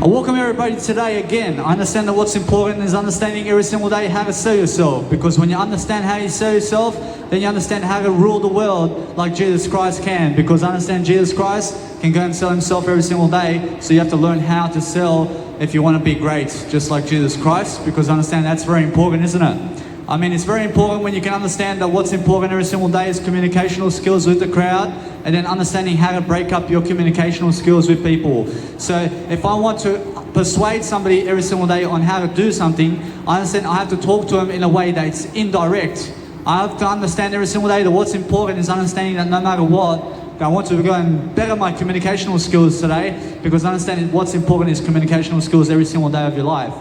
I welcome everybody today again. I understand that what's important is understanding every single day how to sell yourself. Because when you understand how you sell yourself, then you understand how to rule the world like Jesus Christ can. Because I understand Jesus Christ can go and sell himself every single day. So you have to learn how to sell if you want to be great, just like Jesus Christ. Because I understand that's very important, isn't it? I mean, it's very important when you can understand that what's important every single day is communicational skills with the crowd, and then understanding how to break up your communicational skills with people. So if I want to persuade somebody every single day on how to do something, I understand I have to talk to them in a way that's indirect. I have to understand every single day that what's important is understanding that no matter what, that I want to go and better my communicational skills today, because I understand what's important is communicational skills every single day of your life.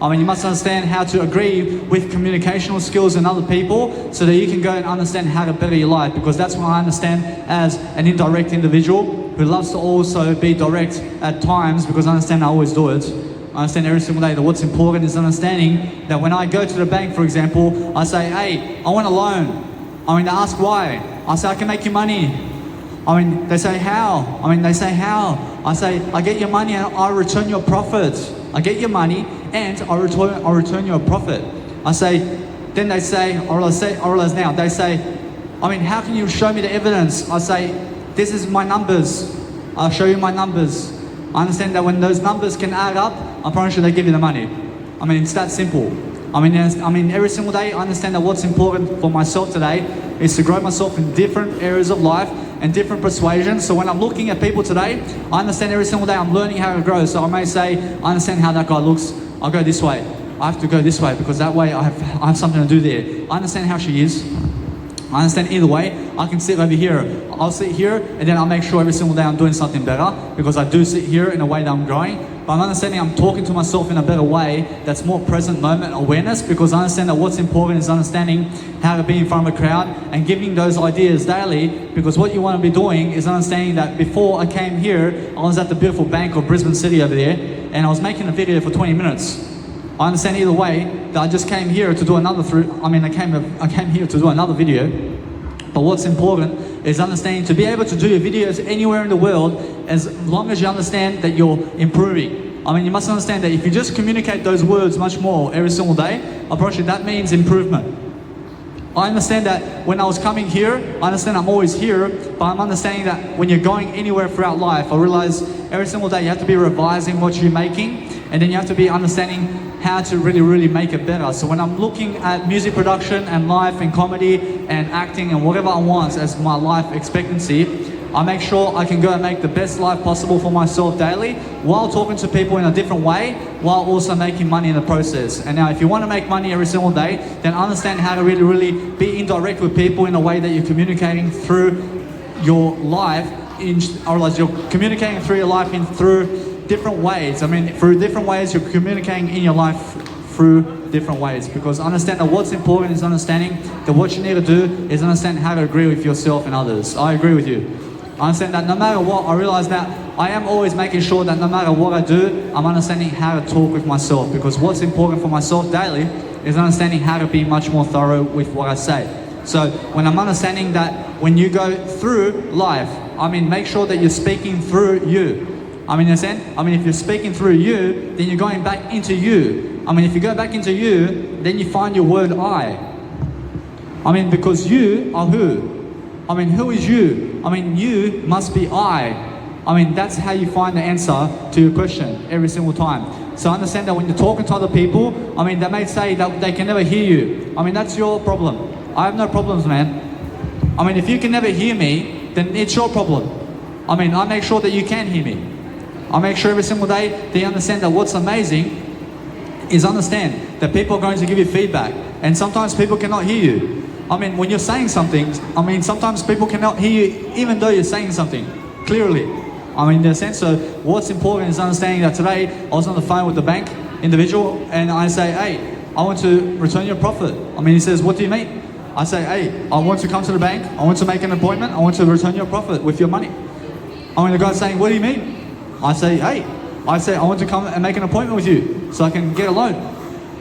I mean, you must understand how to agree with communicational skills in other people so that you can go and understand how to better your life, because that's what I understand as an indirect individual who loves to also be direct at times, because I understand I always do it. I understand every single day that what's important is understanding that when I go to the bank, for example, I say, hey, I want a loan. I mean, they ask why. I say, I can make you money. I mean, they say, how? I mean, they say, how? I say, I get your money and I return your profit. I get your money and I return you a profit. I say, then they say, I realize now, they say, I mean, how can you show me the evidence? I say, this is my numbers. I'll show you my numbers. I understand that when those numbers can add up, I promise you they give you the money. I mean, it's that simple. I mean, every single day, I understand that what's important for myself today is to grow myself in different areas of life and different persuasions. So when I'm looking at people today, I understand every single day I'm learning how to grow. So I may say, I understand how that guy looks. I'll go this way. I have to go this way because that way I have something to do there. I understand how she is. I understand either way. I can sit over here. I'll sit here and then I'll make sure every single day I'm doing something better, because I do sit here in a way that I'm growing. But I'm understanding I'm talking to myself in a better way that's more present moment awareness, because I understand that what's important is understanding how to be in front of a crowd and giving those ideas daily, because what you want to be doing is understanding that before I came here, I was at the beautiful bank of Brisbane City over there and I was making a video for 20 minutes. I understand either way that I just came here to do another I came here to do another video. But what's important is understanding to be able to do your videos anywhere in the world, as long as you understand that you're improving. I mean, you must understand that if you just communicate those words much more every single day, I promise you that means improvement. I understand that when I was coming here, I understand I'm always here, but I'm understanding that when you're going anywhere throughout life, I realize every single day you have to be revising what you're making, and then you have to be understanding how to really make it better. So when I'm looking at music production and life and comedy and acting and whatever I want as my life expectancy, I make sure I can go and make the best life possible for myself daily, while talking to people in a different way, while also making money in the process. And now if you want to make money every single day, then understand how to really be indirect with people in a way that you're communicating through your life. I realize you're communicating through your life through different ways. I mean, through different ways, you're communicating in your life through different ways, because understand that what's important is understanding that what you need to do is understand how to agree with yourself and others. I agree with you. I understand that no matter what, I realize that I am always making sure that no matter what I do, I'm understanding how to talk with myself, because what's important for myself daily is understanding how to be much more thorough with what I say. So when I'm understanding that when you go through life, I mean, make sure that you're speaking through you. I mean, if you're speaking through you, then you're going back into you. I mean, if you go back into you, then you find your word I. I mean, because you are who? I mean, who is you? I mean, you must be I. I mean, that's how you find the answer to your question every single time. So understand that when you're talking to other people, I mean, they may say that they can never hear you. I mean, that's your problem. I have no problems, man. I mean, if you can never hear me, then it's your problem. I mean, I make sure that you can hear me. I make sure every single day that you understand that what's amazing is understand that people are going to give you feedback, and sometimes people cannot hear you. I mean, when you're saying something, I mean, sometimes people cannot hear you even though you're saying something clearly. I mean, in a sense, so what's important is understanding that today I was on the phone with the bank individual and I say, hey, I want to return your profit. I mean, he says, what do you mean? I say, hey, I want to come to the bank, I want to make an appointment, I want to return your profit with your money. I mean, the guy's saying, what do you mean? I say, hey, I want to come and make an appointment with you so I can get a loan.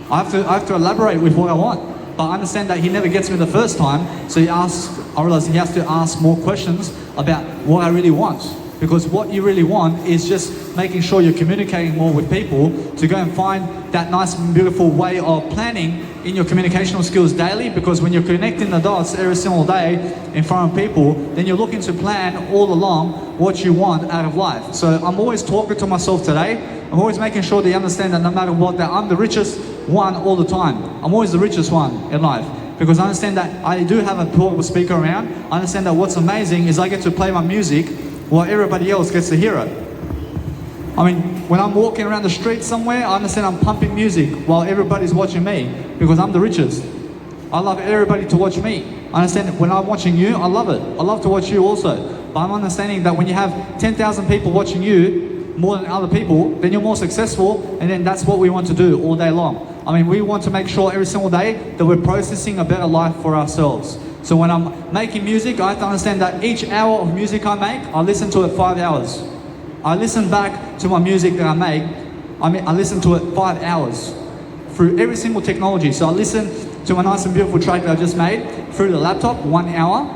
I have to elaborate with what I want. But I understand that he never gets me the first time, so I realize he has to ask more questions about what I really want. Because what you really want is just making sure you're communicating more with people to go and find that nice and beautiful way of planning in your communicational skills daily. Because when you're connecting the dots every single day in front of people, then you're looking to plan all along what you want out of life. So I'm always talking to myself today. I'm always making sure that you understand that no matter what, that I'm the richest one all the time. I'm always the richest one in life. Because I understand that I do have a portable speaker around. I understand that what's amazing is I get to play my music while everybody else gets to hear it. I mean, when I'm walking around the street somewhere, I understand I'm pumping music while everybody's watching me because I'm the richest. I love everybody to watch me. I understand that when I'm watching you, I love it. I love to watch you also. But I'm understanding that when you have 10,000 people watching you, more than other people, then you're more successful, and then that's what we want to do all day long. I mean, we want to make sure every single day that we're processing a better life for ourselves. So when I'm making music, I have to understand that each hour of music I make, I listen to it 5 hours. I listen back to my music that I make, I listen to it 5 hours through every single technology. So I listen to a nice and beautiful track that I just made through the laptop, 1 hour,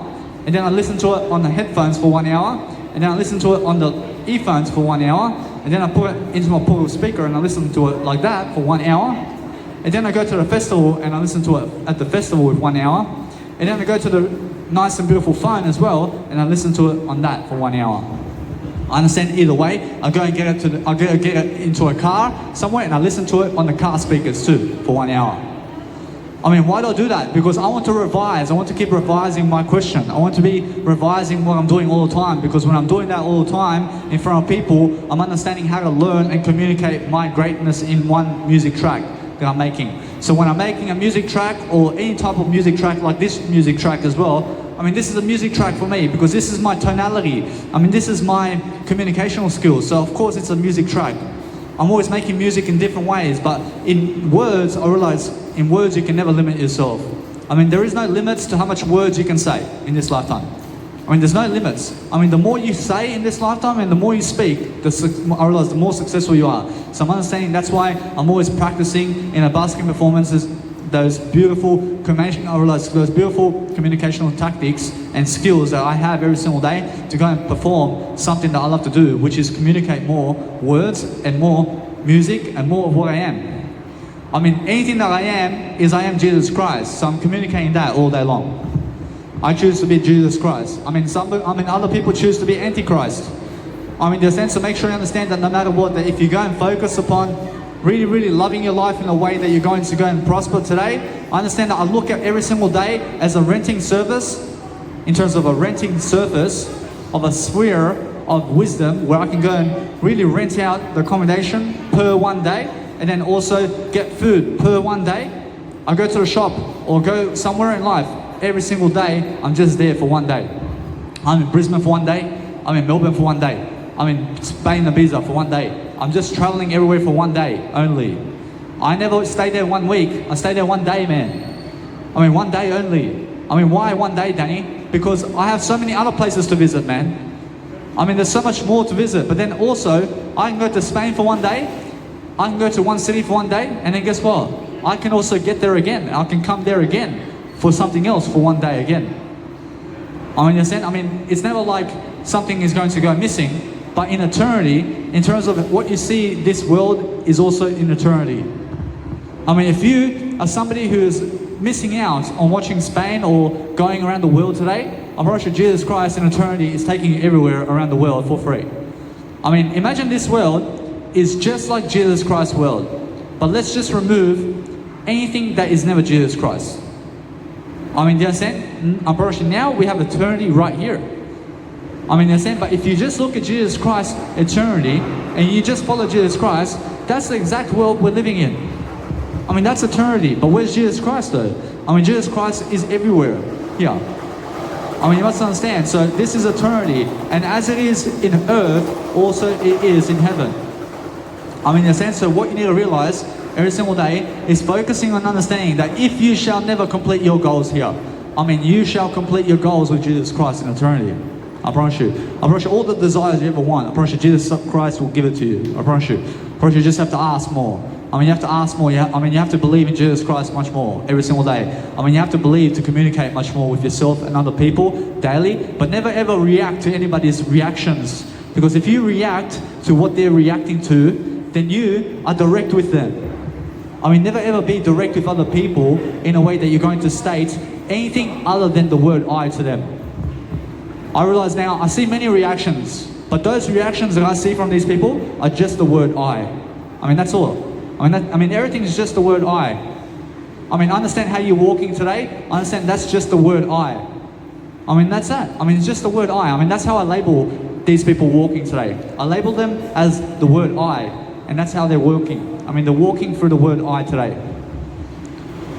and then I listen to it on the headphones for 1 hour, and then I listen to it on the earphones for 1 hour, and then I put it into my portable speaker and I listen to it like that for 1 hour, and then I go to the festival and I listen to it at the festival with 1 hour, and then I go to the nice and beautiful phone as well and I listen to it on that for 1 hour. I understand either way. I go and get it into a car somewhere and I listen to it on the car speakers too for 1 hour. I mean, why do I do that? Because I want to revise. I want to keep revising my question. I want to be revising what I'm doing all the time, because when I'm doing that all the time in front of people, I'm understanding how to learn and communicate my greatness in one music track that I'm making. So when I'm making a music track or any type of music track like this music track as well, I mean, this is a music track for me because this is my tonality. I mean, this is my communicational skills. So of course it's a music track. I'm always making music in different ways, but in words, I realize in words you can never limit yourself. I mean, there is no limits to how much words you can say in this lifetime. I mean, there's no limits. I mean, the more you say in this lifetime and the more you speak, I realize the more successful you are. So I'm understanding that's why I'm always practicing in a basking performances those beautiful communicational tactics and skills that I have every single day to go and perform something that I love to do, which is communicate more words and more music and more of what I am. I mean, anything that I am Jesus Christ. So I'm communicating that all day long. I choose to be Jesus Christ. I mean, other people choose to be Antichrist. I mean, in the sense to make sure you understand that no matter what, that if you go and focus upon really loving your life in a way that you're going to go and prosper today, I understand that I look at every single day as a renting service, in terms of a renting service of a sphere of wisdom where I can go and really rent out the accommodation per 1 day, and then also get food per 1 day. I go to the shop or go somewhere in life every single day. I'm just there for 1 day. I'm in Brisbane for 1 day. I'm in Melbourne for 1 day. I'm in Spain, Ibiza for 1 day. I'm just traveling everywhere for 1 day only. I never stay there 1 week. I stay there 1 day, man. I mean, 1 day only. I mean, why 1 day, Danny? Because I have so many other places to visit, man. I mean, there's so much more to visit. But then also, I can go to Spain for 1 day. I can go to one city for 1 day. And then guess what? I can also get there again. I can come there again for something else for 1 day again. I mean, it's never like something is going to go missing. But in eternity, in terms of what you see, this world is also in eternity. I mean, if you are somebody who is missing out on watching Spain or going around the world today, I'm pretty sure Jesus Christ in eternity is taking you everywhere around the world for free. I mean, imagine this world is just like Jesus Christ's world. But let's just remove anything that is never Jesus Christ. I mean, do you understand? I'm pretty sure now we have eternity right here. I mean, but if you just look at Jesus Christ's eternity and you just follow Jesus Christ, that's the exact world we're living in. I mean, that's eternity. But where's Jesus Christ though? I mean, Jesus Christ is everywhere. Yeah. I mean, you must understand. So this is eternity. And as it is in earth, also it is in heaven. I mean, in a sense, so what you need to realize every single day is focusing on understanding that if you shall never complete your goals here, I mean, you shall complete your goals with Jesus Christ in eternity. I promise you. I promise you all the desires you ever want. I promise you Jesus Christ will give it to you. I promise you. I promise you just have to ask more. I mean, you have to ask more. You have to believe in Jesus Christ much more every single day. I mean, you have to believe to communicate much more with yourself and other people daily, but never ever react to anybody's reactions Because if you react to what they're reacting to, then you are direct with them. I mean, never ever be direct with other people in a way that you're going to state anything other than the word I to them. I realize now, I see many reactions, but those reactions that I see from these people are just the word I. I mean, that's all. I mean, everything is just the word I. I mean, understand how you're walking today. Understand that's just the word I. I mean, that's that. I mean, it's just the word I. I mean, that's how I label these people walking today. I label them as the word I, and that's how they're walking. I mean, they're walking through the word I today.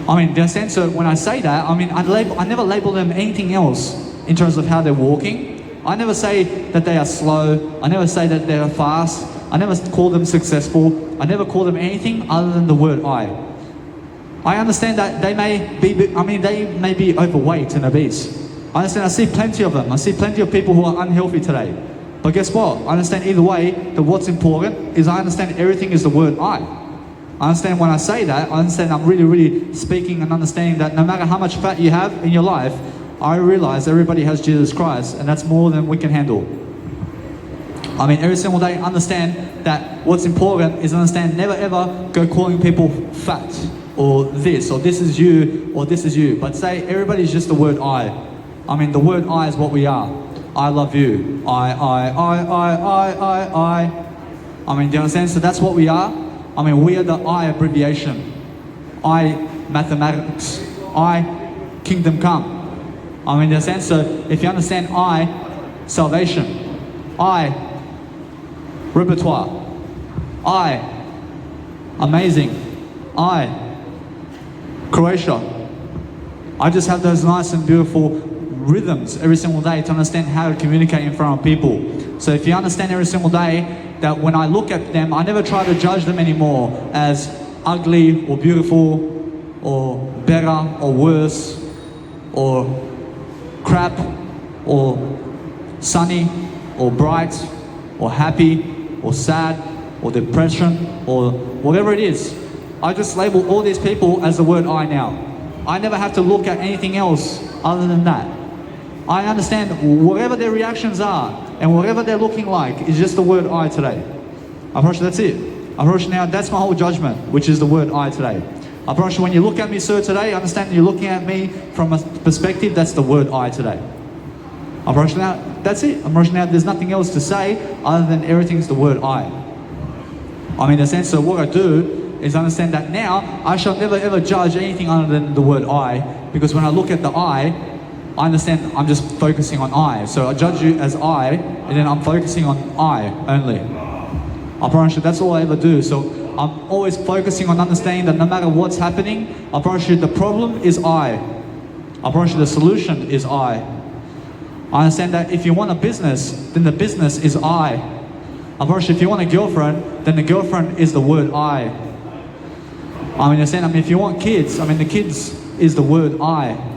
I mean, in a sense, so when I say that, I mean, I never label them anything else in terms of how they're walking. I never say that they are slow. I never say that they are fast. I never call them successful. I never call them anything other than the word I. I understand that they may be overweight and obese. I understand, I see plenty of them. I see plenty of people who are unhealthy today. But guess what? I understand either way that what's important is I understand everything is the word I. I understand when I say that, I understand I'm really, really speaking and understanding that no matter how much fat you have in your life, I realize everybody has Jesus Christ, and that's more than we can handle. I mean, every single day, understand that what's important is understand never ever go calling people fat, or this is you, or this is you. But say everybody's just the word I. I mean, the word I is what we are. I love you. I. I mean, do you understand? So that's what we are. I mean, we are the I abbreviation. I mathematics. I kingdom come. I mean, in a sense, so if you understand I salvation, I repertoire, I amazing, I Croatia. I just have those nice and beautiful rhythms every single day to understand how to communicate in front of people. So if you understand every single day that when I look at them, I never try to judge them anymore as ugly or beautiful or better or worse or crap or sunny or bright or happy or sad or depression or whatever it is. I just label all these people as the word I now. I never have to look at anything else other than that. I understand whatever their reactions are and whatever they're looking like is just the word I today. I promise you that's it. I promise you now that's my whole judgment, which is the word I today. I promise you when you look at me, sir, today, understand you're looking at me from a perspective, that's the word I today. I promise you now, that's it. I promise you now there's nothing else to say other than everything's the word I. I mean, in the sense of what I do is understand that now I shall never ever judge anything other than the word I, because when I look at the I understand I'm just focusing on I. So I judge you as I, and then I'm focusing on I only. I promise you that's all I ever do. So I'm always focusing on understanding that no matter what's happening, I promise you the problem is I. I promise you the solution is I. I understand that if you want a business, then the business is I promise you if you want a girlfriend, then the girlfriend is the word I. I mean, in the sense, if you want kids, the kids is the word I.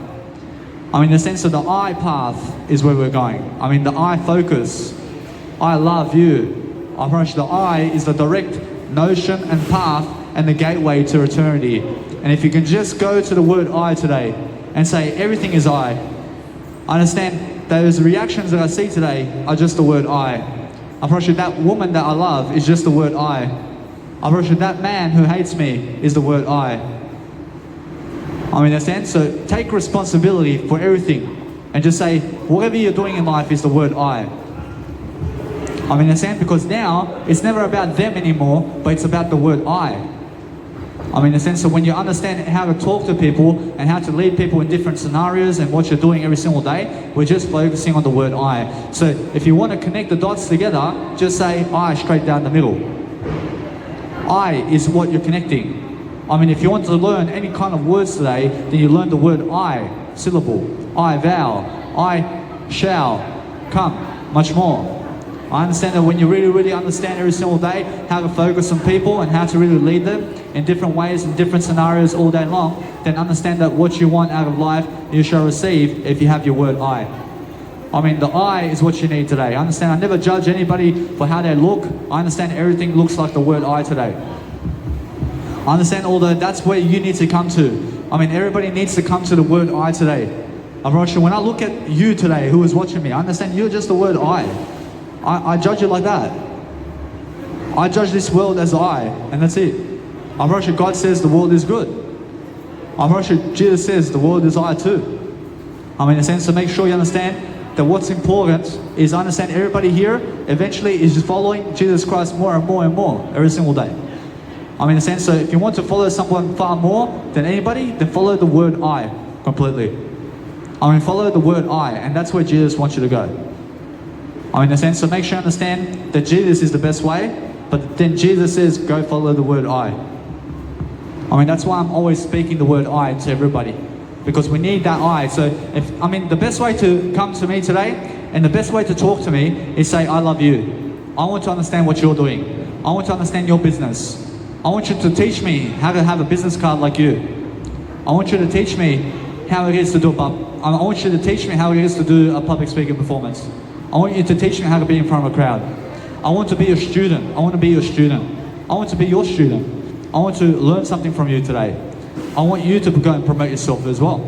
In the sense of the I path is where we're going. The I focus. I love you. I promise you the I is the direct notion and path and the gateway to eternity. And if you can just go to the word I today and say everything is I understand those reactions that I see today are just the word I promise you that woman that I love is just the word I promise you that man who hates me is the word I mean, in a sense, so take responsibility for everything and just say, whatever you're doing in life is the word I mean, in a sense, because now it's never about them anymore, but it's about the word I mean, in a sense, so when you understand how to talk to people and how to lead people in different scenarios and what you're doing every single day, we're just focusing on the word I. So if you want to connect the dots together, just say I straight down the middle. I is what you're connecting. If you want to learn any kind of words today, then you learn the word I, syllable, I vow, I shall, come, much more. I understand that when you really, really understand every single day how to focus on people and how to really lead them in different ways, in different scenarios all day long, then understand that what you want out of life, you shall receive if you have your word I. The I is what you need today. I understand I never judge anybody for how they look. I understand everything looks like the word I today. I understand although that's where you need to come to. Everybody needs to come to the word I today. I'm not sure when I look at you today who is watching me, I understand you're just the word I I judge it like that. I judge this world as I, and that's it. I'm pretty sure God says the world is good. I'm pretty sure Jesus says the world is I too. In a sense, to make sure you understand that what's important is understand everybody here eventually is just following Jesus Christ more and more and more every single day. In a sense, so if you want to follow someone far more than anybody, then follow the word I completely. Follow the word I, and that's where Jesus wants you to go. In a sense, so make sure you understand that Jesus is the best way, but then Jesus says, go follow the word I. That's why I'm always speaking the word I to everybody, because we need that I. So the best way to come to me today and the best way to talk to me is say, I love you. I want to understand what you're doing. I want to understand your business. I want you to teach me how to have a business card like you. I want you to teach me how it is to do I want you to teach me how it is to do a public speaking performance. I want you to teach me how to be in front of a crowd. I want to be a student. I want to be your student. I want to be your student. I want to learn something from you today. I want you to go and promote yourself as well.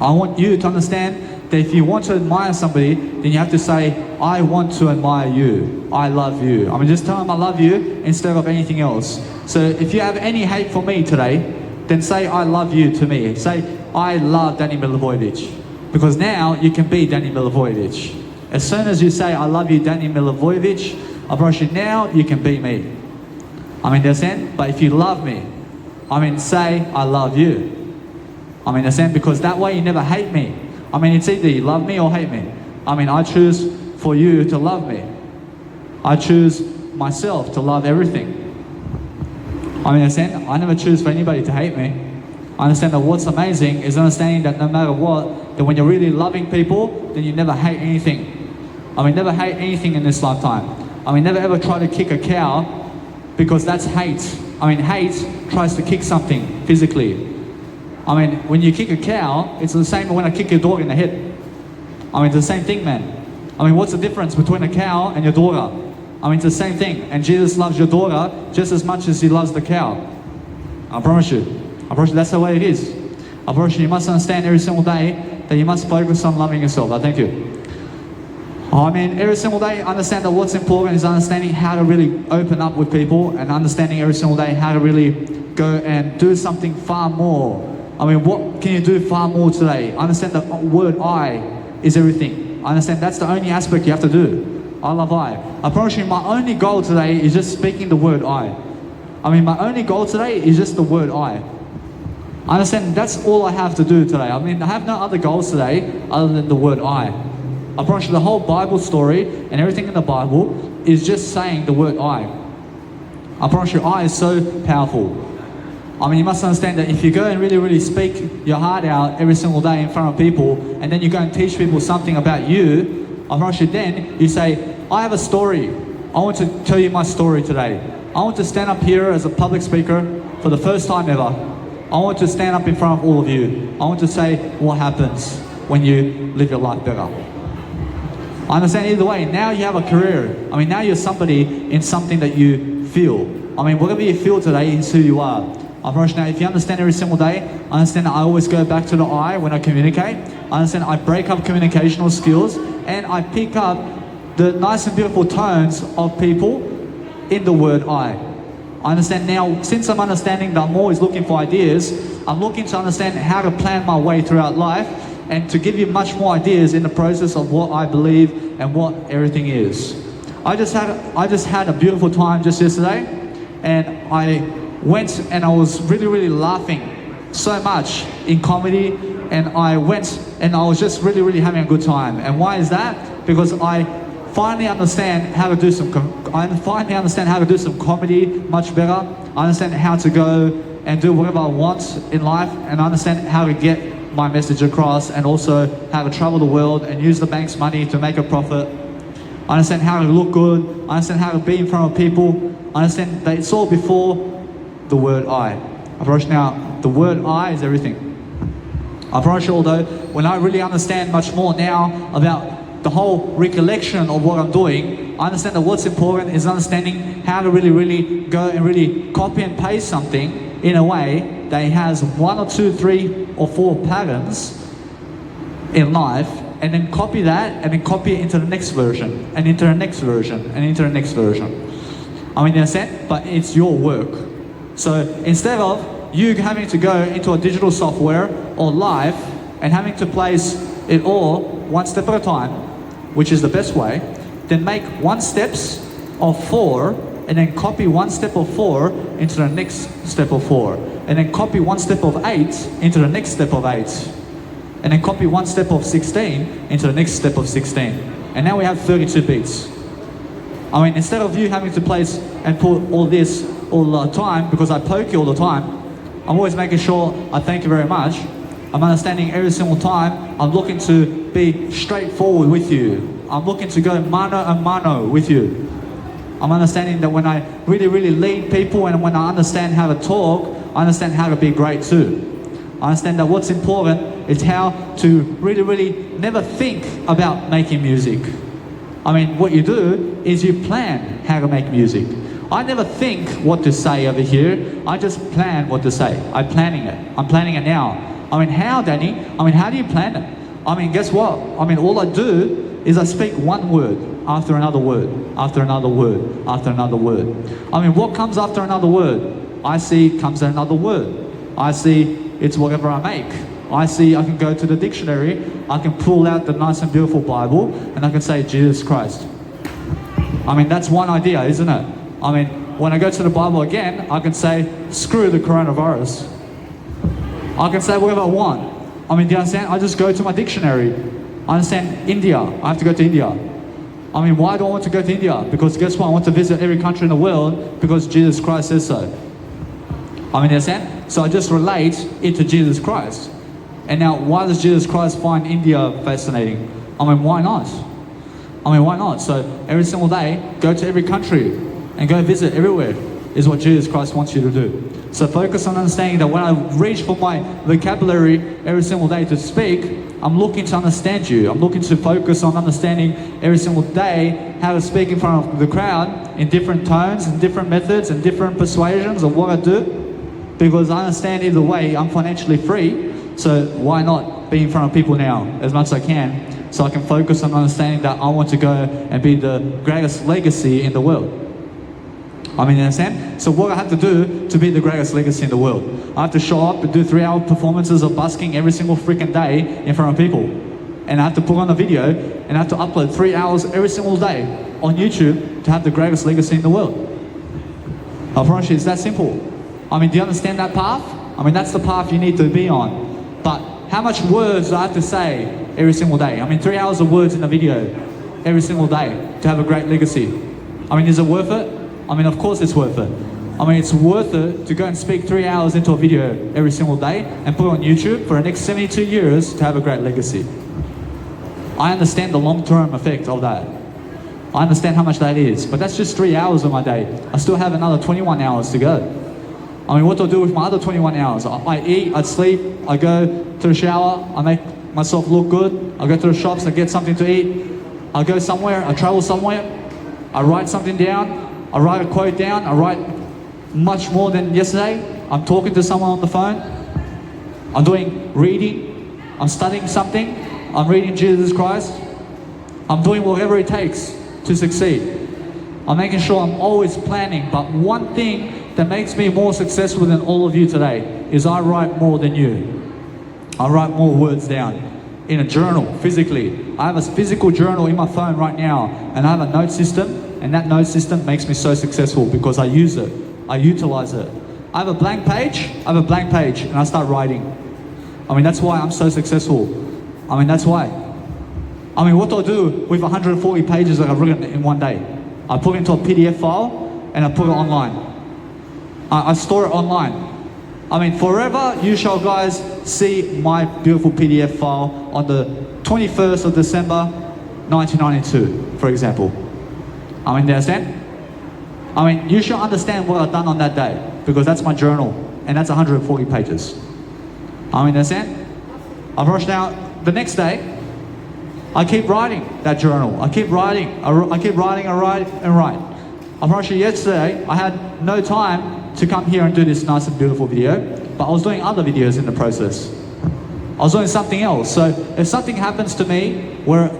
I want you to understand that if you want to admire somebody, then you have to say, I want to admire you. I love you. Just tell them I love you instead of anything else. So if you have any hate for me today, then say I love you to me. Say, I love Danny Milivojevic. Because now you can be Danny Milivojevic. As soon as you say, I love you, Danny Milivojevic, I promise you now you can be me. Understand? But if you love me, say, I love you. Understand? Because that way you never hate me. It's either you love me or hate me. I choose for you to love me. I choose myself to love everything. Understand? I never choose for anybody to hate me. I understand that what's amazing is understanding that no matter what, that when you're really loving people, then you never hate anything. Never hate anything in this lifetime. Never ever try to kick a cow, because that's hate. Hate tries to kick something physically. When you kick a cow, it's the same when I kick your dog in the head. It's the same thing, man. What's the difference between a cow and your daughter? It's the same thing. And Jesus loves your daughter just as much as he loves the cow. I promise you. That's the way it is. I promise you must understand every single day that you must focus on loving yourself. I thank you. Every single day, understand that what's important is understanding how to really open up with people, and understanding every single day how to really go and do something far more. What can you do far more today? Understand the word I is everything. Understand that's the only aspect you have to do. I love I. I promise you my only goal today is just speaking the word I. My only goal today is just the word I. Understand that's all I have to do today. I have no other goals today other than the word I. I promise you the whole Bible story and everything in the Bible is just saying the word I. I promise you I is so powerful. You must understand that if you go and really, really speak your heart out every single day in front of people, and then you go and teach people something about you, I promise you then you say, I have a story. I want to tell you my story today. I want to stand up here as a public speaker for the first time ever. I want to stand up in front of all of you. I want to say what happens when you live your life better. I understand either way, now you have a career. Now you're somebody in something that you feel. Whatever you feel today is who you are. Now, if you understand every single day, I understand that I always go back to the I when I communicate. I understand I break up communicational skills, and I pick up the nice and beautiful tones of people in the word I. I understand now, since I'm understanding that I'm always looking for ideas, I'm looking to understand how to plan my way throughout life, and to give you much more ideas in the process of what I believe and what everything is. I just had a beautiful time just yesterday, and I went and I was really, really laughing so much in comedy, and I went and I was just really, really having a good time. And why is that? Because I finally understand how to do some comedy much better. I understand how to go and do whatever I want in life, and I understand how to get my message across, and also how to travel the world and use the bank's money to make a profit. I understand how to look good. I understand how to be in front of people. I understand that it's all before the word I. I promise you now, the word I is everything. I promise you, although when I really understand much more now about the whole recollection of what I'm doing, I understand that what's important is understanding how to really, really go and really copy and paste something in a way that it has 1 or 2, 3 or 4 patterns in life, and then copy that, and then copy it into the next version, and into the next version, and into the next version. I mean, in a sense, but it's your work. So instead of you having to go into a digital software or live and having to place it all one step at a time, which is the best way, then make 1 steps of 4 and then copy 1 step of 4 into the next step of 4, and then copy 1 step of 8 into the next step of 8, and then copy 1 step of 16 into the next step of 16. And now we have 32 beats. I mean, instead of you having to place and put all this all the time, because I poke you all the time, I'm always making sure I thank you very much. I'm understanding every single time. I'm looking to be straightforward with you. I'm looking to go mano a mano with you. I'm understanding that when I really, really lead people, and when I understand how to talk, I understand how to be great too. I understand that what's important is how to really, really never think about making music. I mean, what you do is you plan how to make music. I never think what to say over here. I just plan what to say. I'm planning it. I'm planning it now. I mean, how, Danny? I mean, how do you plan it? I mean, guess what? I mean, all I do is I speak one word after another word, after another word, after another word. I mean, what comes after another word? I see comes another word. I see it's whatever I make. I see I can go to the dictionary, I can pull out the nice and beautiful Bible, and I can say Jesus Christ. I mean, that's one idea, isn't it? I mean, when I go to the Bible again, I can say, screw the coronavirus. I can say whatever I want. I mean, do you understand? I just go to my dictionary. I understand India. I have to go to India. I mean, why do I want to go to India? Because guess what? I want to visit every country in the world because Jesus Christ says so. I mean, you understand? So I just relate it to Jesus Christ. And now, why does Jesus Christ find India fascinating? I mean, why not? I mean, why not? So every single day, go to every country and go visit everywhere is what Jesus Christ wants you to do. So focus on understanding that when I reach for my vocabulary every single day to speak, I'm looking to understand you. I'm looking to focus on understanding every single day how to speak in front of the crowd in different tones and different methods and different persuasions of what I do. Because I understand either way, I'm financially free. So why not be in front of people now as much as I can, so I can focus on understanding that I want to go and be the greatest legacy in the world. I mean, you understand? So what I have to do to be the greatest legacy in the world? I have to show up and do 3-hour performances of busking every single freaking day in front of people. And I have to put on a video and I have to upload 3 hours every single day on YouTube to have the greatest legacy in the world. I promise you, it's that simple. I mean, do you understand that path? I mean, that's the path you need to be on. But how much words do I have to say every single day? I mean, 3 hours of words in a video every single day to have a great legacy. I mean, is it worth it? I mean, of course it's worth it. I mean, it's worth it to go and speak 3 hours into a video every single day and put it on YouTube for the next 72 years to have a great legacy. I understand the long-term effect of that. I understand how much that is, but that's just 3 hours of my day. I still have another 21 hours to go. I mean, what do I do with my other 21 hours? I eat, I sleep, I go to the shower, I make myself look good, I go to the shops, I get something to eat, I go somewhere, I travel somewhere, I write something down, I write a quote down, I write much more than yesterday, I'm talking to someone on the phone, I'm doing reading, I'm studying something, I'm reading Jesus Christ, I'm doing whatever it takes to succeed. I'm making sure I'm always planning, but one thing that makes me more successful than all of you today is I write more than you. I write more words down in a journal, physically. I have a physical journal in my phone right now, and I have a note system, and that note system makes me so successful because I use it, I utilize it. I have a blank page, and I start writing. I mean, that's why I'm so successful. I mean, that's why. I mean, what do I do with 140 pages that I've written in one day? I put it into a PDF file, and I put it online. I store it online. I mean, forever you shall guys see my beautiful PDF file on the 21st of December 1992, for example. I mean, do you understand? I mean, you should understand what I've done on that day, because that's my journal, and that's 140 pages. I mean, understand? I've rushed out the next day. I keep writing that journal. I keep writing. I keep writing and write and write. I promise you, yesterday I had no time to come here and do this nice and beautiful video, but I was doing other videos in the process. I was doing something else. So if something happens to me where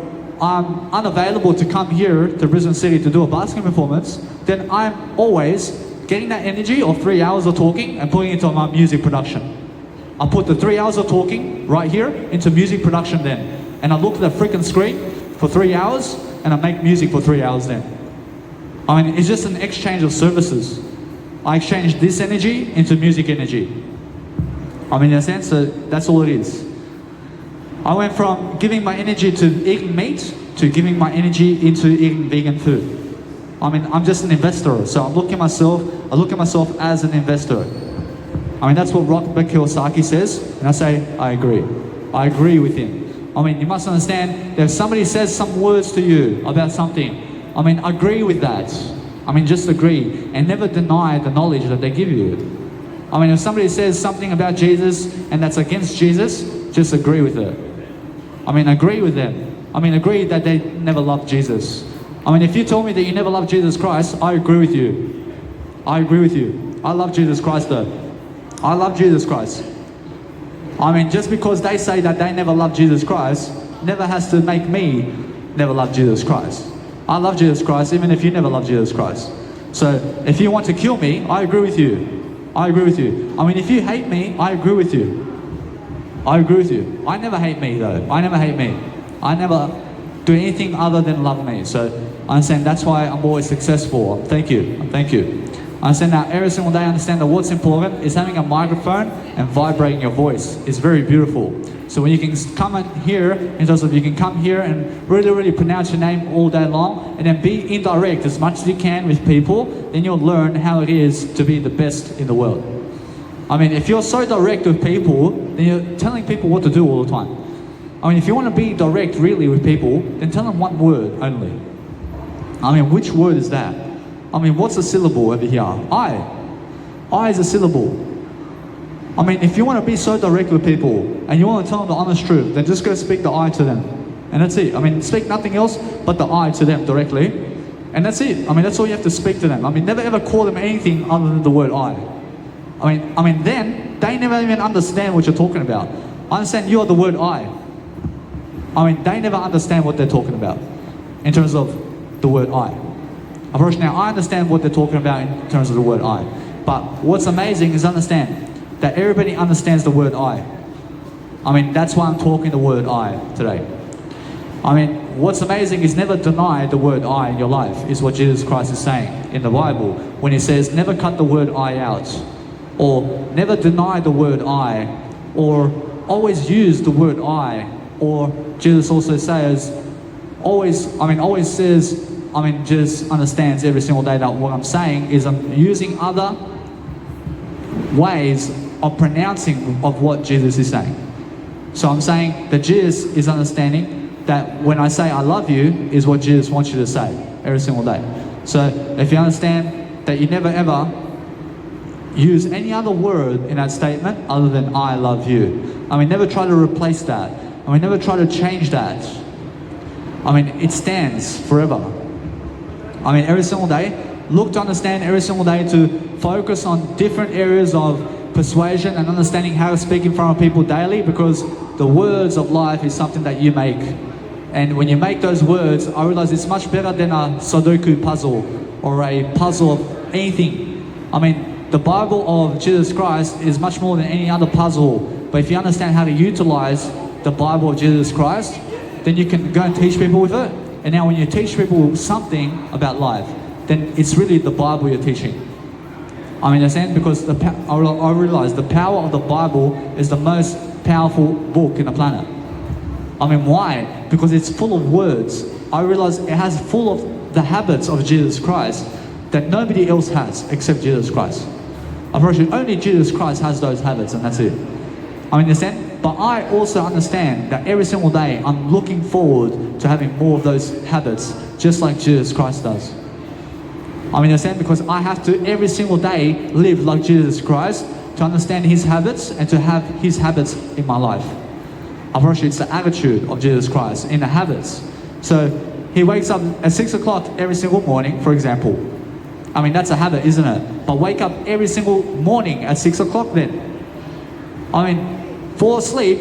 I'm unavailable to come here to Brisbane City to do a basking performance, then I'm always getting that energy of 3 hours of talking and putting it into my music production. I put the 3 hours of talking right here into music production then. And I look at the freaking screen for 3 hours and I make music for 3 hours then. I mean, it's just an exchange of services. I exchange this energy into music energy. I mean, in a sense, so that's all it is. I went from giving my energy to eating meat to giving my energy into eating vegan food. I mean, I'm just an investor, so I look at myself as an investor. I mean, that's what Robert Kiyosaki says, and I say, I agree. I agree with him. I mean, you must understand that if somebody says some words to you about something, I mean, agree with that. I mean, just agree and never deny the knowledge that they give you. I mean, if somebody says something about Jesus and that's against Jesus, just agree with it. I mean, agree with them. I mean, agree that they never loved Jesus. I mean, if you told me that you never loved Jesus Christ, I agree with you. I agree with you. I love Jesus Christ though. I love Jesus Christ. I mean, just because they say that they never loved Jesus Christ, never has to make me never love Jesus Christ. I love Jesus Christ even if you never love Jesus Christ. So if you want to kill me, I agree with you. I agree with you. I mean, if you hate me, I agree with you. I agree with you. I never hate me though. I never hate me. I never do anything other than love me. So I understand that's why I'm always successful. Thank you. Thank you. I understand that every single day I understand that what's important is having a microphone and vibrating your voice. It's very beautiful. So when you can come in here, in terms of you can come here and really pronounce your name all day long and then be indirect as much as you can with people, then you'll learn how it is to be the best in the world. I mean, if you're so direct with people, then you're telling people what to do all the time. I mean, if you want to be direct really with people, then tell them one word only. I mean, which word is that? I mean, what's a syllable over here? I. I is a syllable. I mean, if you want to be so direct with people and you want to tell them the honest truth, then just go speak the I to them. And that's it. I mean, speak nothing else but the I to them directly. And that's it. I mean, that's all you have to speak to them. I mean, never ever call them anything other than the word I. I mean, then they never even understand what you're talking about. I understand you're the word I. I mean, they never understand what they're talking about in terms of the word I. Unfortunately, now I understand what they're talking about in terms of the word I. But what's amazing is understand that everybody understands the word I. I mean, that's why I'm talking the word I today. I mean, what's amazing is never deny the word I in your life, is what Jesus Christ is saying in the Bible. When he says, never cut the word I out, or never deny the word I, or always use the word I, or Jesus also says, Jesus understands every single day that what I'm saying is I'm using other ways of pronouncing of what Jesus is saying. So I'm saying that Jesus is understanding that when I say I love you is what Jesus wants you to say every single day. So if you understand that you never ever use any other word in that statement other than I love you. I mean, never try to replace that. I mean, never try to change that. I mean, it stands forever. I mean, every single day, look to understand every single day to focus on different areas of persuasion and understanding how to speak in front of people daily, because the words of life is something that you make. And when you make those words, I realize it's much better than a Sudoku puzzle or a puzzle of anything. I mean, the Bible of Jesus Christ is much more than any other puzzle. But if you understand how to utilize the Bible of Jesus Christ, then you can go and teach people with it. And now when you teach people something about life, then it's really the Bible you're teaching. I mean, understand? Because I realize the power of the Bible is the most powerful book in the planet. I mean, why? Because it's full of words. I realize it has full of the habits of Jesus Christ that nobody else has except Jesus Christ. Unfortunately, only Jesus Christ has those habits, and that's it. I mean, understand? But I also understand that every single day I'm looking forward to having more of those habits, just like Jesus Christ does. I mean, understand? Because I have to every single day live like Jesus Christ to understand his habits and to have his habits in my life. Unfortunately, it's the attitude of Jesus Christ in the habits. So he wakes up at 6 o'clock every single morning, for example. I mean, that's a habit, isn't it? But wake up every single morning at 6 o'clock then. I mean, fall asleep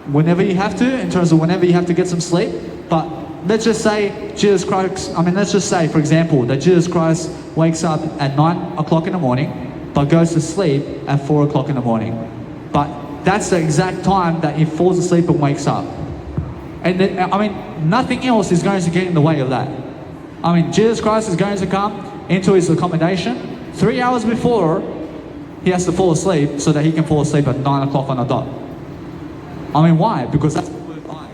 whenever you have to, in terms of whenever you have to get some sleep. But let's just say Jesus Christ, let's just say, for example, that Jesus Christ wakes up at 9 o'clock in the morning, but goes to sleep at 4 o'clock in the morning. But that's the exact time that he falls asleep and wakes up. And then, nothing else is going to get in the way of that. Jesus Christ is going to come into his accommodation 3 hours before he has to fall asleep so that he can fall asleep at 9 o'clock on the dot. Why? Because that's the word I.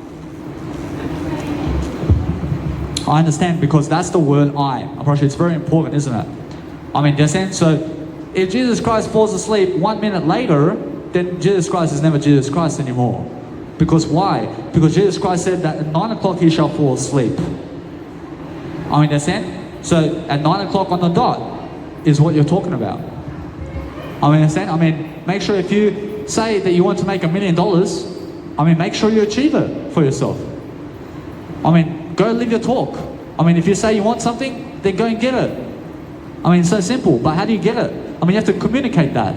I understand, because that's the word I. I'm pretty sure it's very important, isn't it? Understand? So if Jesus Christ falls asleep 1 minute later, then Jesus Christ is never Jesus Christ anymore. Because why? Because Jesus Christ said that at 9 o'clock he shall fall asleep. Understand? So at 9 o'clock on the dot is what you're talking about. Understand? Make sure if you say that you want to make $1 million, make sure you achieve it for yourself. Go live your talk. If you say you want something, then go and get it. It's so simple, but how do you get it? You have to communicate that.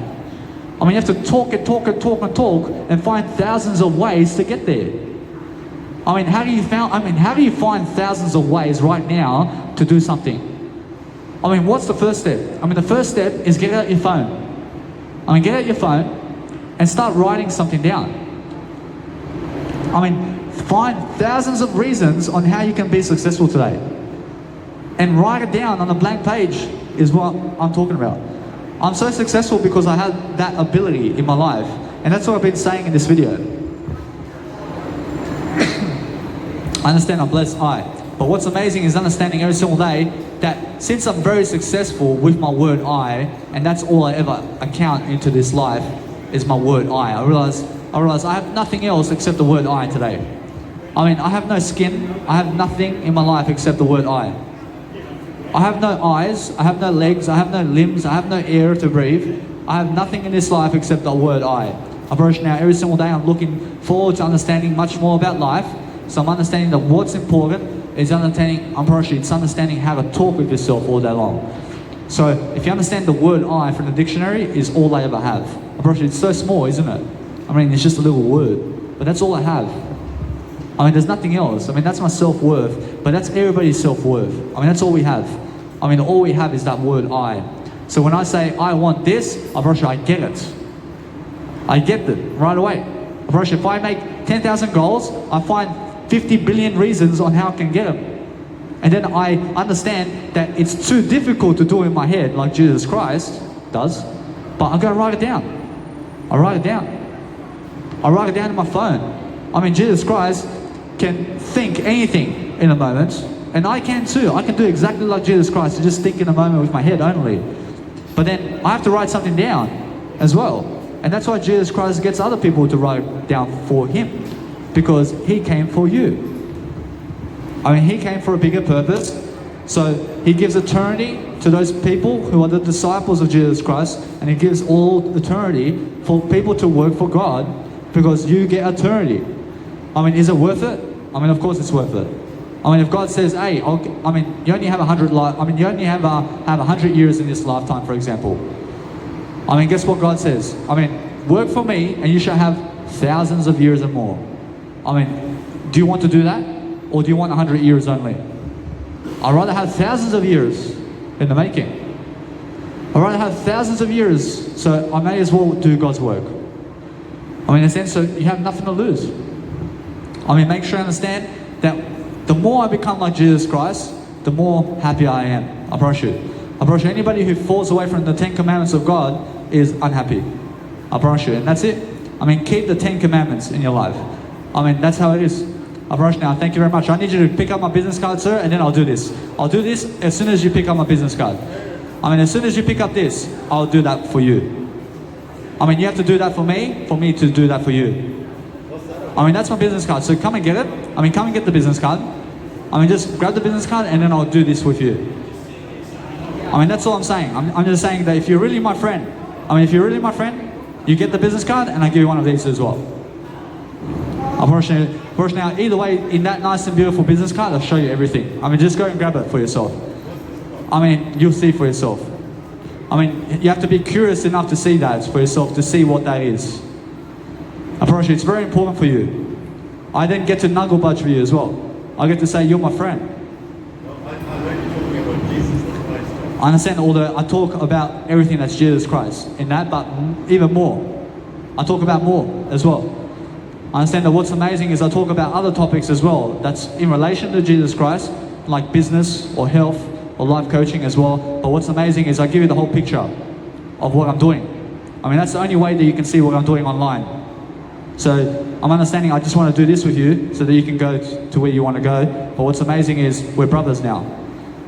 You have to talk and talk and talk and talk and find thousands of ways to get there. How do you find thousands of ways right now to do something? What's the first step? The first step is get out your phone. Get out your phone and start writing something down. Find thousands of reasons on how you can be successful today. And write it down on a blank page is what I'm talking about. I'm so successful because I had that ability in my life. And that's what I've been saying in this video. I understand I'm blessed, but what's amazing is understanding every single day that since I'm very successful with my word I, and that's all I ever account into this life is my word I realize I have nothing else except the word I today. I have no skin, I have nothing in my life except the word I. I have no eyes, I have no legs, I have no limbs, I have no air to breathe. I have nothing in this life except the word I. Approach now every single day I'm looking forward to understanding much more about life. So I'm understanding that what's important is it's understanding how to talk with yourself all day long. So if you understand the word I from the dictionary is all I ever have. Approach it's so small, isn't it? It's just a little word, but that's all I have. There's nothing else. That's my self-worth, but that's everybody's self-worth. That's all we have. All we have is that word I. So when I say, I want this, I get it. I get it right away. If I make 10,000 goals, I find 50 billion reasons on how I can get them. And then I understand that it's too difficult to do in my head, like Jesus Christ does, but I'm going to write it down. I write it down. I write it down in my phone. Jesus Christ can think anything in a moment, and I can too. I can do exactly like Jesus Christ and just think in a moment with my head only. But then I have to write something down as well. And that's why Jesus Christ gets other people to write down for him, because he came for you. He came for a bigger purpose. So he gives eternity to those people who are the disciples of Jesus Christ, and he gives all eternity for people to work for God, because you get eternity. Is it worth it? Of course it's worth it. If God says, hey, you only have 100 you only have 100 years in this lifetime, for example. Guess what God says? Work for me and you shall have thousands of years and more. Do you want to do that? Or do you want 100 years only? I'd rather have thousands of years in the making. I'd rather have thousands of years, so I may as well do God's work. In a sense, so you have nothing to lose. Make sure you understand that the more I become like Jesus Christ, the more happy I am. I promise you. I promise you, anybody who falls away from the 10 commandments of God is unhappy. I promise you, and that's it. Keep the 10 commandments in your life. That's how it is. I promise you now, thank you very much. I need you to pick up my business card, sir, and then I'll do this. I'll do this as soon as you pick up my business card. As soon as you pick up this, I'll do that for you. You have to do that for me to do that for you. That's my business card, so come and get it. Come and get the business card. Just grab the business card and then I'll do this with you. That's all I'm saying. I'm just saying that if you're really my friend, you get the business card and I give you one of these as well. Unfortunately, now, either way, in that nice and beautiful business card, I'll show you everything. Just go and grab it for yourself. You'll see for yourself. You have to be curious enough to see that for yourself, to see what that is. I promise you, it's very important for you. I then get to knuckle budge with you as well. I get to say, you're my friend. I heard you talking about Jesus Christ. I understand I talk about everything that's Jesus Christ in that, but even more. I talk about more as well. I understand that what's amazing is I talk about other topics as well that's in relation to Jesus Christ, like business or health or life coaching as well. But what's amazing is I give you the whole picture of what I'm doing. I mean, that's the only way that you can see what I'm doing online. So I'm understanding I just want to do this with you so that you can go to where you want to go. But what's amazing is we're brothers now.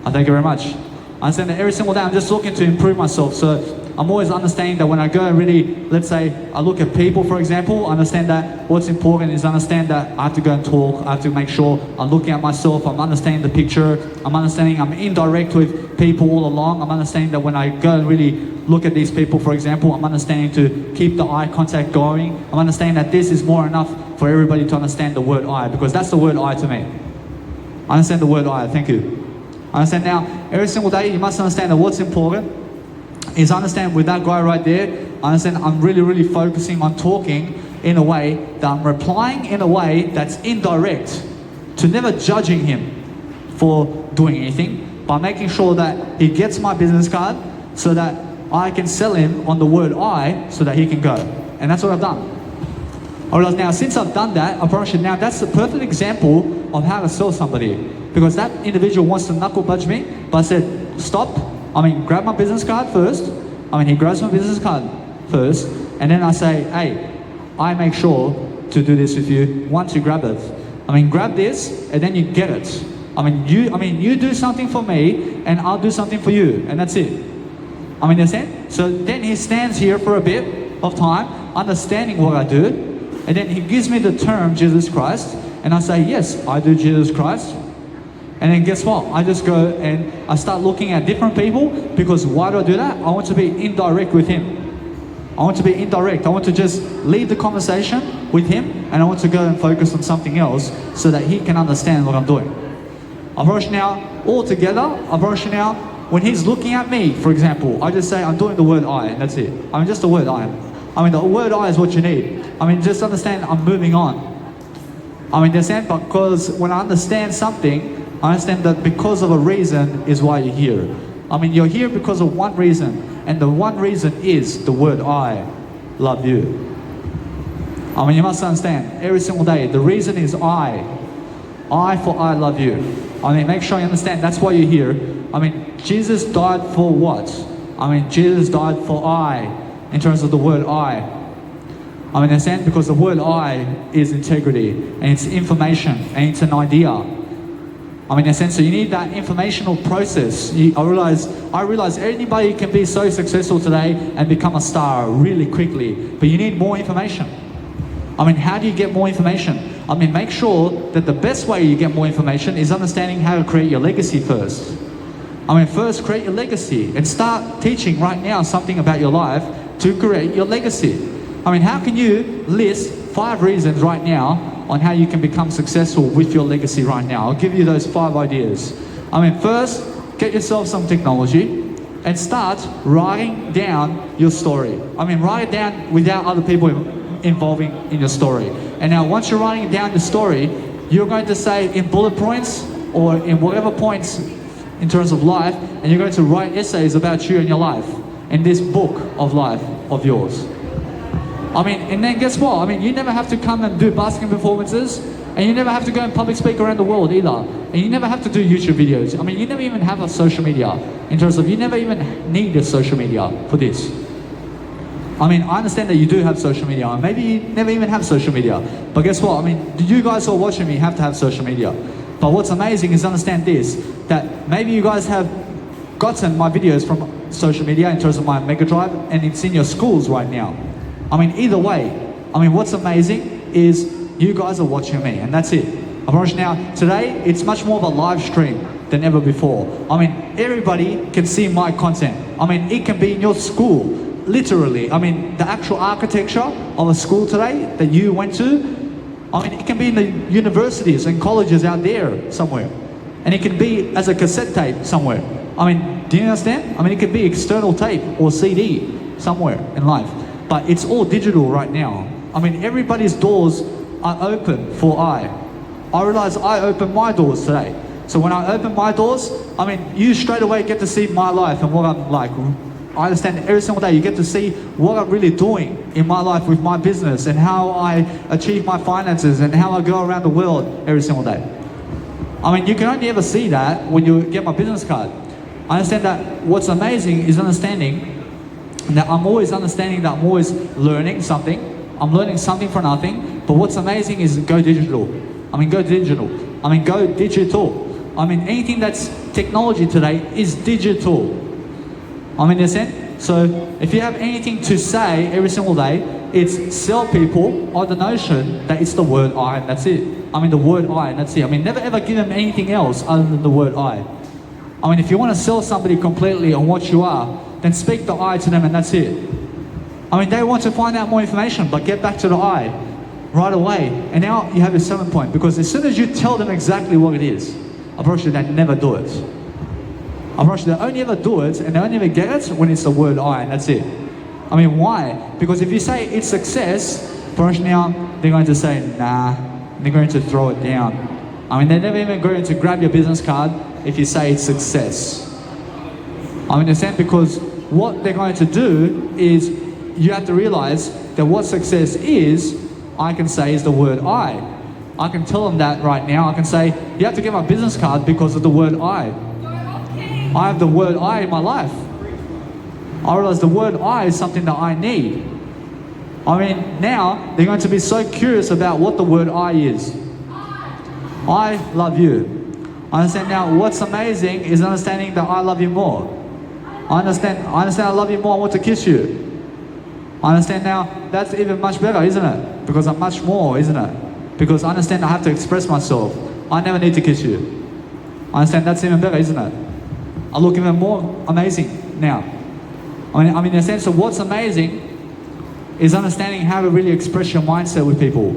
I thank you very much. I understand that every single day I'm just looking to improve myself. So I'm always understanding that when I go and really, let's say, I look at people, for example, I understand that what's important is understand that I have to go and talk. I have to make sure I'm looking at myself. I'm understanding the picture. I'm understanding I'm indirect with people all along. I'm understanding that when I go and really look at these people, for example, I'm understanding to keep the eye contact going. I'm understanding that this is more enough for everybody to understand the word I, because that's the word I to me. I understand the word I. Thank you. I understand now, every single day you must understand that what's important is understand with that guy right there, I understand I'm really focusing on talking in a way that I'm replying in a way that's indirect, to never judging him for doing anything, by making sure that he gets my business card so that I can sell him on the word I so that he can go. And that's what I've done. Alright, now since I've done that, I promise you now that's the perfect example of how to sell somebody. Because that individual wants to knuckle budge me, but I said, stop. Grab my business card first. He grabs my business card first, and then I say, hey, I make sure to do this with you once you grab it. Grab this, and then you get it. You do something for me, and I'll do something for you, and that's it. You understand? So then he stands here for a bit of time, understanding what I do, and then he gives me the term Jesus Christ, and I say, yes, I do Jesus Christ. And then guess what? I just go and I start looking at different people, because why do I do that? I want to be indirect with him. I want to be indirect. I want to just leave the conversation with him, and I want to go and focus on something else so that he can understand what I'm doing. I promise you now, all together, I promise you now, when he's looking at me, for example, I just say I'm doing the word I, and that's it. Just the word I. The word I is what you need. Just understand I'm moving on. Understand? Because when I understand something, I understand that because of a reason is why you're here. You're here because of one reason, and the one reason is the word I love you. You must understand, every single day, the reason is I. I for I love you. Make sure you understand, that's why you're here. Jesus died for what? Jesus died for I, in terms of the word I. Understand? Because the word I is integrity, and it's information, and it's an idea. In a sense, so you need that informational process. I realize anybody can be so successful today and become a star really quickly, but you need more information. How do you get more information? Make sure that the best way you get more information is understanding how to create your legacy first. First create your legacy and start teaching right now something about your life to create your legacy. How can you list 5 reasons right now on how you can become successful with your legacy right now? I'll give you those 5 ideas. First, get yourself some technology and start writing down your story. Write it down without other people involving in your story. And now once you're writing down the story, you're going to say in bullet points or in whatever points in terms of life, and you're going to write essays about you and your life in this book of life of yours. And then guess what? You never have to come and do basking performances, and you never have to go and public speak around the world either. And you never have to do YouTube videos. You never even have a social media, in terms of you never even need a social media for this. I understand that you do have social media. Maybe you never even have social media. But guess what? You guys who are watching me have to have social media. But what's amazing is understand this, that maybe you guys have gotten my videos from social media in terms of my Mega Drive, and it's in your schools right now. Either way, what's amazing is you guys are watching me, and that's it. I promise you now, today, it's much more of a live stream than ever before. Everybody can see my content. It can be in your school, literally. The actual architecture of a school today that you went to, it can be in the universities and colleges out there somewhere. And it can be as a cassette tape somewhere. Do you understand? It could be external tape or CD somewhere in life. But it's all digital right now. Everybody's doors I open for I realize I open my doors today. So when I open my doors, I mean, you straight away get to see my life and what I'm like. I understand every single day you get to see what I'm really doing in my life with my business and how I achieve my finances and how I go around the world every single day. I mean, you can only ever see that when you get my business card. I understand that what's amazing is understanding that I'm always understanding that I'm always learning something. I'm learning something for nothing. But what's amazing is go digital. I mean, go digital. I mean, go digital. I mean, anything that's technology today is digital. I mean, understand? So if you have anything to say every single day, it's sell people on the notion that it's the word I and that's it. I mean, the word I and that's it. I mean, never ever give them anything else other than the word I. I mean, if you want to sell somebody completely on what you are, then speak the I to them and that's it. I mean, they want to find out more information, but get back to the I right away. And now you have your selling point, because as soon as you tell them exactly what it is, I promise you they never do it. I promise you they only ever do it and they only ever get it when it's the word I and that's it. I mean, why? Because if you say it's success, I promise you now they're going to say nah, they're going to throw it down. I mean, they're never even going to grab your business card if you say it's success. I understand, because what they're going to do is you have to realize that what success is, I can say is the word I. I can tell them that right now. I can say, you have to get my business card because of the word I. I have the word I in my life. I realize the word I is something that I need. I mean, now they're going to be so curious about what the word I is. I love you. I understand now what's amazing is understanding that I love you more. I understand I love you more, I want to kiss you. I understand now that's even much better, isn't it? Because I'm much more, isn't it? Because I understand I have to express myself. I never need to kiss you. I understand that's even better, isn't it? I look even more amazing now. I mean, in a sense of what's amazing is understanding how to really express your mindset with people.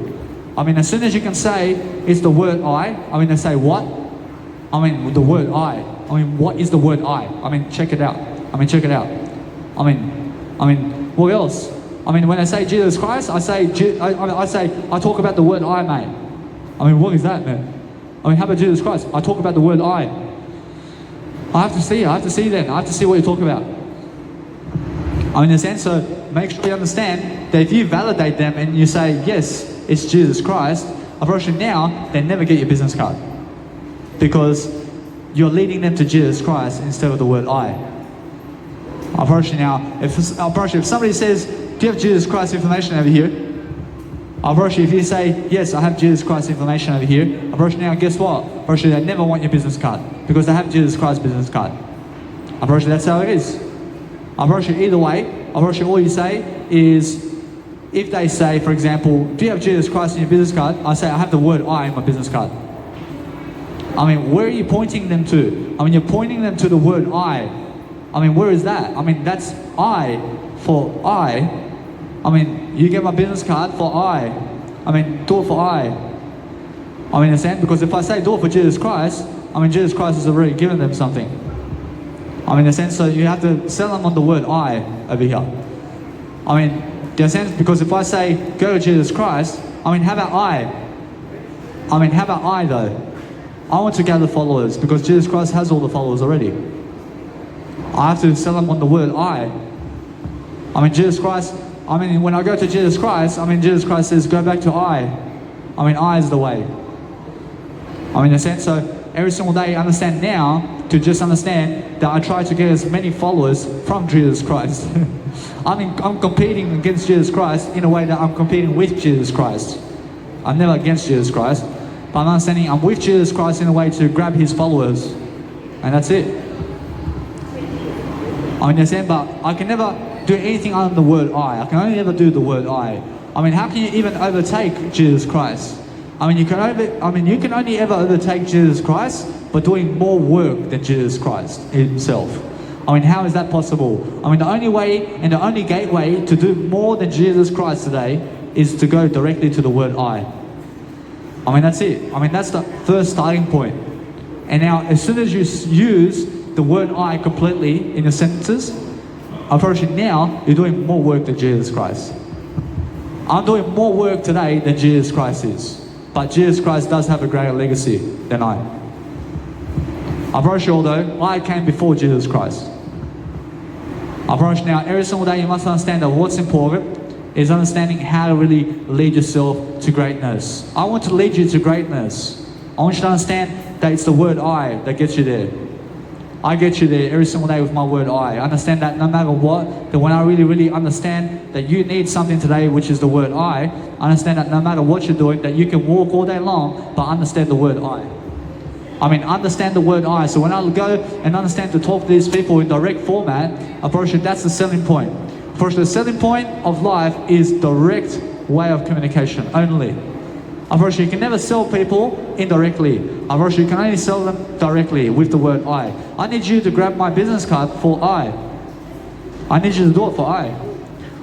I mean, as soon as you can say it's the word I mean, they say what? I mean, the word I mean, what is the word I mean, check it out. I mean, check it out. I mean, what else? I mean, when I say Jesus Christ, I talk about the word I, mate. I mean, what is that, man? I mean, how about Jesus Christ? I talk about the word I have to see then. I have to see what you talk about. I mean, in a sense, so make sure you understand that if you validate them and you say, yes, it's Jesus Christ, I promise you now, they never get your business card. Because you're leading them to Jesus Christ instead of the word I promise you now, if somebody says, do you have Jesus Christ information over here? I promise you, if you say, yes, I have Jesus Christ information over here, I promise you now, guess what? I promise you, they never want your business card because they have Jesus Christ business card. I promise you, that's how it is. I promise you, either way, I promise you, all you say is, if they say, for example, do you have Jesus Christ in your business card? I say, I have the word I in my business card. I mean, where are you pointing them to? I mean, you're pointing them to the word I mean, where is that? I mean, that's I for I. I mean, you get my business card for I mean, do it for I mean, in a sense, because if I say do it for Jesus Christ, I mean, Jesus Christ has already given them something. I mean, in a sense, so you have to sell them on the word I over here. I mean, in a sense, because if I say go to Jesus Christ, I mean, how about I mean, how about I though? I want to gather followers because Jesus Christ has all the followers already. I have to sell them on the word I mean, Jesus Christ, I mean, when I go to Jesus Christ, I mean, Jesus Christ says, go back to I mean, I is the way. I mean, in a sense, so every single day I understand now to just understand that I try to get as many followers from Jesus Christ. I'm competing against Jesus Christ in a way that I'm competing with Jesus Christ. I'm never against Jesus Christ, but I'm understanding I'm with Jesus Christ in a way to grab his followers. And that's it. I understand, but I can never do anything other than the word I can only ever do the word I mean, how can you even overtake Jesus Christ? I mean, you can only ever overtake Jesus Christ by doing more work than Jesus Christ himself. I mean, how is that possible? I mean, the only way and the only gateway to do more than Jesus Christ today is to go directly to the word I mean, that's it. I mean, that's the first starting point. And now, as soon as you use the word I completely in your sentences, I promise you now, you're doing more work than Jesus Christ. I'm doing more work today than Jesus Christ is. But Jesus Christ does have a greater legacy than I. I promise you all though, I came before Jesus Christ. I promise you now, every single day you must understand that what's important is understanding how to really lead yourself to greatness. I want to lead you to greatness. I want you to understand that it's the word I that gets you there. I get you there every single day with my word I. Understand that no matter what, that when I really understand that you need something today, which is the word I understand that no matter what you're doing, that you can walk all day long, but understand the word I. I mean, understand the word I. So when I go and understand to talk to these people in direct format, I promise you that's the selling point. I promise you the selling point of life is direct way of communication only. I promise you can never sell people indirectly. I promise you can only sell them directly with the word I. I need you to grab my business card for I. I need you to do it for I.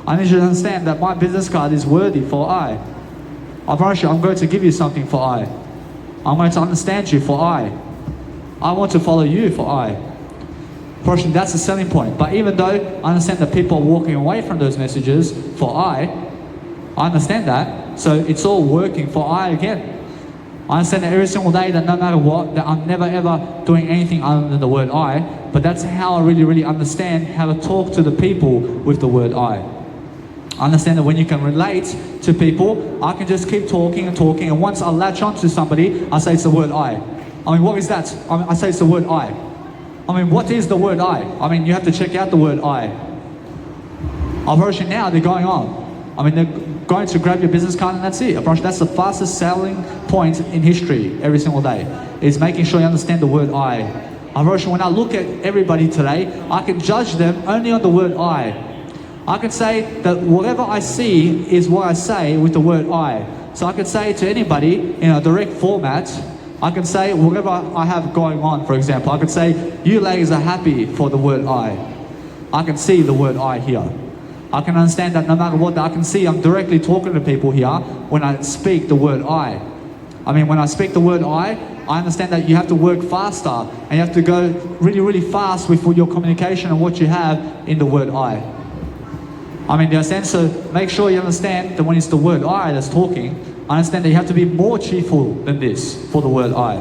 I need you to understand that my business card is worthy for I. I promise you I'm going to give you something for I. I'm going to understand you for I. I want to follow you for I. Promise you that's the selling point. But even though I understand that people are walking away from those messages for I understand that. So it's all working for I again. I understand that every single day that no matter what, that I'm never ever doing anything other than the word I. But that's how I really understand how to talk to the people with the word I. I understand that when you can relate to people, I can just keep talking and once I latch onto somebody, I say it's the word I. I mean, what is that? I say it's the word I. I mean, what is the word I? I mean, you have to check out the word I. I've heard you now, they're going on. I mean, they're going to grab your business card and that's it. I promise you, that's the fastest selling point in history every single day, is making sure you understand the word I. I promise you, when I look at everybody today, I can judge them only on the word I. I can say that whatever I see is what I say with the word I. So I can say to anybody in a direct format, I can say whatever I have going on, for example. I can say, you ladies are happy for the word I. I can see the word I here. I can understand that no matter what, I can see I'm directly talking to people here when I speak the word I. I mean, when I speak the word I understand that you have to work faster and you have to go really fast with your communication and what you have in the word I. I mean, in a sense, so make sure you understand that when it's the word I that's talking, I understand that you have to be more cheerful than this for the word I.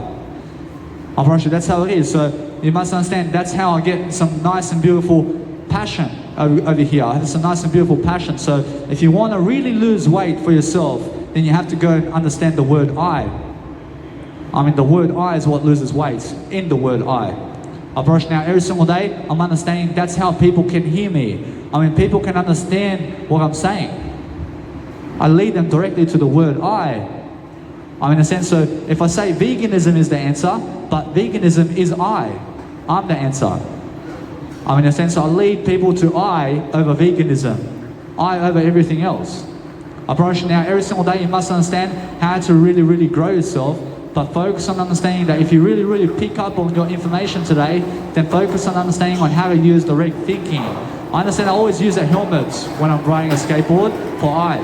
I promise you, that's how it is. So you must understand that's how I get some nice and beautiful passion over here. I have some nice and beautiful passion. So if you want to really lose weight for yourself, then you have to go and understand the word I. I mean, the word I is what loses weight in the word I. I promise you now, every single day, I'm understanding that's how people can hear me. I mean, people can understand what I'm saying. I lead them directly to the word I. I mean, in a sense, so if I say veganism is the answer, but veganism is I'm the answer. I mean, in a sense, I lead people to I over veganism, I over everything else. I promise you now, every single day you must understand how to really grow yourself, but focus on understanding that if you really pick up on your information today, then focus on understanding on how to use direct thinking. I understand I always use a helmet when I'm riding a skateboard for I.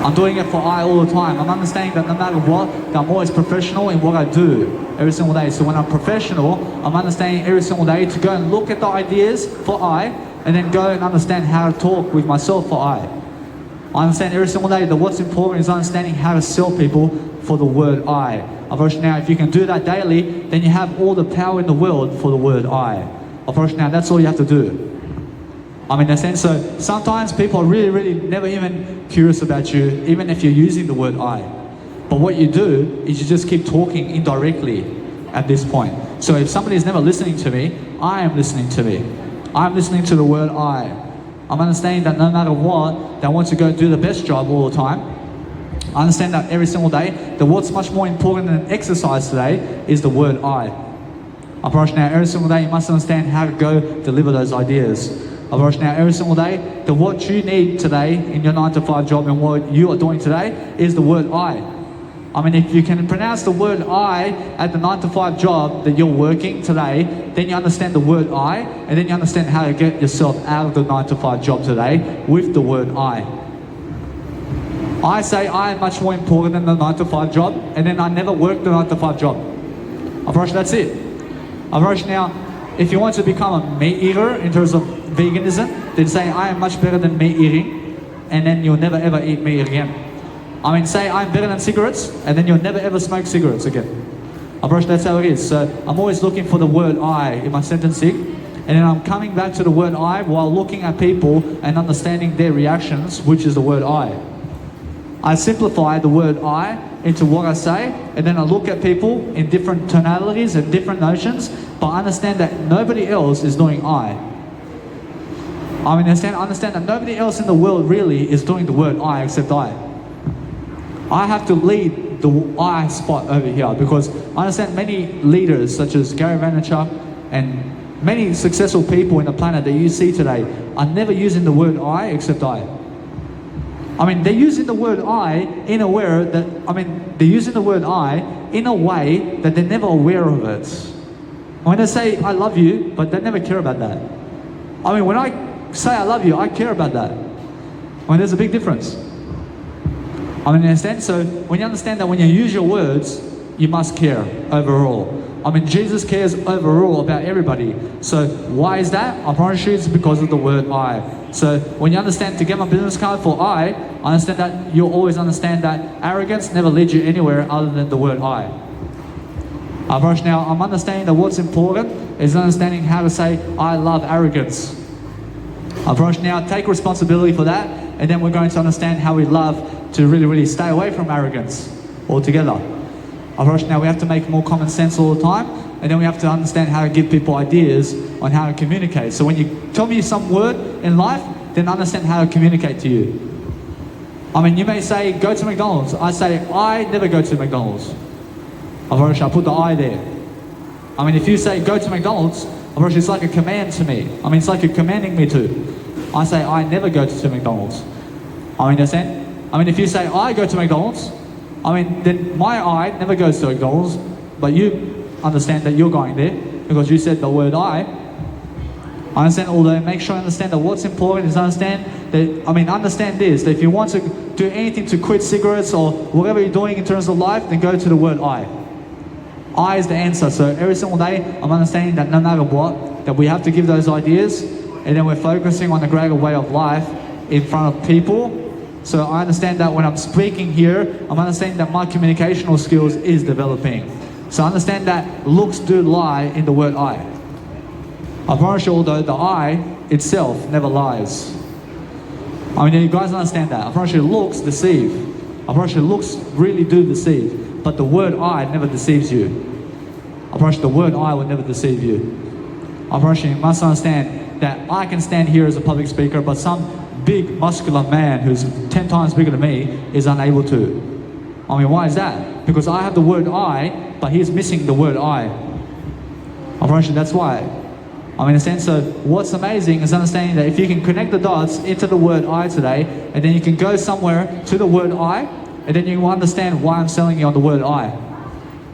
I'm doing it for I all the time. I'm understanding that no matter what, that I'm always professional in what I do every single day. So when I'm professional, I'm understanding every single day to go and look at the ideas for I, and then go and understand how to talk with myself for I. I understand every single day that what's important is understanding how to sell people for the word I. Of now, if you can do that daily, then you have all the power in the world for the word I. Of now, that's all you have to do. I mean, in a sense, so sometimes people are really never even curious about you, even if you're using the word I. But what you do is you just keep talking indirectly at this point. So if somebody is never listening to me, I am listening to me. I'm listening to the word I. I'm understanding that no matter what, they want to go do the best job all the time. I understand that every single day, that what's much more important than exercise today is the word I. I promise now, every single day you must understand how to go deliver those ideas. I promise now, every single day, that what you need today in your 9-to-5 job and what you are doing today is the word I. I mean, if you can pronounce the word I at the 9-to-5 job that you're working today, then you understand the word I, and then you understand how to get yourself out of the 9-to-5 job today with the word I. I say I am much more important than the 9-to-5 job, and then I never work the 9-to-5 job. I promise that's it. I promise now, if you want to become a meat eater in terms of veganism, then say I am much better than meat eating, and then you'll never ever eat meat again. I mean, say I'm better than cigarettes, and then you'll never ever smoke cigarettes again. That's how it is. So I'm always looking for the word I in my sentencing, and then I'm coming back to the word I while looking at people and understanding their reactions, which is the word I. I simplify the word I into what I say, and then I look at people in different tonalities and different notions, but I understand that nobody else is doing I. I understand that nobody else in the world really is doing the word I except I. I have to lead the I spot over here because I understand many leaders such as Gary Vaynerchuk and many successful people in the planet that you see today are never using the word I except I. I mean, they're using the word I in a way that, they're using the word I in a way that they're never aware of it. When they say, I love you, but they never care about that. I mean, when I say I love you, I care about that. There's a big difference. Understand? So when you understand that when you use your words, you must care overall. Jesus cares overall about everybody. So why is that? I promise you it's because of the word I. So when you understand to get my business card for I understand that you'll always understand that arrogance never leads you anywhere other than the word I. Now I'm understanding that what's important is understanding how to say I love arrogance. Now take responsibility for that, and then we're going to understand how we love to really, really stay away from arrogance altogether. Now we have to make more common sense all the time, and then we have to understand how to give people ideas on how to communicate. So when you tell me some word in life, then understand how to communicate to you. You may say, go to McDonald's. I say, I never go to McDonald's. I put the I there. If you say, go to McDonald's, it's like a command to me. It's like you're commanding me to. I say, I never go to McDonald's. Understand? If you say, I go to McDonald's, then my I never goes to McDonald's, but you understand that you're going there because you said the word I. Understand, although make sure you understand that what's important is understand that, understand this, that if you want to do anything to quit cigarettes or whatever you're doing in terms of life, then go to the word I. I is the answer. So every single day, I'm understanding that no matter what, that we have to give those ideas, and then we're focusing on the greater way of life in front of people. So I understand that when I'm speaking here, I'm understanding that my communicational skills is developing. So I understand that looks do lie in the word I. I promise you, although the I itself never lies. You guys understand that. I promise you, looks deceive. I promise you, looks really do deceive. But the word I never deceives you. I promise you, the word I will never deceive you. I promise you must understand that I can stand here as a public speaker, but some big muscular man who's 10 times bigger than me is unable to. Why is that? Because I have the word I, but he's missing the word I. I promise you that's why. Understand? So what's amazing is understanding that if you can connect the dots into the word I today, and then you can go somewhere to the word I, and then you will understand why I'm selling you on the word I.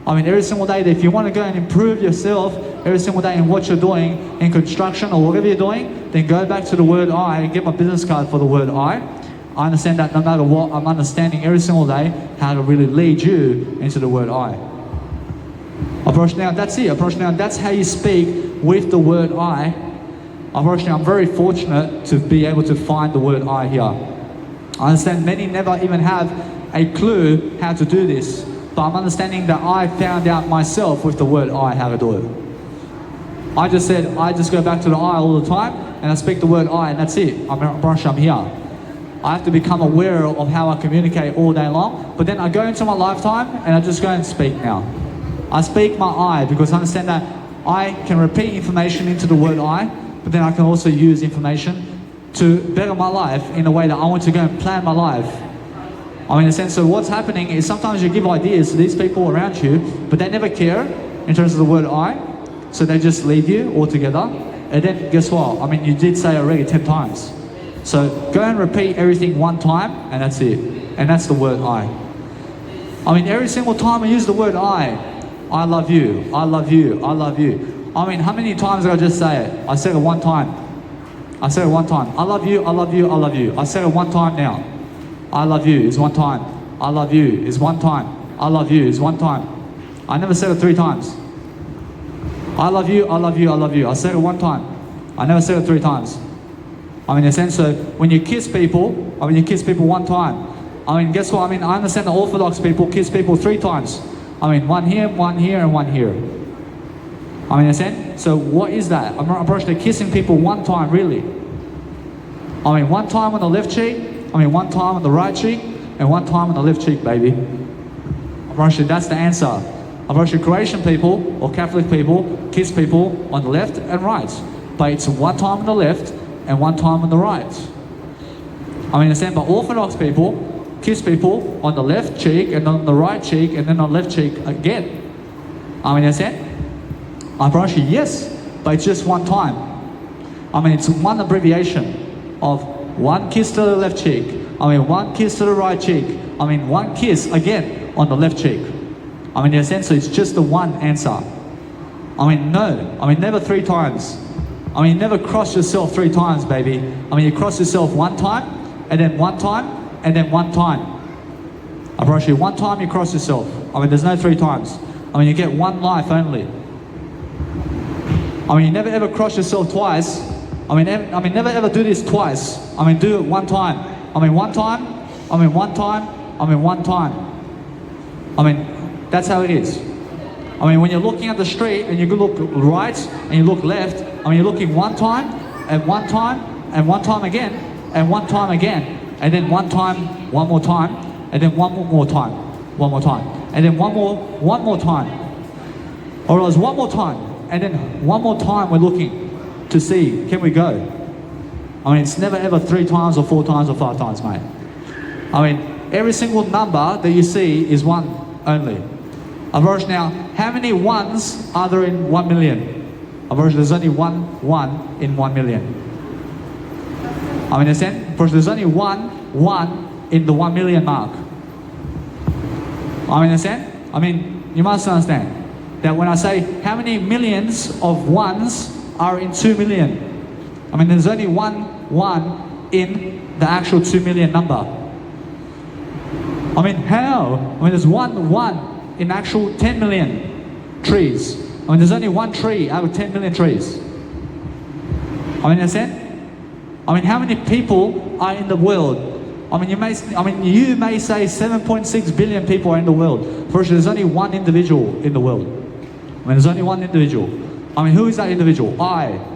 Every single day that if you want to go and improve yourself, every single day in what you're doing in construction or whatever you're doing, then go back to the word I and get my business card for the word I. I understand that no matter what, I'm understanding every single day how to really lead you into the word I. Now that's it. Now that's how you speak with the word I. Now I'm very fortunate to be able to find the word I here. I understand many never even have a clue how to do this, but I'm understanding that I found out myself with the word I how to do it. I just go back to the I all the time, and I speak the word I, and that's it. I'm here. I have to become aware of how I communicate all day long, but then I go into my lifetime and I just go and speak now. I speak my I because I understand that I can repeat information into the word I, but then I can also use information to better my life in a way that I want to go and plan my life. In a sense, so what's happening is sometimes you give ideas to these people around you, but they never care in terms of the word I, so they just leave you altogether. And then guess what? You did say already 10 times. So go and repeat everything one time, and that's it. And that's the word I. Every single time I use the word I love you, I love you, I love you. How many times did I just say it? I said it one time. I said it one time. I love you, I love you, I love you. I said it one time now. I love you is one time. I love you is one time. I love you is one time. I never said it 3 times. I love you, I love you, I love you. I said it one time. I never said it 3 times. I mean, in a sense, so when you kiss people, you kiss people one time. I mean, guess what? I mean, I understand the Orthodox people kiss people 3 times. I mean, one here, and one here. I mean, in a sense, so what is that? I'm actually kissing people one time, really. I mean, one time on the left cheek, one time on the right cheek, and one time on the left cheek, baby. Actually, that's the answer. Actually, Croatian people or Catholic people kiss people on the left and right. But it's one time on the left and one time on the right. I mean, in a sense, but Orthodox people kiss people on the left cheek and on the right cheek and then on the left cheek again. I mean, in a sense, actually, yes, but it's just one time. I mean, it's one abbreviation of one kiss to the left cheek. One kiss to the right cheek. One kiss again on the left cheek. I mean, in a sense, so it's just the one answer. No. Never 3 times. Never cross yourself 3 times, baby. You cross yourself one time, and then one time, and then one time. Actually, one time you cross yourself. There's no 3 times. You get one life only. You never ever cross yourself twice. Never ever do this twice. Do it one time. One time. One time. One time. That's how it is. When you're looking at the street and you look right and you look left, you're looking one time, and one time, and one time again, and one time again, and then one time, one more time, and then one more time, one more time, and then one more time, or else one more time, and then one more time we're looking to see, can we go? It's never ever 3 times or 4 times or 5 times, mate. Every single number that you see is one only. Now, how many ones are there in 1 million? There's only one in 1 million. There's only one in the 1 million mark. You must understand that when I say how many millions of ones are in 2 million, there's only one in the actual 2 million number. How? There's one in actual 10 million trees. There's only one tree out of 10 million trees. How many people are in the world? You may say 7.6 billion people are in the world. First, there's only one individual in the world. There's only one individual. Who is that individual?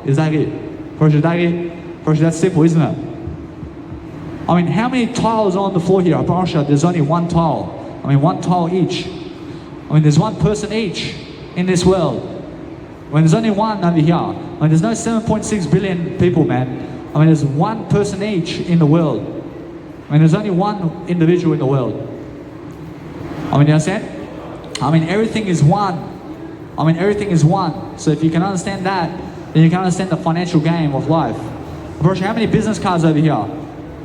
Is that it? First, is that it? First, that's simple, isn't it? How many tiles are on the floor here? There's only one tile. One tile each. There's one person each in this world. There's only one over here. There's no 7.6 billion people, man. There's one person each in the world. There's only one individual in the world. You understand? Everything is one. Everything is one. So if you can understand that, then you can understand the financial game of life. How many business cards over here?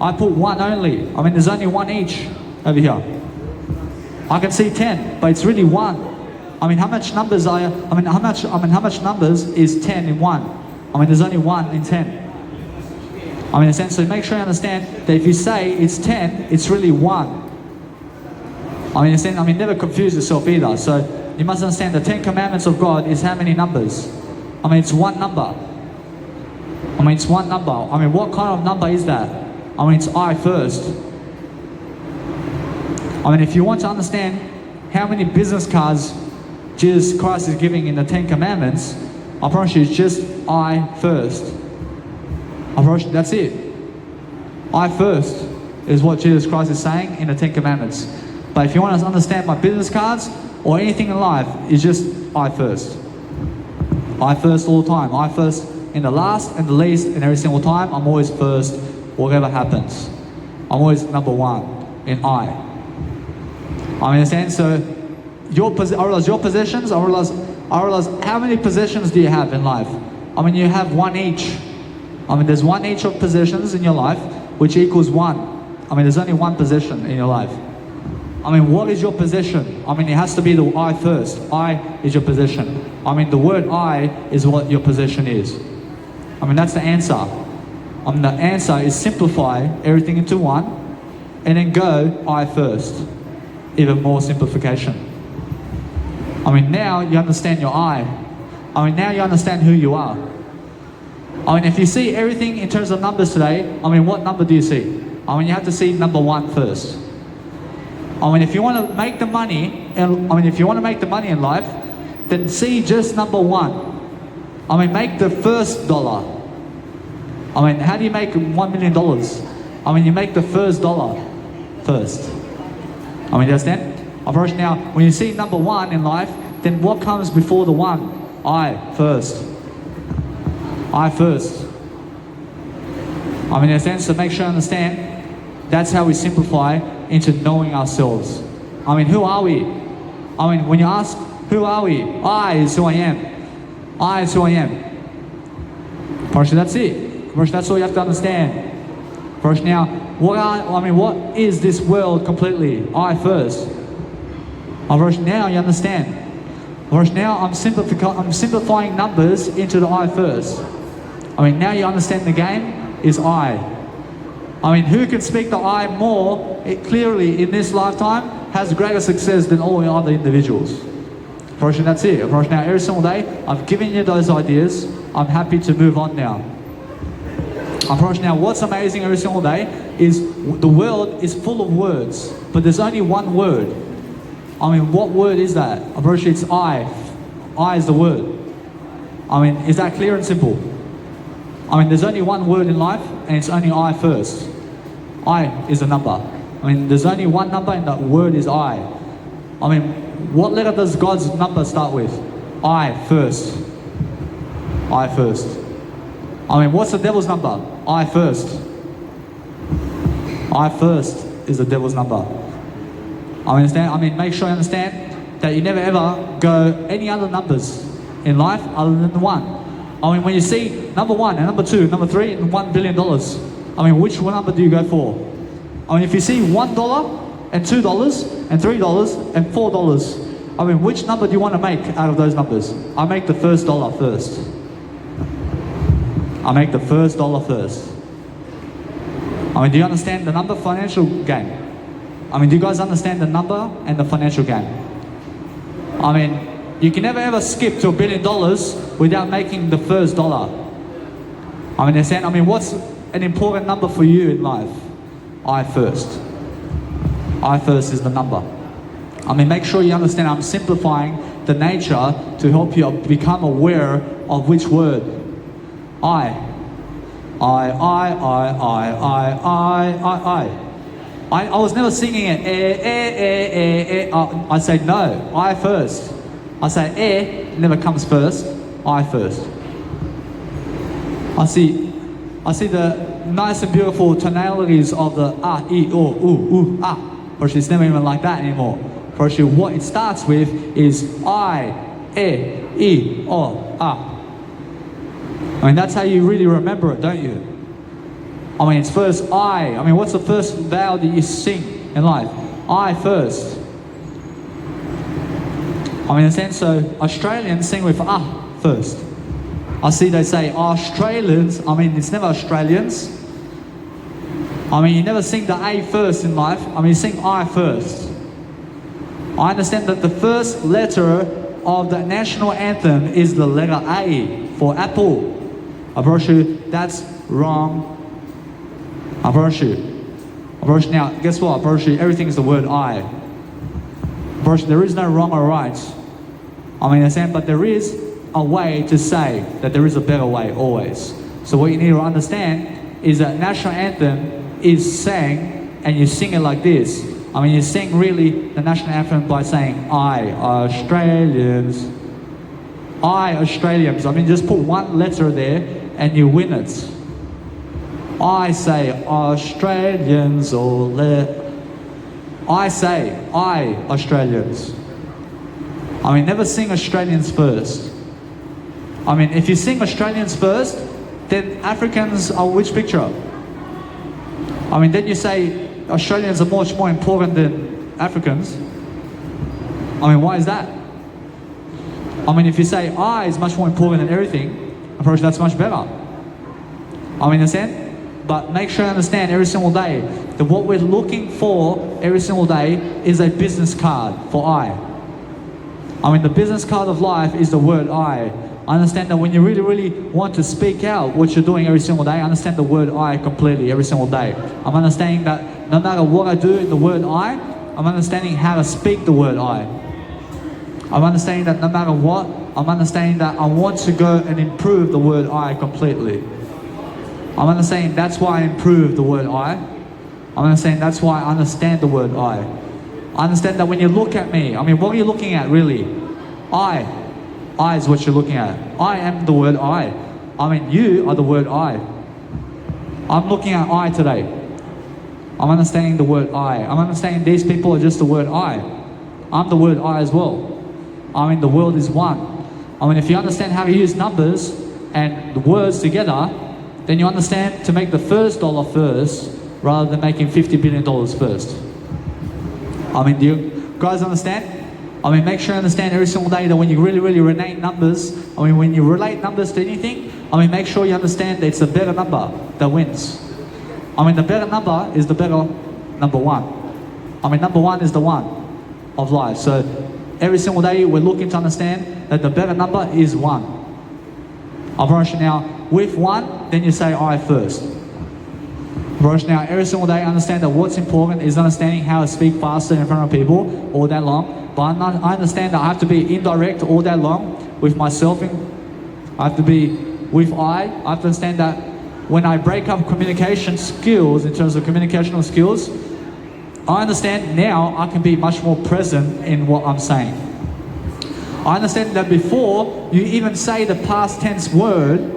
I put one only. There's only one each over here. I can see 10, but it's really one. How much numbers are? How much numbers is 10 in 1? There's only 1 in 10. In a sense, so make sure you understand that if you say it's 10, it's really 1. In a sense, never confuse yourself either. So you must understand the 10 commandments of God is how many numbers? It's one number. It's one number. What kind of number is that? It's I first. If you want to understand how many business cards Jesus Christ is giving in the 10 commandments, I promise you it's just I first. I promise you, that's it. I first is what Jesus Christ is saying in the 10 commandments. But if you want to understand my business cards or anything in life, it's just I first. I first all the time. I first in the last and the least, and every single time I'm always first, whatever happens. I'm always number 1 in I. Understand? So your possessions, I realize how many possessions do you have in life? You have one each. There's one each of possessions in your life, which equals 1. There's only one possession in your life. What is your possession? It has to be the I first. I is your possession. The word I is what your possession is. That's the answer. The answer is simplify everything into one, and then go I first. Even more simplification. Now you understand your I. Now you understand who you are. I mean, if you see everything in terms of numbers today, I mean, what number do you see? I mean, you have to see number 1 first. I mean, if you want to make the money, if you want to make the money in life, then see just number 1. I mean, make the first dollar. I mean, how do you make $1 million? I mean, you make the first dollar first. I mean, you understand? Now, when you see number 1 in life, then what comes before the 1? I first. I first. I mean, in a sense, so make sure you understand, that's how we simplify into knowing ourselves. I mean, who are we? I mean, when you ask, who are we? I is who I am. I is who I am. First, that's it. First, that's all you have to understand. First, now, what is this world completely? I first. First, now you understand. First, now I'm simplifying numbers into the I first. I mean, now you understand the game is I. I mean, who can speak the I more clearly in this lifetime has greater success than all the other individuals. First, that's it. First, now every single day, I've given you those ideas. I'm happy to move on now. First, now what's amazing every single day is the world is full of words, but there's only one word. I mean, what word is that? First, it's I. I is the word. I mean, is that clear and simple? I mean, there's only one word in life, and it's only I first. I is the number. I mean, there's only one number, and that word is I. I mean, what letter does God's number start with? I first. I first. I mean, what's the devil's number? I first. I first is the devil's number. I mean, make sure you understand that you never ever go any other numbers in life other than 1. I mean, when you see number 1 and number 2, and number 3, and $1 billion, I mean, which one number do you go for? I mean, if you see $1 and $2 and $3 and $4, I mean, which number do you want to make out of those numbers? I make the first dollar first. I make the first dollar first. I mean, do you understand the number financial game? I mean, do you guys understand the number and the financial game? I mean, you can never ever skip to $1 billion without making the first dollar. I mean, understand? I mean, what's an important number for you in life? I first. I first is the number. I mean, make sure you understand I'm simplifying the nature to help you become aware of which word. I was never singing it. I say no. I first. I say never comes first. I first. I see the nice and beautiful tonalities of the e, o, u, but it's never even like that anymore. For actually, what it starts with is I, e, o, I mean, that's how you really remember it, don't you? I mean, it's first I. I mean, what's the first vowel that you sing in life? I first. I mean, in a sense, so Australians sing with first. I see they say Australians. I mean, it's never Australians. I mean, you never sing the A first in life. I mean, you sing I first. I understand that the first letter of the national anthem is the letter A for apple. I promise you, that's wrong. I promise you. Now, guess what? I promise you, everything is the word I. There is no wrong or right. I mean, understand, but there is a way to say that there is a better way always. So what you need to understand is that national anthem is sang, and you sing it like this. I mean, you sing really the national anthem by saying I, Australians. I, Australians. I mean, just put one letter there and you win it. I say Australians or I say I, Australians. I mean, never sing Australians first. I mean, if you sing Australians first, then Africans are which picture? I mean, then you say Australians are much more important than Africans. I mean, why is that? I mean, if you say I is much more important than everything, of course that's much better. I mean, understand? But make sure you understand every single day that what we're looking for every single day is a business card for I. I mean, the business card of life is the word I. Understand that when you really, really want to speak out what you're doing every single day, understand the word I completely every single day. I'm understanding that no matter what I do in the word I, I'm understanding how to speak the word I. I'm understanding that no matter what, I'm understanding that I want to go and improve the word I completely. I'm understanding that's why I improve the word I. I'm understanding that's why I understand the word I. I understand that when you look at me, I mean, what are you looking at really? I is what you're looking at. I am the word I. I mean, you are the word I. I'm looking at I today. I'm understanding the word I. I'm understanding these people are just the word I. I'm the word I as well. I mean, the world is one. I mean, if you understand how to use numbers and the words together, then you understand to make the first dollar first rather than making $50 billion first. I mean, do you guys understand? I mean, make sure you understand every single day that when you really, really relate numbers, I mean, when you relate numbers to anything, I mean, make sure you understand that it's a better number that wins. I mean, the better number is the better number one. I mean, number one is the one of life. So every single day we're looking to understand that the better number is one. I promise you now, with one, then you say I first. I promise you now, every single day understand that what's important is understanding how to speak faster in front of people all day long. But I understand that I have to be indirect all day long with myself. I have to be with I have to understand that when I break up communication skills, in terms of communicational skills, I understand now I can be much more present in what I'm saying. I understand that before you even say the past tense word,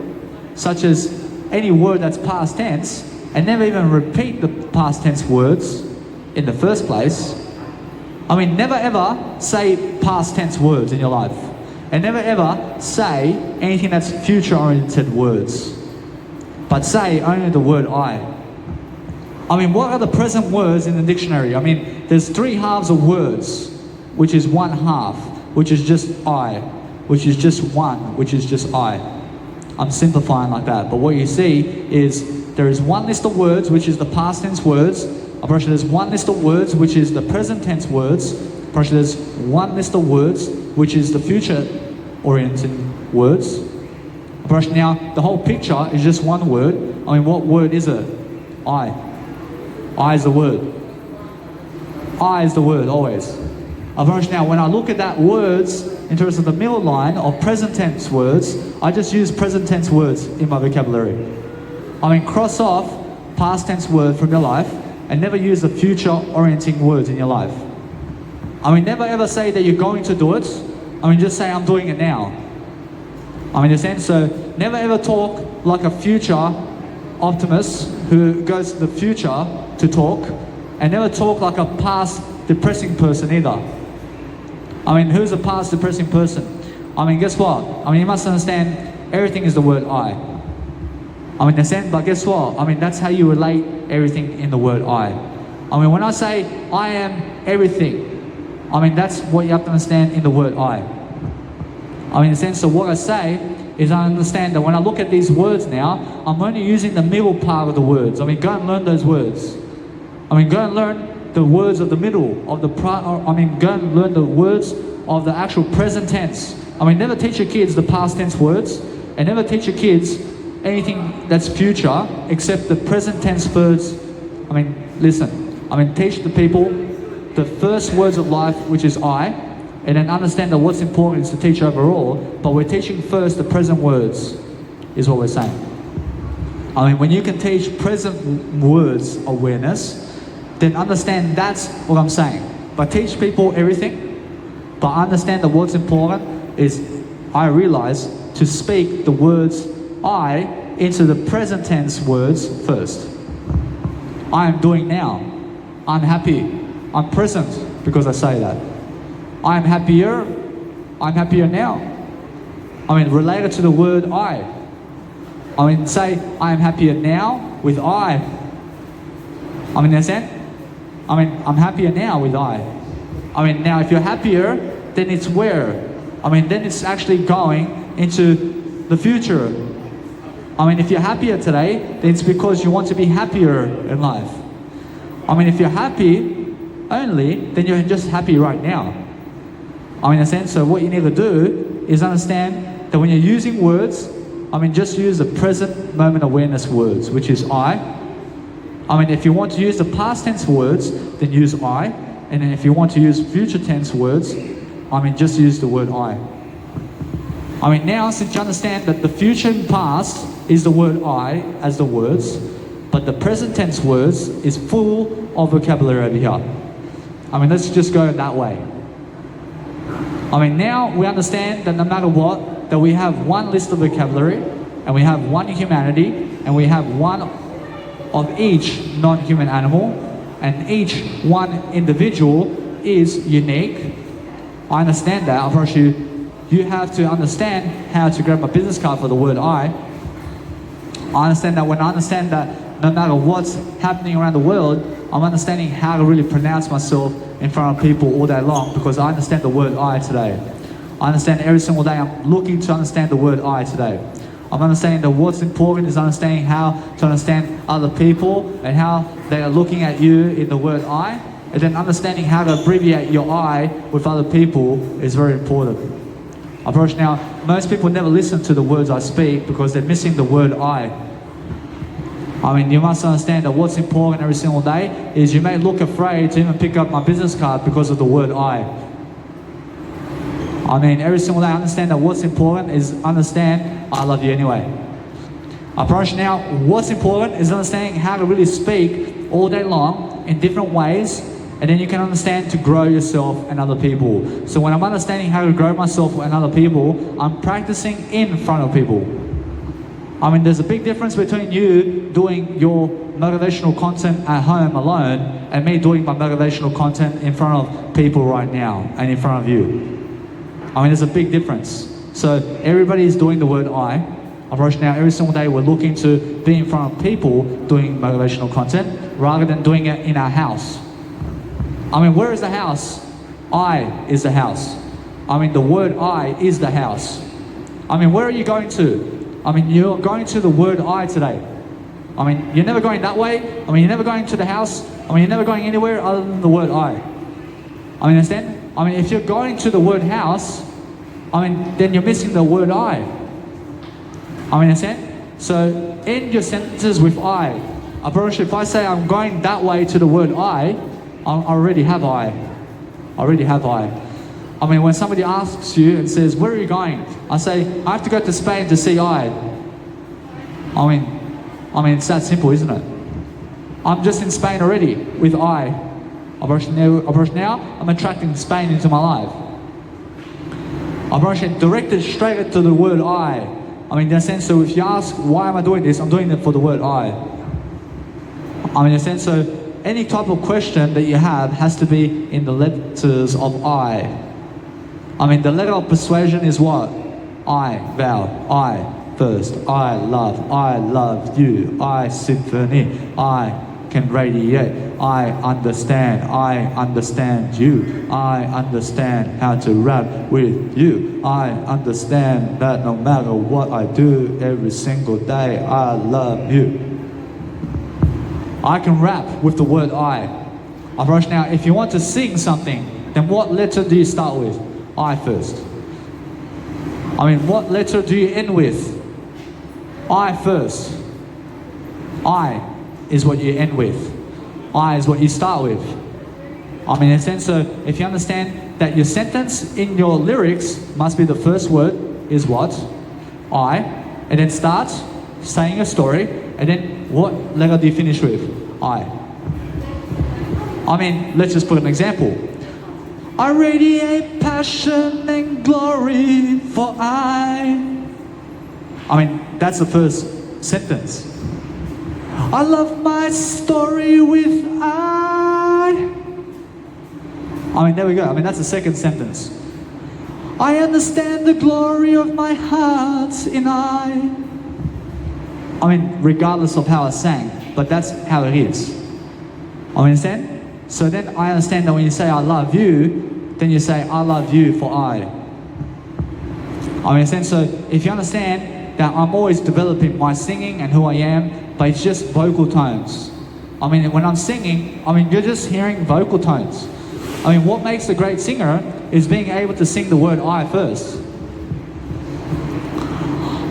such as any word that's past tense, and never even repeat the past tense words in the first place. I mean, never ever say past tense words in your life. And never ever say anything that's future-oriented words. But say only the word I. I mean, what are the present words in the dictionary? I mean, there's 3 halves of words, which is 1 half, which is just I, which is just one, which is just I. I'm simplifying like that. But what you see is there is one list of words, which is the past tense words. I promise you there's one list of words, which is the present tense words. I promise you there's one list of words, which is the future-oriented words. I promise you now, the whole picture is just one word. I mean, what word is it? I. I is the word. I is the word, always. I promise you now, when I look at that words, in terms of the middle line of present tense words, I just use present tense words in my vocabulary. I mean, cross off past tense word from your life and never use the future-orienting words in your life. I mean, never ever say that you're going to do it. I mean, just say I'm doing it now. I mean, in a sense, so never ever talk like a future optimist who goes to the future to talk, and never talk like a past depressing person either. I mean, who's a past depressing person? I mean, guess what? I mean, you must understand everything is the word I. I mean, in a sense, but guess what? I mean, that's how you relate everything in the word I. I mean, when I say I am everything, I mean, that's what you have to understand in the word I. I mean, in the sense of what I say is I understand that when I look at these words now, I'm only using the middle part of the words. I mean, go and learn those words. I mean, go and learn the words of the middle of the go and learn the words of the actual present tense. I mean, never teach your kids the past tense words, and never teach your kids anything that's future except the present tense words. I mean, listen. I mean, teach the people the first words of life, which is I, and then understand that what's important is to teach overall, but we're teaching first the present words, is what we're saying. I mean, when you can teach present words awareness, then understand that's what I'm saying. But teach people everything, but understand that what's important is, I realize, to speak the words I into the present tense words first. I am doing now. I'm happy. I'm present because I say that. I'm happier. I'm happier now. I mean, related to the word I. I mean, say I am happier now with I. I mean, understand? I mean, I'm happier now with I. I mean, now if you're happier, then it's where? I mean, then it's actually going into the future. I mean, if you're happier today, then it's because you want to be happier in life. I mean, if you're happy only, then you're just happy right now. I mean, in a sense, so what you need to do is understand that when you're using words, just use the present moment awareness words, which is I. If you want to use the past tense words, then use I. And then if you want to use future tense words, just use the word I. Now since you understand that the future and past is the word I as the words, but the present tense words is full of vocabulary over here. Let's just go that way. Now we understand that no matter what, that we have one list of vocabulary, and we have one humanity, and we have one of each non-human animal, and each one individual is unique. I understand that. I promise you have to understand how to grab my business card for the word I understand that when I understand that no matter what's happening around the world, I'm understanding how to really pronounce myself in front of people all day long, because I understand the word I today. I understand every single day. I'm looking to understand the word I today. I'm understanding that what's important is understanding how to understand other people and how they are looking at you in the word I. And then understanding how to abbreviate your I with other people is very important. Approach now, most people never listen to the words I speak because they're missing the word I. You must understand that what's important every single day is you may look afraid to even pick up my business card because of the word I. Every single day I understand that what's important is understand I love you anyway. Approach now, what's important is understanding how to really speak all day long in different ways, and then you can understand to grow yourself and other people. So when I'm understanding how to grow myself and other people, I'm practicing in front of people. There's a big difference between you doing your motivational content at home alone and me doing my motivational content in front of people right now and in front of you. There's a big difference. So everybody is doing the word I. Approach now, every single day we're looking to be in front of people doing motivational content rather than doing it in our house. Where is the house? I is the house. The word I is the house. Where are you going to? You're going to the word I today. You're never going that way. You're never going to the house. You're never going anywhere other than the word I. Understand? If you're going to the word house, then you're missing the word I. Understand? So end your sentences with I. I promise you, if I say I'm going that way to the word I already have I. I already have I. When somebody asks you and says, where are you going? I say, I have to go to Spain to see I. It's that simple, isn't it? I'm just in Spain already with I. Now, I'm attracting Spain into my life. I'm directed straight to the word I. In a sense, so if you ask, why am I doing this? I'm doing it for the word I. In a sense, so any type of question that you have has to be in the letters of I. The letter of persuasion is what? I vow, I first, I love you, I symphony, I can radiate, I understand you, I understand how to rap with you, I understand that no matter what I do every single day, I love you. I can rap with the word I. Approach now, if you want to sing something, then what letter do you start with? I first. What letter do you end with? I first. I is what you end with. I is what you start with. In a sense, so if you understand that your sentence in your lyrics must be the first word is what? I. And then start saying a story. And then what letter do you finish with? I. Let's just put an example. I radiate passion and glory for I. That's the first sentence. I love my story with I. There we go. That's the second sentence. I understand the glory of my heart in I. Regardless of how I sang, but that's how it is. Understand? So then I understand that when you say I love you, then you say I love you for I. Understand? So if you understand that I'm always developing my singing and who I am, but it's just vocal tones. When I'm singing, you're just hearing vocal tones. What makes a great singer is being able to sing the word I first.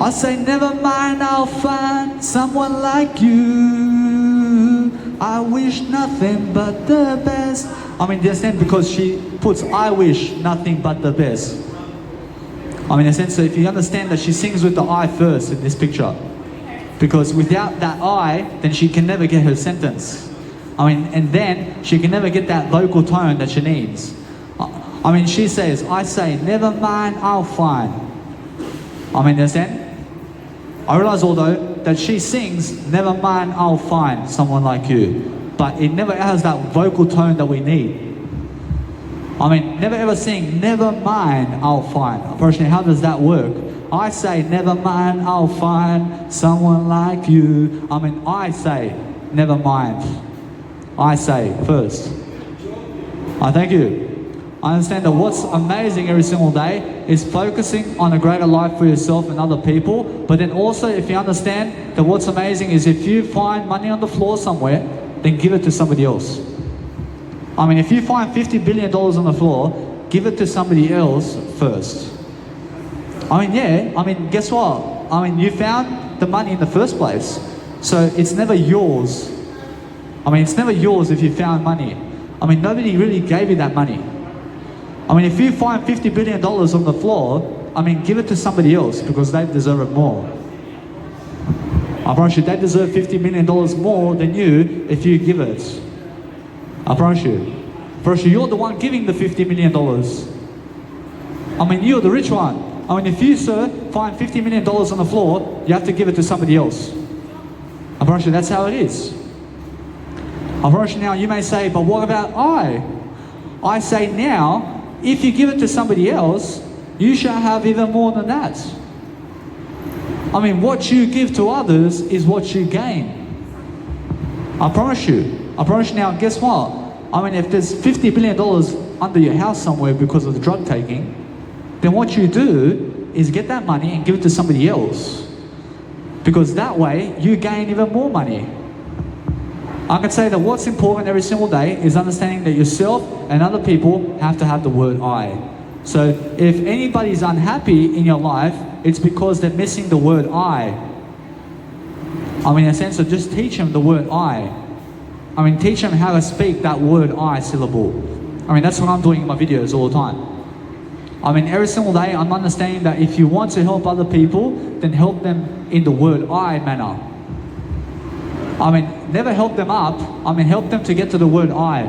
I say, never mind, I'll find someone like you. I wish nothing but the best. I mean, the sense because she puts, I wish nothing but the best. I mean, in a sense, so if you understand that she sings with the I first in this picture, because without that I, then she can never get her sentence. I mean, and then she can never get that vocal tone that she needs. I mean, she says, I say, never mind, I'll find. I mean, understand? I realize although that she sings, never mind, I'll find someone like you. But it never has that vocal tone that we need. I mean, never ever sing, never mind, I'll find. Personally, how does that work? I say, never mind, I'll find someone like you. I mean, I say, never mind. I say first. I thank you. I understand that what's amazing every single day is focusing on a greater life for yourself and other people. But then also, if you understand that what's amazing is if you find money on the floor somewhere, then give it to somebody else. I mean, if you find $50 billion on the floor, give it to somebody else first. I mean, yeah, I mean, guess what? I mean, you found the money in the first place. So it's never yours. I mean, it's never yours if you found money. I mean, nobody really gave you that money. I mean, if you find $50 billion on the floor, I mean, give it to somebody else because they deserve it more. I promise you, they deserve $50 million more than you if you give it. I promise you. I promise you, you're the one giving the $50 million. I mean, you're the rich one. I mean, if you, sir, find $50 million on the floor, you have to give it to somebody else. I promise you, that's how it is. I promise you now, you may say, but what about I? I say now, if you give it to somebody else, you shall have even more than that. I mean, what you give to others is what you gain. I promise you. I promise you now, guess what? I mean, if there's $50 billion under your house somewhere because of the drug taking, then what you do is get that money and give it to somebody else. Because that way, you gain even more money. I can say that what's important every single day is understanding that yourself and other people have to have the word I. So if anybody's unhappy in your life, it's because they're missing the word I. I mean, in a sense of just teach them the word I. I mean, teach them how to speak that word I syllable. I mean, that's what I'm doing in my videos all the time. I mean, every single day I'm understanding that if you want to help other people, then help them in the word I manner. I mean, never help them up. I mean, help them to get to the word I.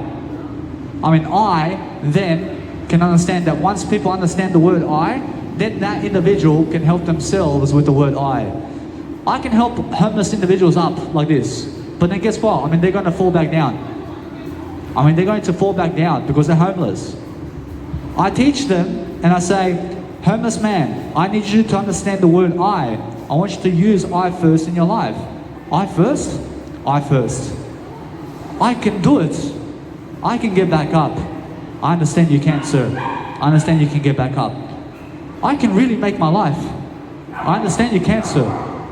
I mean, I then can understand that once people understand the word I, then that individual can help themselves with the word I. I can help homeless individuals up like this, but then guess what? I mean, they're going to fall back down. I mean, they're going to fall back down because they're homeless. I teach them and I say, homeless man, I need you to understand the word I. I want you to use I first in your life. I first? I first. I can do it. I can get back up. I understand you can, sir. I understand you can get back up. I can really make my life. I understand you can, sir.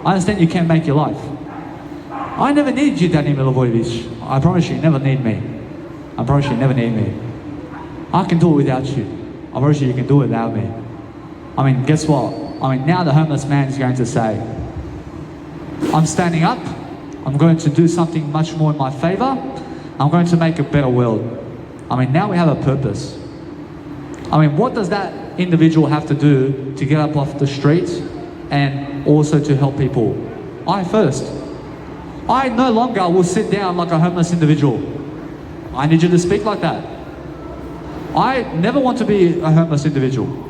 I understand you can make your life. I never need you, Danny Milivojevic. I promise you never need me. I promise you never need me. I can do it without you. I promise you can do it without me. I mean, guess what? I mean, now the homeless man is going to say, I'm standing up. I'm going to do something much more in my favor. I'm going to make a better world. I mean, now we have a purpose. I mean, what does that individual have to do to get up off the street and also to help people? I first. I no longer will sit down like a homeless individual. I need you to speak like that. I never want to be a homeless individual.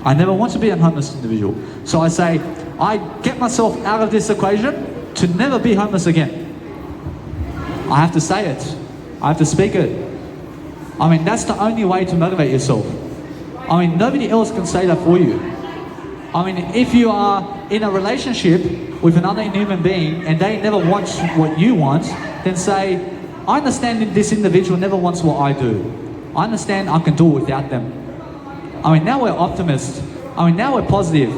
I never want to be a homeless individual. So I say, I get myself out of this equation to never be homeless again. I have to say it. I have to speak it. I mean, that's the only way to motivate yourself. I mean, nobody else can say that for you. I mean, if you are in a relationship with another human being and they never want what you want, then say, I understand that this individual never wants what I do. I understand I can do it without them. I mean, now we're optimists. I mean, now we're positive.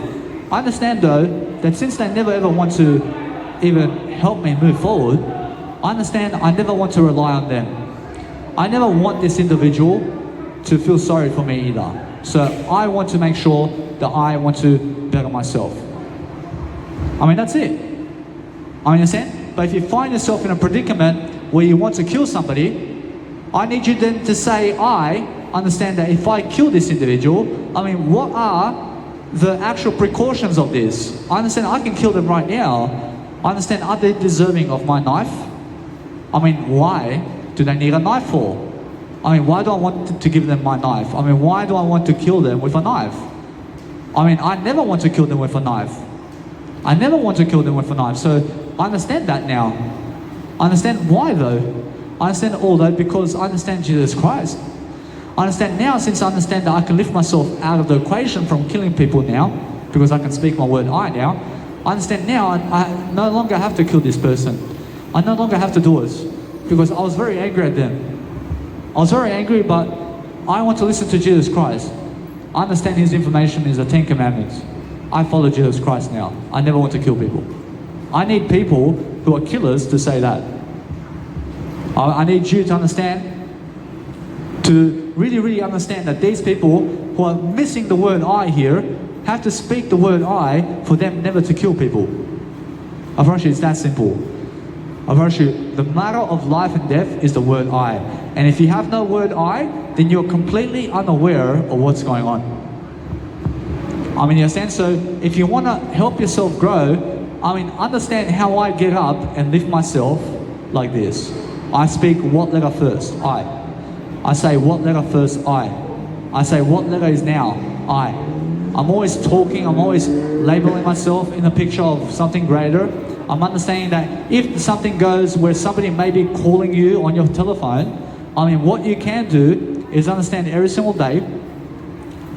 I understand though, that since they never ever want to even help me move forward, I understand I never want to rely on them. I never want this individual to feel sorry for me either. So I want to make sure that I want to better myself. I mean, that's it. I understand? But if you find yourself in a predicament where you want to kill somebody, I need you then to say, I understand that if I kill this individual, I mean, what are the actual precautions of this? I understand I can kill them right now. I understand, are they deserving of my knife? I mean, why do they need a knife for? I mean, why do I want to give them my knife? I mean, why do I want to kill them with a knife? I mean, I never want to kill them with a knife. I never want to kill them with a knife. So I understand that now. I understand why though. I understand all that because I understand Jesus Christ. I understand now, since I understand that I can lift myself out of the equation from killing people now, because I can speak my word I now, I understand now I no longer have to kill this person. I no longer have to do it, because I was very angry at them. I was very angry, but I want to listen to Jesus Christ. I understand his information is the 10 Commandments. I follow Jesus Christ now. I never want to kill people. I need people who are killers to say that. I need you to understand, to really understand that these people who are missing the word I here have to speak the word I for them never to kill people. I promise you, it's that simple. I promise you, the matter of life and death is the word I. And if you have no word I, then you're completely unaware of what's going on. I mean, you understand? So if you want to help yourself grow, I mean, understand how I get up and lift myself like this. I speak what letter first? I. I say what letter first? I say what letter is now? I. I'm always talking, I'm always labeling myself in a picture of something greater. I'm understanding that if something goes where somebody may be calling you on your telephone, I mean, what you can do is understand every single day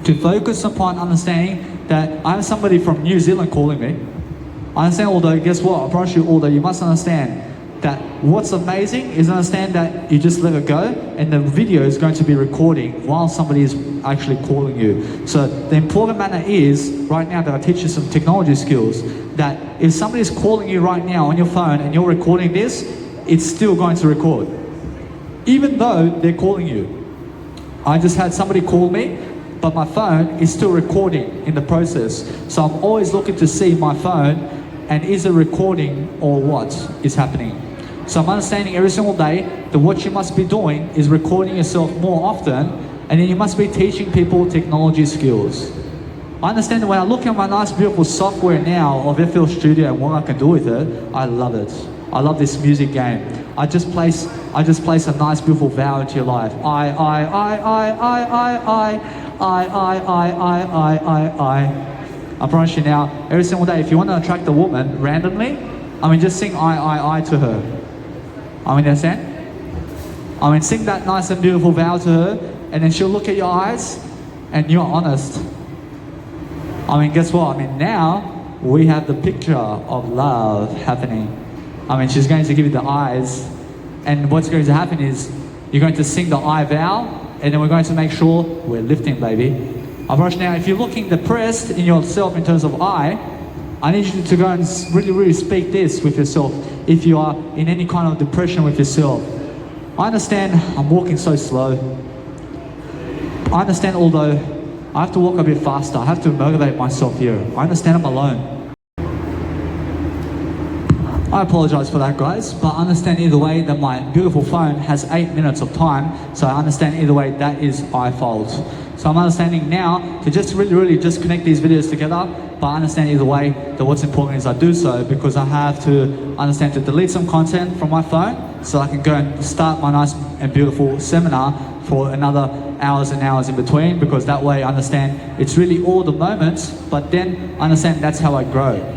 to focus upon understanding that I'm somebody from New Zealand calling me. I understand, although guess what? I promise you, although you must understand that what's amazing is understand that you just let it go and the video is going to be recording while somebody is actually calling you. So the important matter is, right now that I teach you some technology skills, that if somebody is calling you right now on your phone and you're recording this, it's still going to record. Even though they're calling you. I just had somebody call me, but my phone is still recording in the process. So I'm always looking to see my phone and is it recording or what is happening. So I'm understanding every single day that what you must be doing is recording yourself more often, and then you must be teaching people technology skills. I understand that when I look at my nice beautiful software now of FL Studio and what I can do with it, I love it. I love this music game. I just place a nice beautiful vow into your life. I promise you now, every single day, if you want to attract a woman randomly, I mean, just sing I to her. I mean, understand? I mean, sing that nice and beautiful vow to her, and then she'll look at your eyes, and you're honest. I mean, guess what? I mean, now we have the picture of love happening. I mean, she's going to give you the eyes, and what's going to happen is you're going to sing the I vow, and then we're going to make sure we're lifting, baby. I promise you now, if you're looking depressed in yourself in terms of I need you to go and really speak this with yourself if you are in any kind of depression with yourself. I understand I'm walking so slow. I understand, although I have to walk a bit faster, I have to motivate myself here. I understand I'm alone. I apologize for that, guys, but I understand either way that my beautiful phone has 8 minutes of time, so I understand either way that is my fault. So I'm understanding now to just really just connect these videos together, but I understand either way that what's important is I do so because I have to understand to delete some content from my phone so I can go and start my nice and beautiful seminar for another hours and hours in between, because that way I understand it's really all the moments, but then I understand that's how I grow.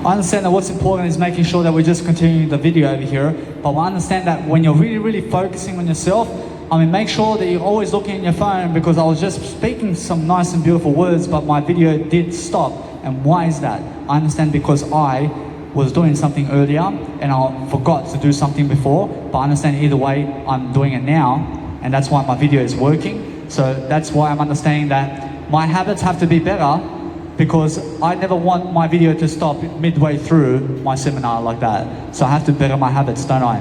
I understand that what's important is making sure that we're just continuing the video over here, but I understand that when you're really focusing on yourself, I mean, make sure that you're always looking at your phone, because I was just speaking some nice and beautiful words, but my video did stop. And why is that? I understand because I was doing something earlier and I forgot to do something before, but I understand either way I'm doing it now, and that's why my video is working. So that's why I'm understanding that my habits have to be better, because I never want my video to stop midway through my seminar like that. So I have to better my habits, don't I?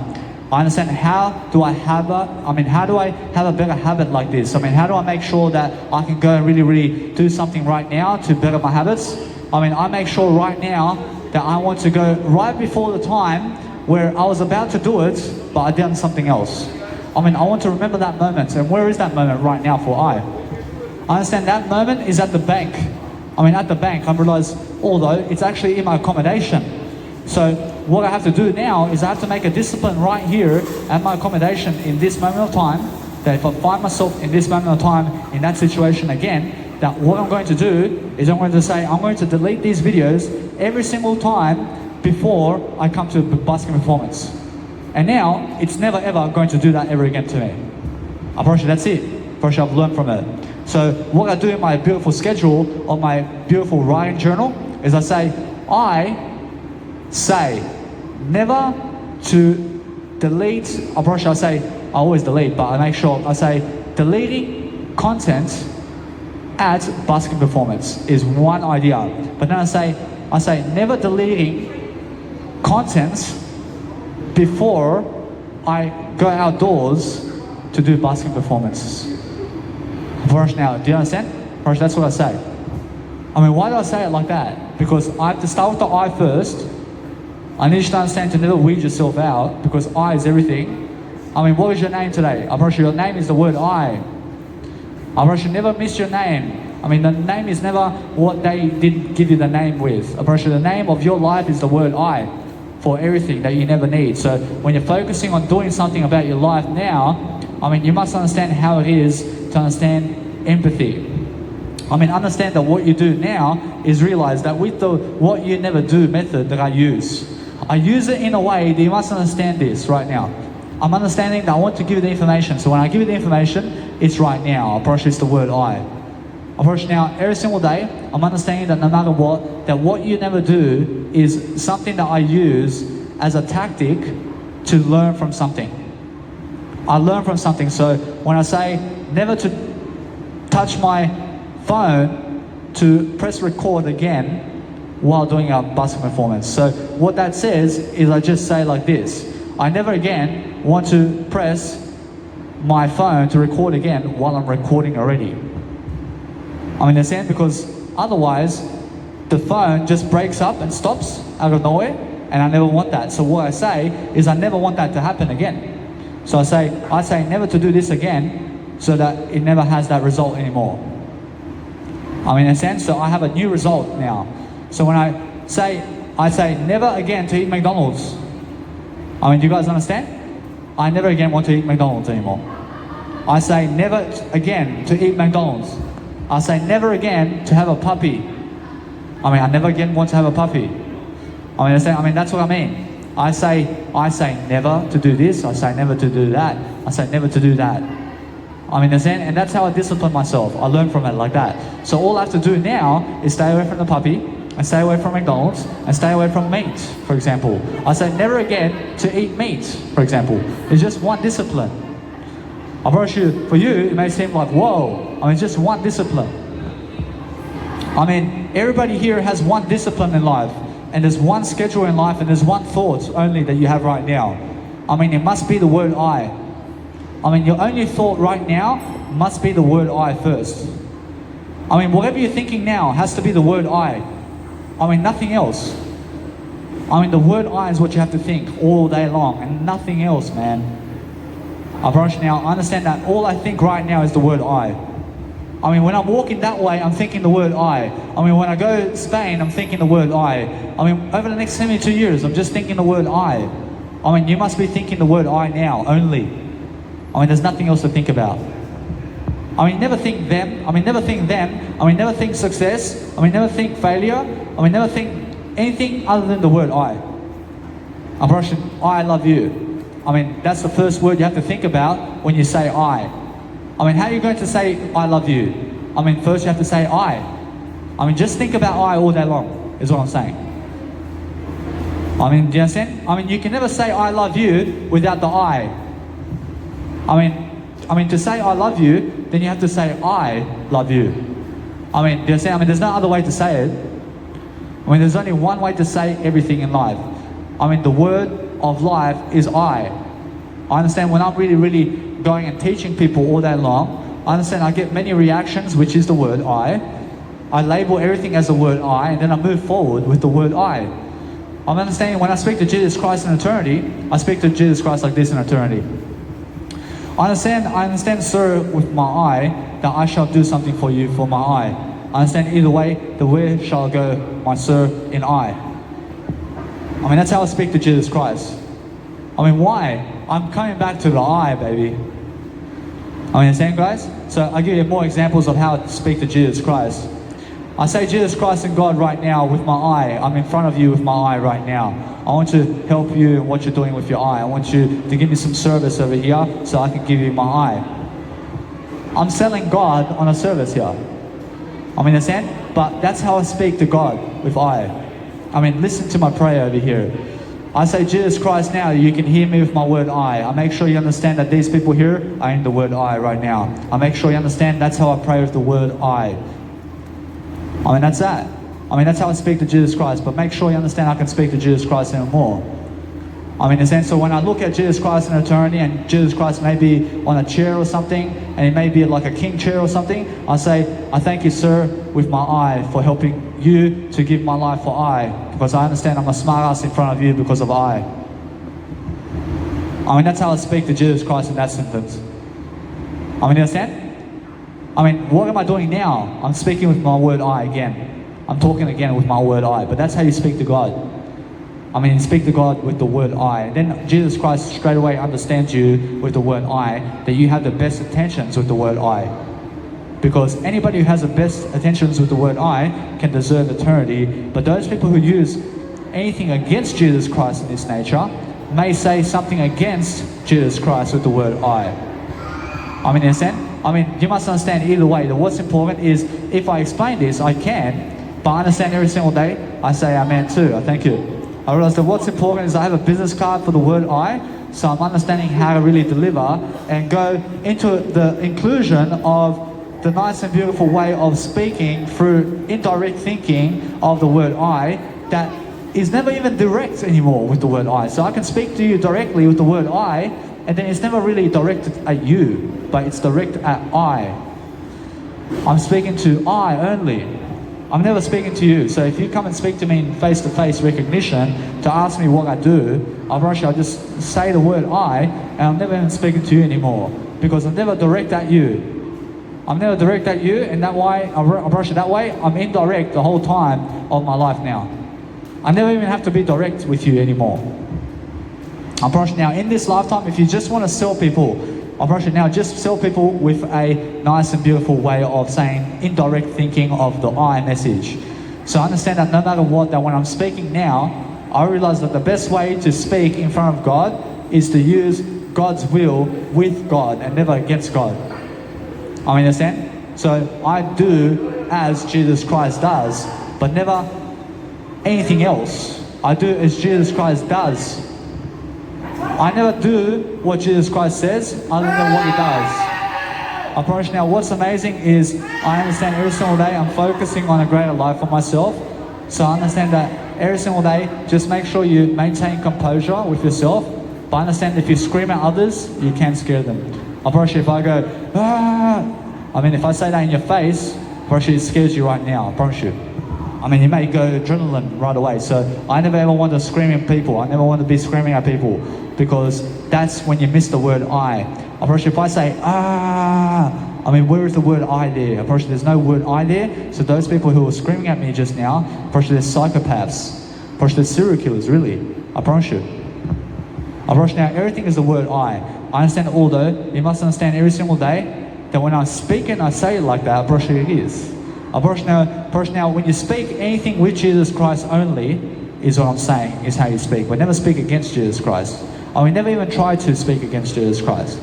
I understand how do I have a better habit like this? How do I make sure that I can go and really do something right now to better my habits? I make sure right now that I want to go right before the time where I was about to do it, but I done something else. I want to remember that moment. And where is that moment right now for I understand that moment is at the bank. At the bank, I realize, although it's actually in my accommodation. So what I have to do now is I have to make a discipline right here at my accommodation in this moment of time, that if I find myself in this moment of time in that situation again, that what I'm going to do is I'm going to say, I'm going to delete these videos every single time before I come to a busking performance. And now, it's never ever going to do that ever again to me. I promise you, that's it. I promise you, I've learned from it. So what I do in my beautiful schedule, on my beautiful writing journal, is I say never to delete. I promise you, I always delete, but I make sure I say deleting content at busking performance is one idea. But then I say never deleting content before I go outdoors to do busking performances. First now, do you understand? First, that's what I say. Why do I say it like that? Because I have to start with the I first. I need you to understand to never weed yourself out, because I is everything. What is your name today? I promise you, your name is the word I promise you, never miss your name. The name is never what they didn't give you the name with. I promise you, the name of your life is the word I, for everything that you never need. So when you're focusing on doing something about your life now, you must understand how it is to understand empathy. Understand that what you do now is realize that with the what you never do method that I use it in a way that you must understand this right now. I'm understanding that I want to give you the information. So when I give you the information, it's right now. I promise you, it's the word I promise you now, every single day, I'm understanding that no matter what, that what you never do is something that I use as a tactic to learn from something. I learn from something. So when I say never to touch my phone to press record again while doing a busking performance. So what that says is I just say like this. I never again want to press my phone to record again while I'm recording already. Understand? Because otherwise the phone just breaks up and stops out of nowhere, and I never want that. So what I say is I never want that to happen again. So I say never to do this again, so that it never has that result anymore. In a sense, so I have a new result now. So when I say never again to eat McDonald's. Do you guys understand? I never again want to eat McDonald's anymore. I say never again to eat McDonald's. I say never again to have a puppy. I never again want to have a puppy. That's what I mean. I say never to do this. I say never to do that. I say never to do that. And that's how I discipline myself. I learn from it like that. So all I have to do now is stay away from the puppy, and stay away from McDonald's, and stay away from meat, for example. I say never again to eat meat, for example. It's just one discipline. I promise you, for you, it may seem like, whoa, it's just one discipline. Everybody here has one discipline in life, and there's one schedule in life, and there's one thought only that you have right now. It must be the word I. Your only thought right now must be the word I first. Whatever you're thinking now has to be the word I. Nothing else. The word I is what you have to think all day long, and nothing else, man. I promise you now, I understand that all I think right now is the word I. When I'm walking that way, I'm thinking the word I. When I go to Spain, I'm thinking the word I. Over the next 72 years, I'm just thinking the word I. You must be thinking the word I now, only. There's nothing else to think about. Never think them. Never think them. Never think success. Never think failure. Never think anything other than the word I. I promise you, I love you. That's the first word you have to think about when you say I. How are you going to say I love you? First you have to say I. Just think about I all day long, is what I'm saying. Do you understand? You can never say I love you without the I. To say I love you, then you have to say I love you. Do you understand? There's no other way to say it. There's only one way to say everything in life. The word of life is I. I understand when I'm really going and teaching people all day long, I understand I get many reactions, which is the word I. I label everything as the word I, and then I move forward with the word I. I'm understanding when I speak to Jesus Christ in eternity, I speak to Jesus Christ like this in eternity. I understand, sir, with my I, that I shall do something for you for my I. I understand either way, the where shall I go, my sir, in I. I mean, that's how I speak to Jesus Christ. I mean, why? I'm coming back to the I, baby. I understand, guys? So I'll give you more examples of how to speak to Jesus Christ. I say Jesus Christ and God right now with my eye. I'm in front of you with my eye right now. I want to help you in what you're doing with your eye. I want you to give me some service over here so I can give you my eye. I'm selling God on a service here. I mean, understand? But that's how I speak to God with I. I mean, listen to my prayer over here. I say, Jesus Christ now, you can hear me with my word I make sure you understand that these people here are in the word I right now. I make sure you understand that's how I pray with the word I mean, that's that. I mean, that's how I speak to Jesus Christ. But make sure you understand I can speak to Jesus Christ even more. I mean, in a sense, so when I look at Jesus Christ in eternity and Jesus Christ may be on a chair or something, and he may be like a king chair or something, I say, I thank you, sir, with my eye for helping you to give my life for I, because I understand I'm a smart ass in front of you because of I mean, that's how I speak to Jesus Christ in that sentence. I mean, you understand? I mean, what am I doing now? I'm speaking with my word I again. I'm talking again with my word I, but that's how you speak to God. I mean, you speak to God with the word I. And then Jesus Christ straight away understands you with the word I, that you have the best intentions with the word I. Because anybody who has the best intentions with the word I can deserve eternity. But those people who use anything against Jesus Christ in this nature may say something against Jesus Christ with the word I mean, in a sense, I mean, you must understand either way that what's important is if I explain this, I can, but I understand every single day, I say amen too. I thank you. I realize that what's important is I have a business card for the word I, so I'm understanding how to really deliver and go into the inclusion of the nice and beautiful way of speaking through indirect thinking of the word I that is never even direct anymore with the word I. So I can speak to you directly with the word I, and then it's never really directed at you, but it's directed at I. I'm speaking to I only. I'm never speaking to you. So if you come and speak to me in face-to-face recognition to ask me what I do, I'll just say the word I, and I'm never even speaking to you anymore, because I'm never direct at you. I'm never direct at you, and that way, I'll brush it that way, I'm indirect the whole time of my life now. I never even have to be direct with you anymore. I'm brushing now, in this lifetime, if you just want to sell people, I'm brushing now, just sell people with a nice and beautiful way of saying indirect thinking of the I message. So I understand that no matter what, that when I'm speaking now, I realize that the best way to speak in front of God is to use God's will with God and never against God. I mean, understand? So I do as Jesus Christ does, but never anything else. I do as Jesus Christ does. I never do what Jesus Christ says other than what he does. I promise you now, what's amazing is I understand every single day I'm focusing on a greater life for myself. So I understand that every single day, just make sure you maintain composure with yourself. But I understand if you scream at others, you can scare them. I promise you, if I go, I mean, if I say that in your face, I promise you, it scares you right now. I promise you. I mean, you may go adrenaline right away. So I never ever want to scream at people. I never want to be screaming at people, because that's when you miss the word I promise you, if I say, I mean, where is the word I there? I promise you, there's no word I there. So those people who were screaming at me just now, I promise you, they're psychopaths. I promise you, they're serial killers, really. I promise you. I promise you now, everything is the word I understand, although you must understand every single day that when I speak and I say it like that, I promise you it is. I promise you now, when you speak anything with Jesus Christ only, is what I'm saying, is how you speak. We never speak against Jesus Christ. I mean, never even try to speak against Jesus Christ.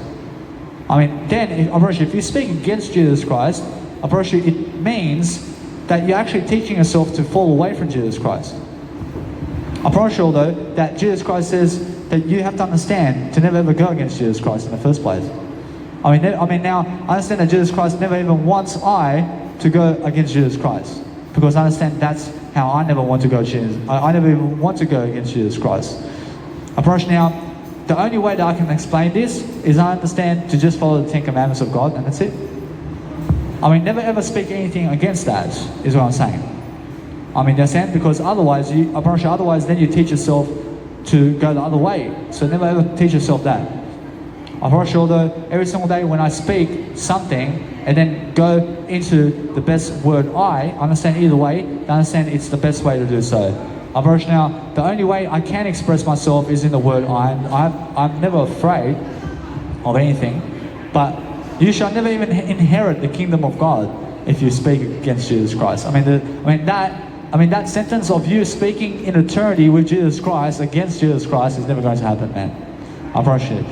I mean, then, I promise you, if you speak against Jesus Christ, I promise you, it means that you're actually teaching yourself to fall away from Jesus Christ. I promise you, although, that Jesus Christ says that you have to understand to never ever go against Jesus Christ in the first place. I mean, now, I understand that Jesus Christ never even wants I to go against Jesus Christ, because I understand that's how I never want to go. I never even want to go against Jesus Christ. I promise you now, the only way that I can explain this is I understand to just follow the 10 Commandments of God, and that's it. I mean, never ever speak anything against that, is what I'm saying. I mean, understand? Because otherwise, I promise you, otherwise then you teach yourself to go the other way. So never ever teach yourself that. I promise you, although every single day when I speak something and then go into the best word I understand either way, I understand it's the best way to do so. I promise you now, the only way I can express myself is in the word I'm never afraid of anything, but you shall never even inherit the kingdom of God if you speak against Jesus Christ. I mean that sentence of you speaking in eternity with Jesus Christ against Jesus Christ is never going to happen, man. I promise you.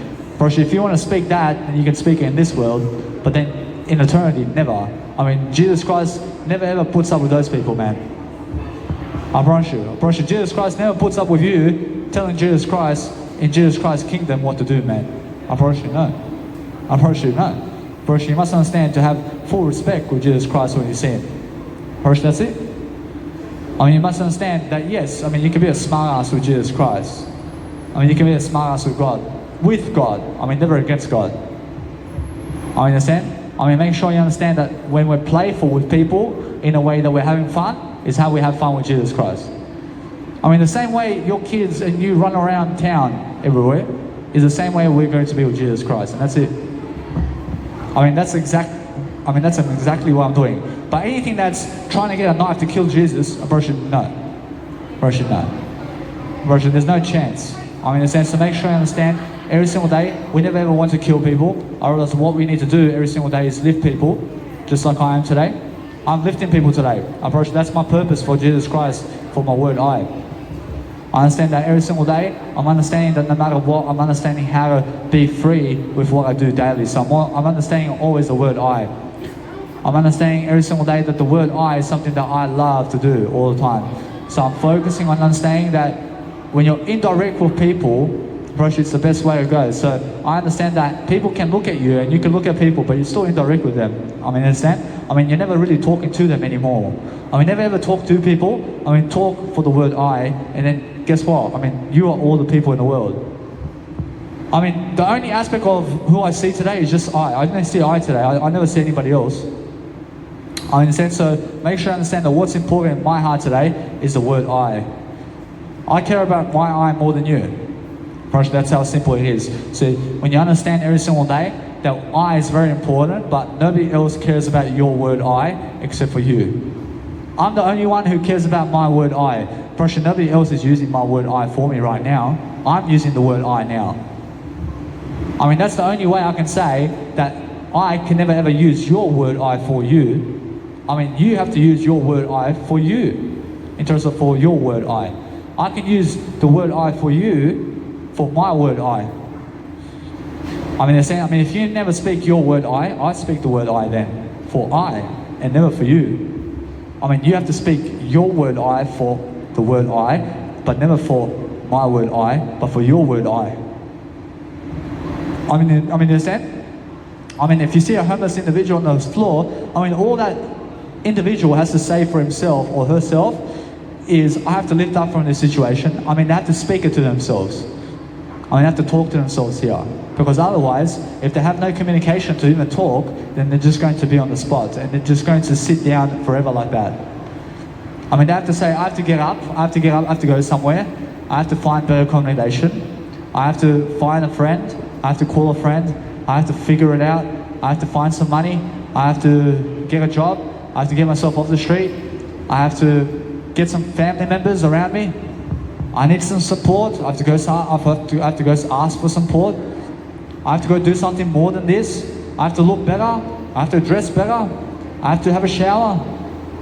If you want to speak that, then you can speak it in this world, but then in eternity, never. I mean, Jesus Christ never ever puts up with those people, man. I promise you, Jesus Christ never puts up with you telling Jesus Christ in Jesus Christ's kingdom what to do, man. I promise you, no. I promise you, no. First, you must understand to have full respect with Jesus Christ when you see Him. First, that's it. I mean, you must understand that yes, I mean, you can be a smart ass with Jesus Christ. I mean, you can be a smart ass with God. With God. I mean, never against God. I mean, understand? I mean, make sure you understand that when we're playful with people in a way that we're having fun is how we have fun with Jesus Christ. I mean, the same way your kids and you run around town everywhere is the same way we're going to be with Jesus Christ, and that's it. I mean, that's exactly what I'm doing. But anything that's trying to get a knife to kill Jesus, a person, no. Version, no. Version, there's no chance. I mean, in a sense, to make sure you understand, every single day, we never ever want to kill people. I realize what we need to do every single day is lift people, just like I am today. I'm lifting people today. I promise you, that's my purpose for Jesus Christ, for my word I understand that every single day. I'm understanding that no matter what, I'm understanding how to be free with what I do daily. So I'm understanding always the word I. I'm understanding every single day that the word I is something that I love to do all the time. So I'm focusing on understanding that when you're indirect with people, approach it's the best way to go. So I understand that people can look at you and you can look at people, but you're still indirect with them. I mean, understand? I mean, you're never really talking to them anymore. I mean, never ever talk to people. I mean, talk for the word I, and then guess what? I mean, you are all the people in the world. I mean, the only aspect of who I see today is just I. I don't see I today. I never see anybody else. I understand, so make sure you understand that what's important in my heart today is the word I care about my I more than you. That's how simple it is. So when you understand every single day that I is very important, but nobody else cares about your word I except for you. I'm the only one who cares about my word I. Nobody else is using my word I for me right now. I'm using the word I now. I mean, that's the only way I can say that I can never ever use your word I for you. I mean, you have to use your word I for you, in terms of for your word I. I can use the word I for you for my word I. I mean, they're saying, if you never speak your word I speak the word I then, for I, and never for you. I mean, you have to speak your word I for the word I, but never for my word I, but for your word I. I mean, understand? I mean, if you see a homeless individual on the floor, I mean, all that individual has to say for himself or herself is, I have to lift up from this situation. I mean, they have to speak it to themselves. I mean, they have to talk to themselves here. Because otherwise, if they have no communication to even talk, then they're just going to be on the spot and they're just going to sit down forever like that. I mean, they have to say, I have to get up, I have to go somewhere, I have to find better accommodation, I have to find a friend, I have to call a friend, I have to figure it out, I have to find some money, I have to get a job, I have to get myself off the street, I have to get some family members around me, I need some support, I have to go ask for support, I have to go do something more than this, I have to look better, I have to dress better, I have to have a shower,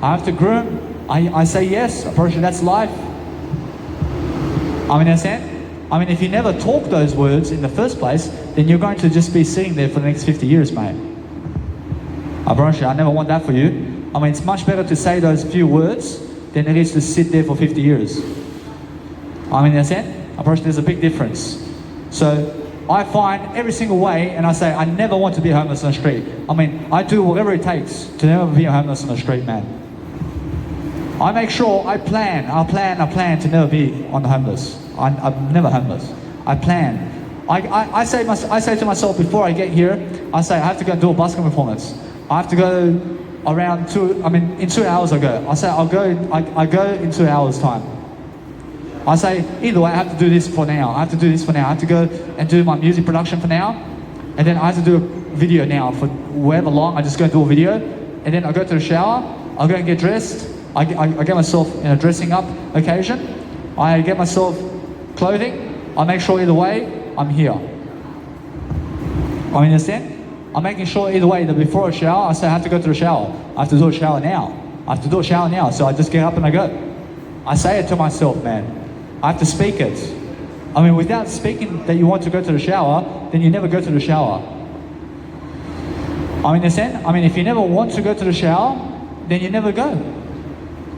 I have to groom, I say yes, approach that's life. I mean, understand? I mean, if you never talk those words in the first place, then you're going to just be sitting there for the next 50 years, mate. I promise you, I never want that for you. I mean, it's much better to say those few words than it is to sit there for 50 years. I mean, understand? I promise you, there's a big difference. So, I find every single way, and I say, I never want to be homeless on the street. I mean, I do whatever it takes to never be homeless on the street, man. I make sure I plan to never be on the homeless. I'm never homeless. I plan. I say to myself before I get here, I say I have to go do a basketball performance. I have to go around in 2 hours I go. I say I go in 2 hours time. I say either way I have to do this for now. I have to do this for now. I have to go and do my music production for now. And then I have to do a video now for however long. I just go and do a video. And then I go to the shower. I go and get dressed. I get myself in a dressing up occasion. I get myself clothing. I make sure either way I'm here. I understand? I'm making sure either way that before a shower, I say I have to go to the shower. I have to do a shower now. I have to do a shower now. So I just get up and I go. I say it to myself, man. I have to speak it. I mean, without speaking that you want to go to the shower, then you never go to the shower. I understand? I mean, if you never want to go to the shower, then you never go.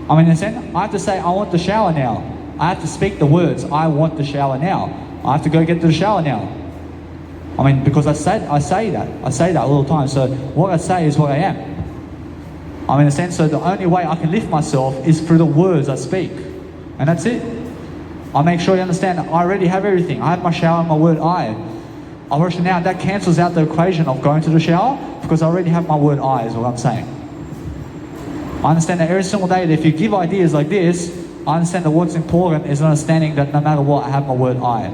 I understand? I have to say, I want the shower now. I have to speak the words, I want the shower now. I have to go get to the shower now. I mean, because I say that all the time. So what I say is what I am. I understand? So the only way I can lift myself is through the words I speak. And that's it. I make sure you understand I already have everything. I have my shower and my word I. I worship now. That cancels out the equation of going to the shower because I already have my word I is what I'm saying. I understand that every single day that if you give ideas like this, I understand that what's important is understanding that no matter what, I have my word I.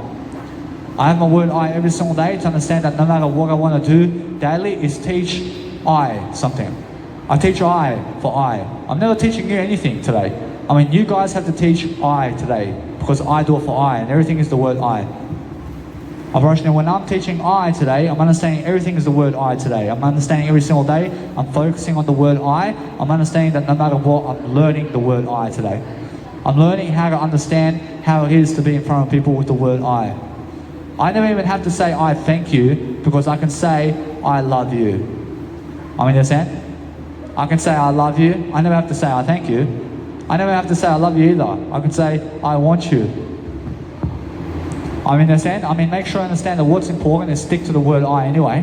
I have my word I every single day to understand that no matter what I want to do daily is teach I something. I teach I for I. I'm never teaching you anything today. I mean, you guys have to teach I today because I do it for I and everything is the word I. Unfortunately, when I'm teaching I today, I'm understanding everything is the word I today. I'm understanding every single day, I'm focusing on the word I. I'm understanding that no matter what, I'm learning the word I today. I'm learning how to understand how it is to be in front of people with the word I. I never even have to say I thank you because I can say I love you. I mean, understand? I can say I love you. I never have to say I thank you. I never have to say I love you either. I can say I want you. I mean, understand? I mean, make sure you understand that what's important is stick to the word I anyway.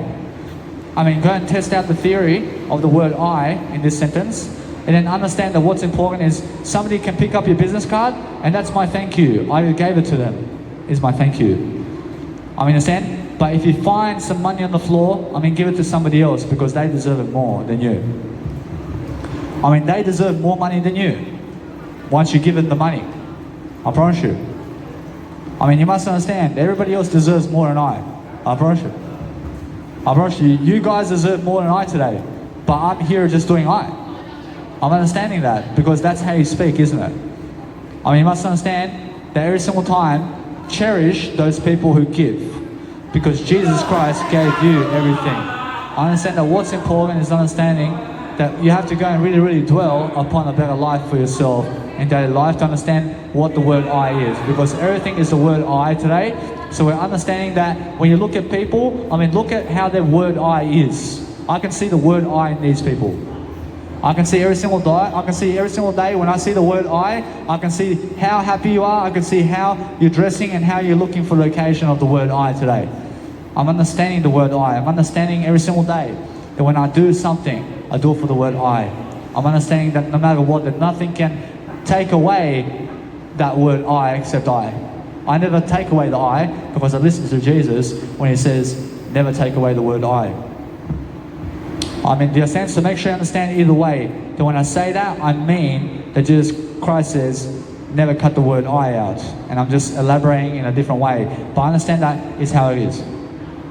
I mean, go and test out the theory of the word I in this sentence. And then understand that what's important is somebody can pick up your business card and that's my thank you. I gave it to them, is my thank you. I mean, understand? But if you find some money on the floor, I mean, give it to somebody else because they deserve it more than you. I mean, they deserve more money than you once you give them the money. I promise you. I mean, you must understand, everybody else deserves more than I promise you. I promise you, you guys deserve more than I today. But I'm here just doing I. I'm understanding that because that's how you speak, isn't it? I mean, you must understand that every single time, cherish those people who give because Jesus Christ gave you everything. I understand that what's important is understanding that you have to go and really, really dwell upon a better life for yourself in daily life to understand what the word I is because everything is the word I today. So we're understanding that when you look at people, I mean, look at how their word I is. I can see the word I in these people. I can see every single day. I can see every single day when I see the word I can see how happy you are. I can see how you're dressing and how you're looking for the occasion of the word I today. I'm understanding the word I. I'm understanding every single day that when I do something, I do it for the word I. I'm understanding that no matter what, that nothing can take away that word I except I. I never take away the I because I listen to Jesus when he says, never take away the word I. I mean, the sense to make sure you understand either way, that when I say that, I mean that Jesus Christ says, never cut the word I out. And I'm just elaborating in a different way. But I understand that is how it is.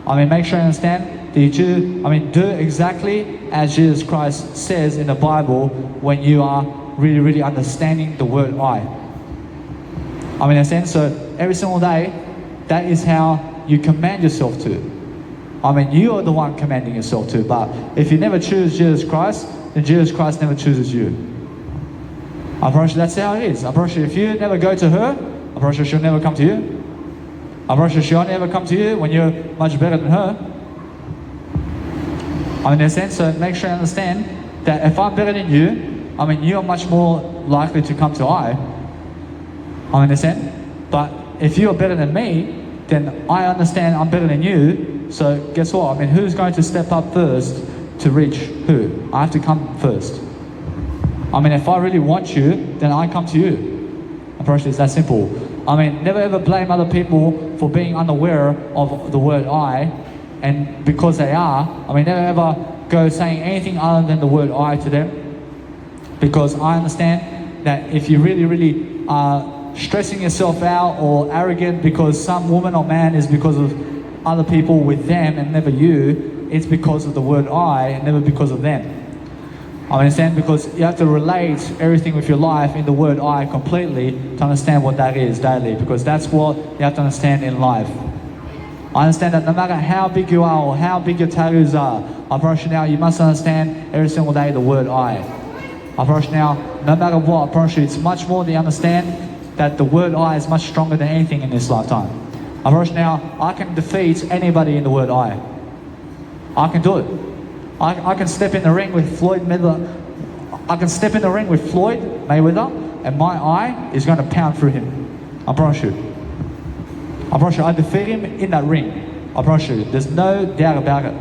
I mean, make sure you understand that you do exactly as Jesus Christ says in the Bible when you are really, really understanding the word I. I mean, in a sense, so every single day, that is how you command yourself to. I mean, you are the one commanding yourself to, but if you never choose Jesus Christ, then Jesus Christ never chooses you. I promise you that's how it is. I promise you if you never go to her, I promise you she'll never come to you. I promise you she'll never come to you when you're much better than her. I mean, in a sense, so make sure you understand that if I'm better than you, I mean, you are much more likely to come to I mean, in a sense. But if you are better than me, then I understand I'm better than you. So guess what? I mean, who's going to step up first to reach who? I have to come first. I mean, if I really want you, then I come to you. I promise you it's that simple. I mean, never ever blame other people for being unaware of the word I, and because they are, I mean, never ever go saying anything other than the word I to them, because I understand that if you really are stressing yourself out or arrogant because some woman or man is because of other people with them and never you, it's because of the word I and never because of them. I understand, because you have to relate everything with your life in the word I completely to understand what that is daily, because that's what you have to understand in life. I understand that no matter how big you are or how big your tattoos are, I promise you now, you must understand every single day the word I promise you now, no matter what, I promise you, it's much more that you understand that the word I is much stronger than anything in this lifetime. I promise you now, I can defeat anybody in the word I can do it. I can step in the ring with Floyd Mayweather. I can step in the ring with Floyd Mayweather, and my eye is going to pound through him. I promise you. I promise you, I defeat him in that ring. I promise you. There's no doubt about it.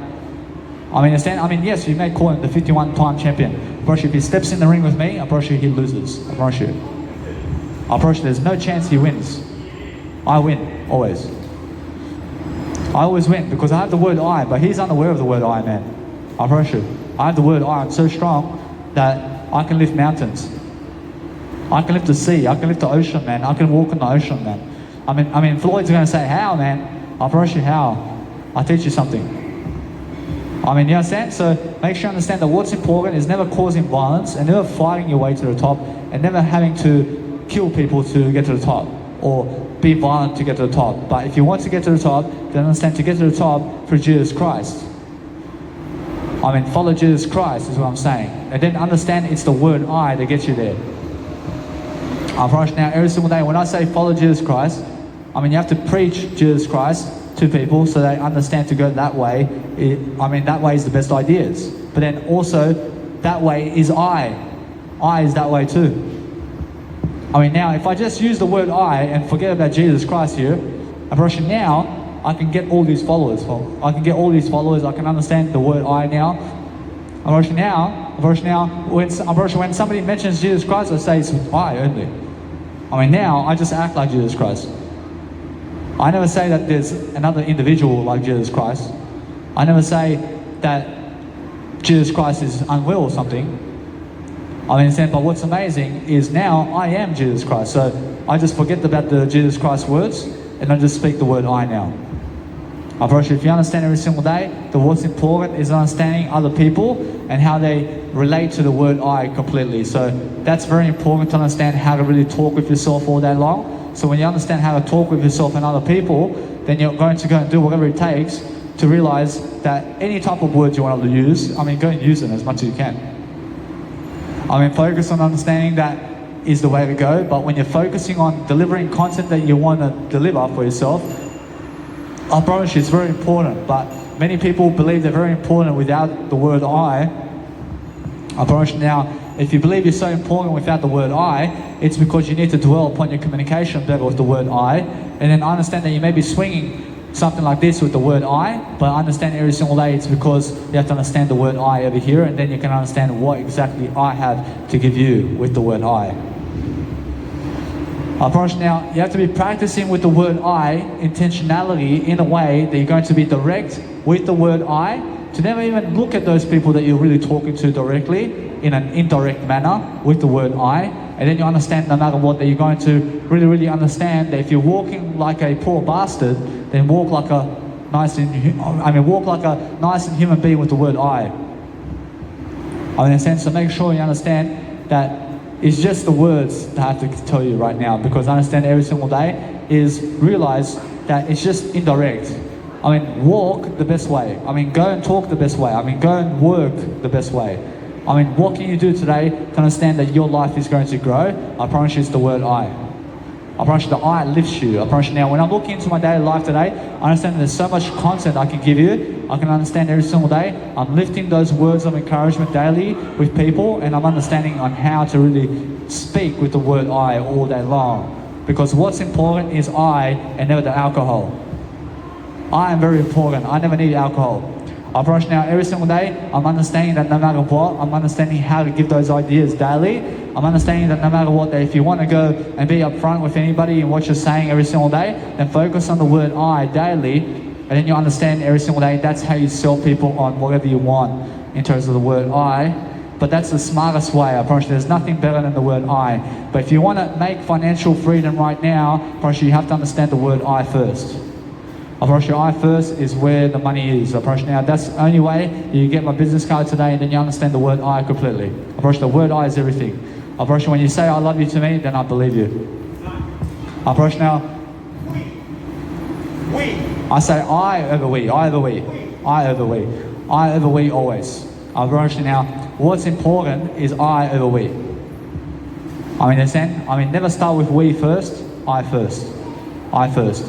I mean, yes, you may call him the 51-time champion. I promise you, if he steps in the ring with me, I promise you, he loses. I promise you. I promise you, there's no chance he wins. I win, always. I always win, because I have the word I, but he's unaware of the word I, man. I promise you, I have the word I. I'm so strong that I can lift mountains. I can lift the sea. I can lift the ocean, man. I can walk on the ocean, man. I mean, Floyd's going to say, how, man? I promise you, how? I'll teach you something. I mean, you understand? So make sure you understand that what's important is never causing violence and never fighting your way to the top and never having to kill people to get to the top or be violent to get to the top. But if you want to get to the top, then understand to get to the top through Jesus Christ. I mean, follow Jesus Christ is what I'm saying. And then understand it's the word I that gets you there. I promise you now, every single day, when I say follow Jesus Christ, I mean, you have to preach Jesus Christ to people so they understand to go that way. That way is the best ideas. But then also, that way is I. I is that way too. I mean, now, if I just use the word I and forget about Jesus Christ here, I promise you now, I can get all these followers. I can get all these followers. I can understand the word I now. I promise you now, when somebody mentions Jesus Christ, I say it's I only. I mean, now, I just act like Jesus Christ. I never say that there's another individual like Jesus Christ. I never say that Jesus Christ is unwell or something. I understand, but what's amazing is now I am Jesus Christ. So I just forget about the Jesus Christ words and I just speak the word I now. I promise you, if you understand every single day that what's important is understanding other people and how they relate to the word I completely. So that's very important to understand how to really talk with yourself all day long. So when you understand how to talk with yourself and other people, then you're going to go and do whatever it takes to realize that any type of words you want to use, go and use them as much as you can. Focus on understanding that is the way to go, but when you're focusing on delivering content that you want to deliver for yourself, I promise you it's very important, but many people believe they're very important without the word I promise you now, if you believe you're so important without the word I, it's because you need to dwell upon your communication better with the word I, and then understand that you may be swinging something like this with the word I, but understand every single day it's because you have to understand the word I over here, and then you can understand what exactly I have to give you with the word I promise you now, you have to be practicing with the word I, intentionality, in a way that you're going to be direct with the word I, to never even look at those people that you're really talking to directly in an indirect manner with the word I, and then you understand no matter what that you're going to really understand that if you're walking like a poor bastard, then walk like a nice and human being with the word I. In a sense, so make sure you understand that it's just the words that I have to tell you right now, because I understand every single day is realize that it's just indirect. Walk the best way. Go and talk the best way. Go and work the best way. What can you do today to understand that your life is going to grow? I promise you it's the word I promise you the I lifts you. I promise you now, when I'm looking into my daily life today, I understand there's so much content I can give you. I can understand every single day. I'm lifting those words of encouragement daily with people, and I'm understanding on how to really speak with the word I all day long. Because what's important is I and never the alcohol. I am very important. I never need alcohol. I promise you now, every single day, I'm understanding that no matter what, I'm understanding how to give those ideas daily. I'm understanding that no matter what, that if you want to go and be upfront with anybody in what you're saying every single day, then focus on the word I daily, and then you understand every single day that's how you sell people on whatever you want in terms of the word I. But that's the smartest way. I promise you, there's nothing better than the word I. But if you want to make financial freedom right now, I promise you have to understand the word I first. I promise you, I first is where the money is. I promise you now, that's the only way you get my business card today, and then you understand the word I completely. I promise you, the word I is everything. I promise you, when you say I love you to me, then I believe you. I promise you now, I say I over we, I over we, I over we, I over we always. I promise you now, what's important is I over we. Understand? Never start with we first, I first. I first.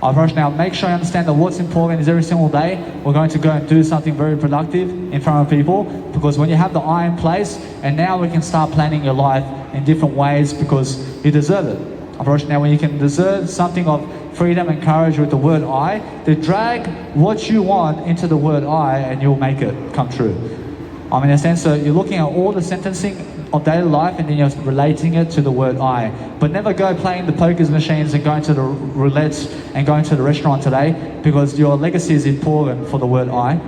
I promise you now, make sure you understand that what's important is every single day, we're going to go and do something very productive in front of people, because when you have the I in place, and now we can start planning your life in different ways because you deserve it. I promise you now, when you can deserve something of freedom and courage with the word I, then drag what you want into the word I and you'll make it come true. In a sense, so you're looking at all the sentencing of daily life and then you're relating it to the word I. But never go playing the poker machines and going to the roulettes and going to the restaurant today, because your legacy is important for the word I.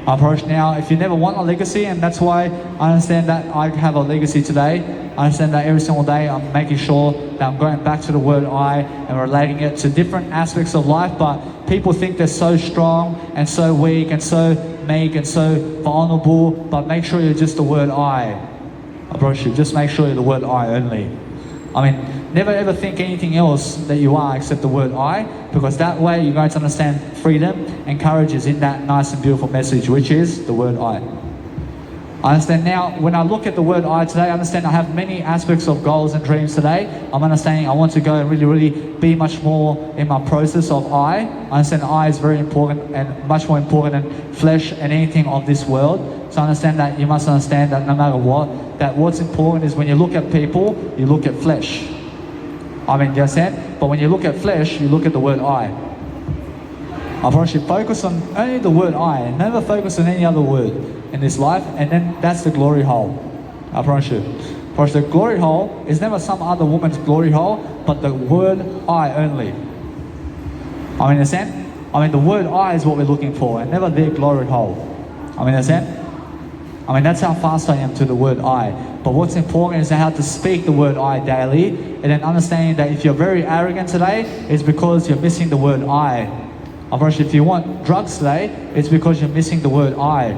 Approach now, if you never want a legacy, and that's why I understand that I have a legacy today. I understand that every single day I'm making sure that I'm going back to the word I and relating it to different aspects of life, but people think they're so strong and so weak and so meek and so vulnerable, but make sure you're just the word I. Approach you, just make sure you're the word I only. Never ever think anything else that you are except the word I, because that way you're going to understand freedom and courage is in that nice and beautiful message, which is the word I. I understand now, when I look at the word I today, I understand I have many aspects of goals and dreams today. I'm understanding I want to go and really be much more in my process of I. I understand I is very important and much more important than flesh and anything of this world. So I understand that you must understand that no matter what, that what's important is when you look at people, you look at flesh. Do you understand? But when you look at flesh, you look at the word I. I promise you, focus on only the word I, and never focus on any other word in this life, and then that's the glory hole. I promise you. Because the glory hole is never some other woman's glory hole, but the word I only. Understand? The word I is what we're looking for, and never their glory hole. Understand? That's how fast I am to the word I. But what's important is how to speak the word I daily, and then understanding that if you're very arrogant today, it's because you're missing the word I. If you want drugs today, it's because you're missing the word I.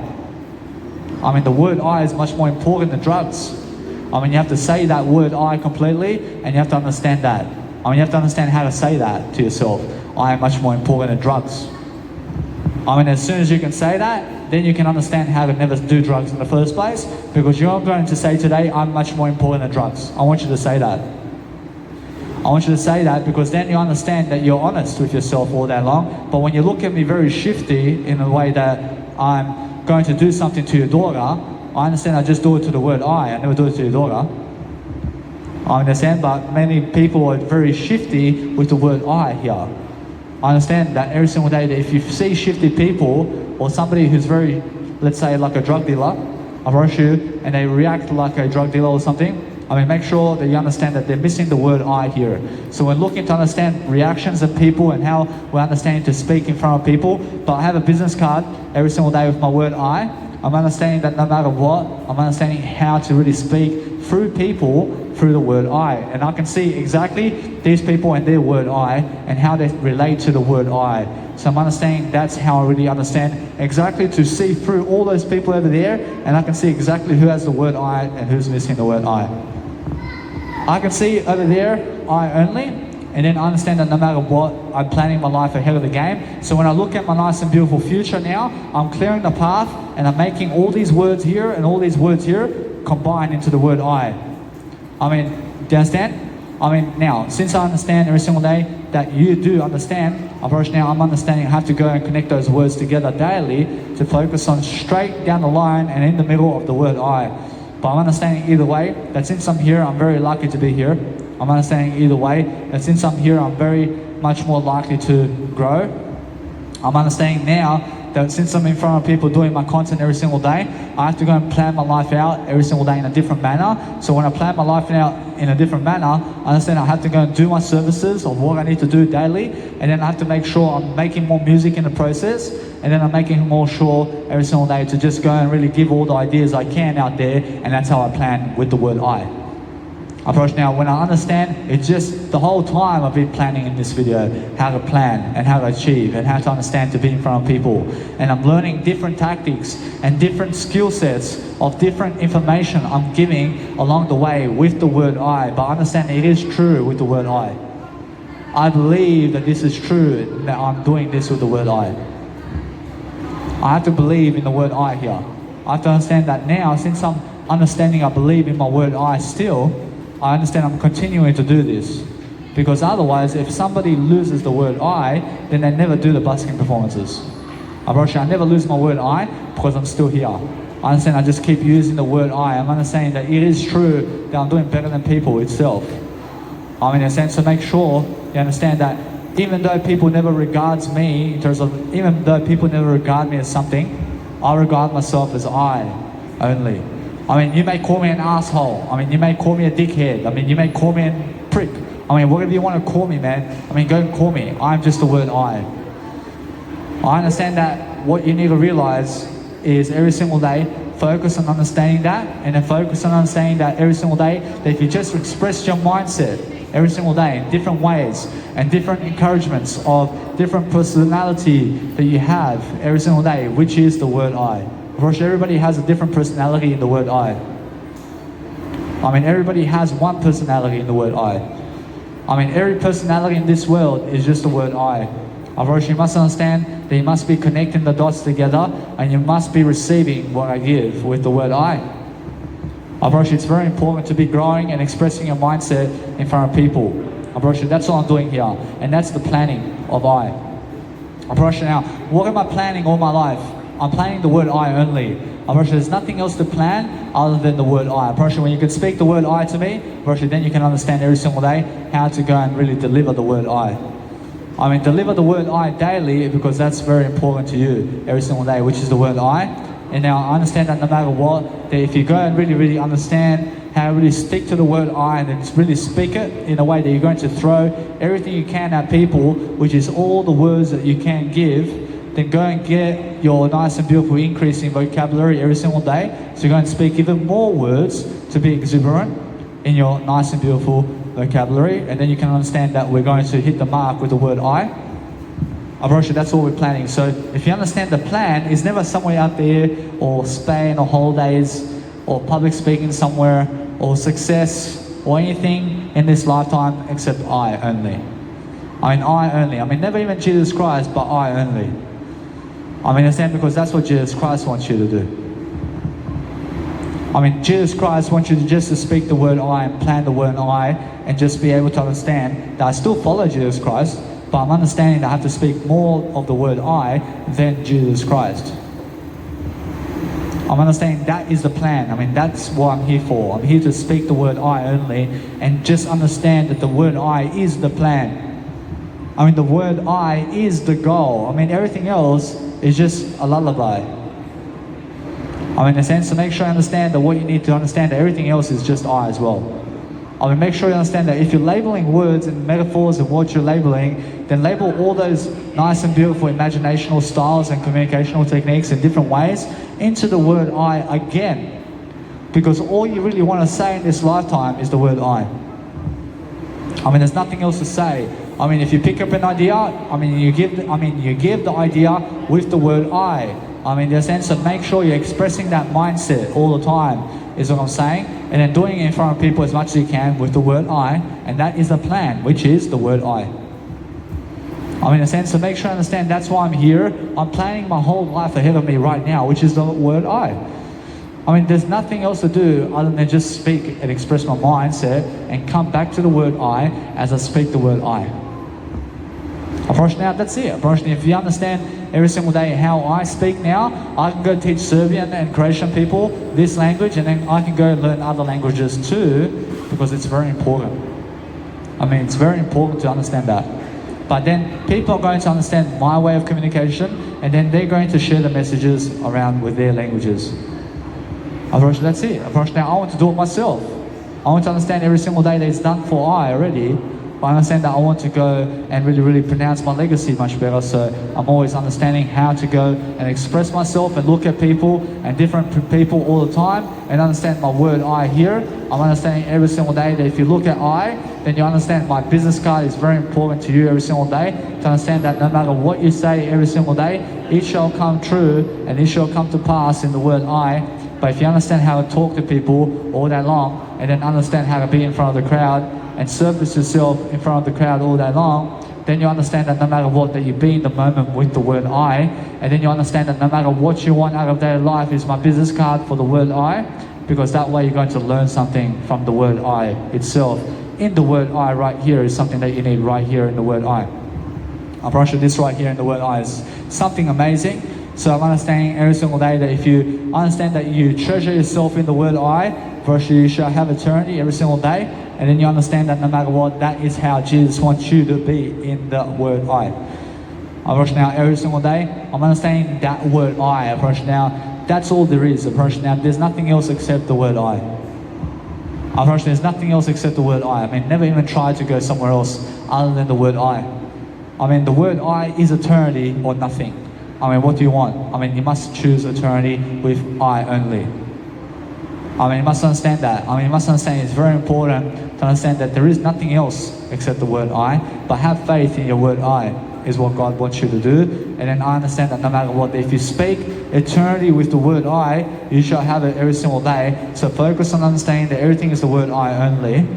The word I is much more important than drugs. You have to say that word I completely, and you have to understand that. You have to understand how to say that to yourself. I am much more important than drugs. As soon as you can say that, then you can understand how to never do drugs in the first place, because you're not going to say today, I'm much more important than drugs. I want you to say that. I want you to say that, because then you understand that you're honest with yourself all day long. But when you look at me very shifty in a way that I'm going to do something to your daughter, I understand I just do it to the word I never do it to your daughter. I understand, but many people are very shifty with the word I here. I understand that every single day that if you see shifty people or somebody who's very, let's say like a drug dealer, I rush you and they react like a drug dealer or something, make sure that you understand that they're missing the word I here. So we're looking to understand reactions of people and how we're understanding to speak in front of people. But I have a business card every single day with my word I. I'm understanding that no matter what, I'm understanding how to really speak through people through the word I. And I can see exactly these people and their word I and how they relate to the word I. So I'm understanding that's how I really understand exactly to see through all those people over there, and I can see exactly who has the word I and who's missing the word I. I can see over there I only, and then I understand that no matter what, I'm planning my life ahead of the game. So when I look at my nice and beautiful future now, I'm clearing the path and I'm making all these words here and all these words here combine into the word I. Do you understand? Now, since I understand every single day that you do understand, I'm understanding I have to go and connect those words together daily to focus on straight down the line and in the middle of the word I. But I'm understanding either way that since I'm here, I'm very lucky to be here. I'm understanding either way that since I'm here, I'm very much more likely to grow. I'm understanding now that since I'm in front of people doing my content every single day, I have to go and plan my life out every single day in a different manner. So when I plan my life out in a different manner, I understand I have to go and do my services of what I need to do daily, and then I have to make sure I'm making more music in the process, and then I'm making more sure every single day to just go and really give all the ideas I can out there, and that's how I plan with the word I. Approach now, when I understand, it's just the whole time I've been planning in this video how to plan and how to achieve and how to understand to be in front of people. And I'm learning different tactics and different skill sets of different information I'm giving along the way with the word I. But understand it is true with the word I. I believe that this is true, that I'm doing this with the word I. I have to believe in the word I here. I have to understand that now, since I'm understanding I believe in my word I still, I understand I'm continuing to do this. Because otherwise, if somebody loses the word I, then they never do the busking performances. I never lose my word I because I'm still here. I understand I just keep using the word I. I'm understanding that it is true that I'm doing better than people itself. I'm in a sense to make sure you understand that even though people never regards me in terms of, even though people never regard me as something, I regard myself as I only. I mean, you may call me an asshole. I mean, you may call me a dickhead. I mean, you may call me a prick. I mean, whatever you want to call me, man. I mean, go and call me. I'm just the word I. I understand that what you need to realize is every single day, focus on understanding that, and then focus on understanding that every single day, that if you just express your mindset every single day in different ways and different encouragements of different personality that you have every single day, which is the word I. Of course, everybody has a different personality in the word I. I mean, everybody has one personality in the word I. I mean, every personality in this world is just the word I. Of course, you must understand that you must be connecting the dots together, and you must be receiving what I give with the word I. Of course, it's very important to be growing and expressing your mindset in front of people. Of course, that's what I'm doing here, and that's the planning of I. Of course, now, what am I planning all my life? I'm planning the word I only. There's nothing else to plan other than the word I. When you can speak the word I to me, then you can understand every single day how to go and really deliver the word I. I mean, deliver the word I daily because that's very important to you every single day, which is the word I. And now I understand that no matter what, that if you go and really understand how to really stick to the word I and then really speak it in a way that you're going to throw everything you can at people, which is all the words that you can give, then go and get your nice and beautiful increase in vocabulary every single day. So go and speak even more words to be exuberant in your nice and beautiful vocabulary. And then you can understand that we're going to hit the mark with the word I. Abrosha, that's what we're planning. So if you understand the plan is never somewhere out there, or Spain, or holidays, or public speaking somewhere, or success, or anything in this lifetime except I only. I mean, I only. I mean, never even Jesus Christ, but I only. I mean, understand, because that's what Jesus Christ wants you to do. I mean, Jesus Christ wants you to just to speak the word I and plan the word I and just be able to understand that I still follow Jesus Christ, but I'm understanding that I have to speak more of the word I than Jesus Christ. I'm understanding that is the plan. I mean, that's what I'm here for. I'm here to speak the word I only and just understand that the word I is the plan. I mean, the word I is the goal. I mean, everything else is just a lullaby. I mean, in a sense, to make sure you understand that what you need to understand, that everything else is just I as well. I mean, make sure you understand that if you're labeling words and metaphors and what you're labeling, then label all those nice and beautiful imaginational styles and communicational techniques in different ways into the word I again. Because all you really want to say in this lifetime is the word I. I mean, there's nothing else to say. I mean, if you pick up an idea, you give the idea with the word I. I mean, in the sense of make sure you're expressing that mindset all the time, is what I'm saying. And then doing it in front of people as much as you can with the word I. And that is the plan, which is the word I. I mean, in a sense, to make sure I understand that's why I'm here. I'm planning my whole life ahead of me right now, which is the word I. I mean, there's nothing else to do other than just speak and express my mindset and come back to the word I as I speak the word I. Now, that's it. If you understand every single day how I speak now, I can go teach Serbian and Croatian people this language, and then I can go learn other languages too, because it's very important. I mean, it's very important to understand that. But then people are going to understand my way of communication, and then they're going to share the messages around with their languages. Approach, that's it. Approach now, I want to do it myself. I want to understand every single day that it's done for I already. But I understand that I want to go and really pronounce my legacy much better. So I'm always understanding how to go and express myself and look at people and different people all the time and understand my word I here. I'm understanding every single day that if you look at I, then you understand my business card is very important to you every single day. To understand that no matter what you say every single day, it shall come true and it shall come to pass in the word I. But if you understand how to talk to people all day long and then understand how to be in front of the crowd and service yourself in front of the crowd all day long, then you understand that no matter what, that you be in the moment with the word I, and then you understand that no matter what you want out of daily life is my business card for the word I, because that way you're going to learn something from the word I itself. In the word I right here is something that you need right here in the word I. I'm pretty sure this right here in the word I is something amazing. So I'm understanding every single day that if you understand that you treasure yourself in the word I, first you shall have eternity every single day, and then you understand that no matter what, that is how Jesus wants you to be in the word I. Approach now every single day, I'm understanding that word I. Approach now, that's all there is. Approach now, there's nothing else except the word I. Approach, there's nothing else except the word I. I mean, never even try to go somewhere else other than the word I. I mean, the word I is eternity or nothing. I mean, what do you want? I mean, you must choose eternity with I only. I mean, you must understand that. I mean, you must understand it's very important to understand that there is nothing else except the word I, but have faith in your word I is what God wants you to do. And then I understand that no matter what, if you speak eternity with the word I, you shall have it every single day. So focus on understanding that everything is the word I only.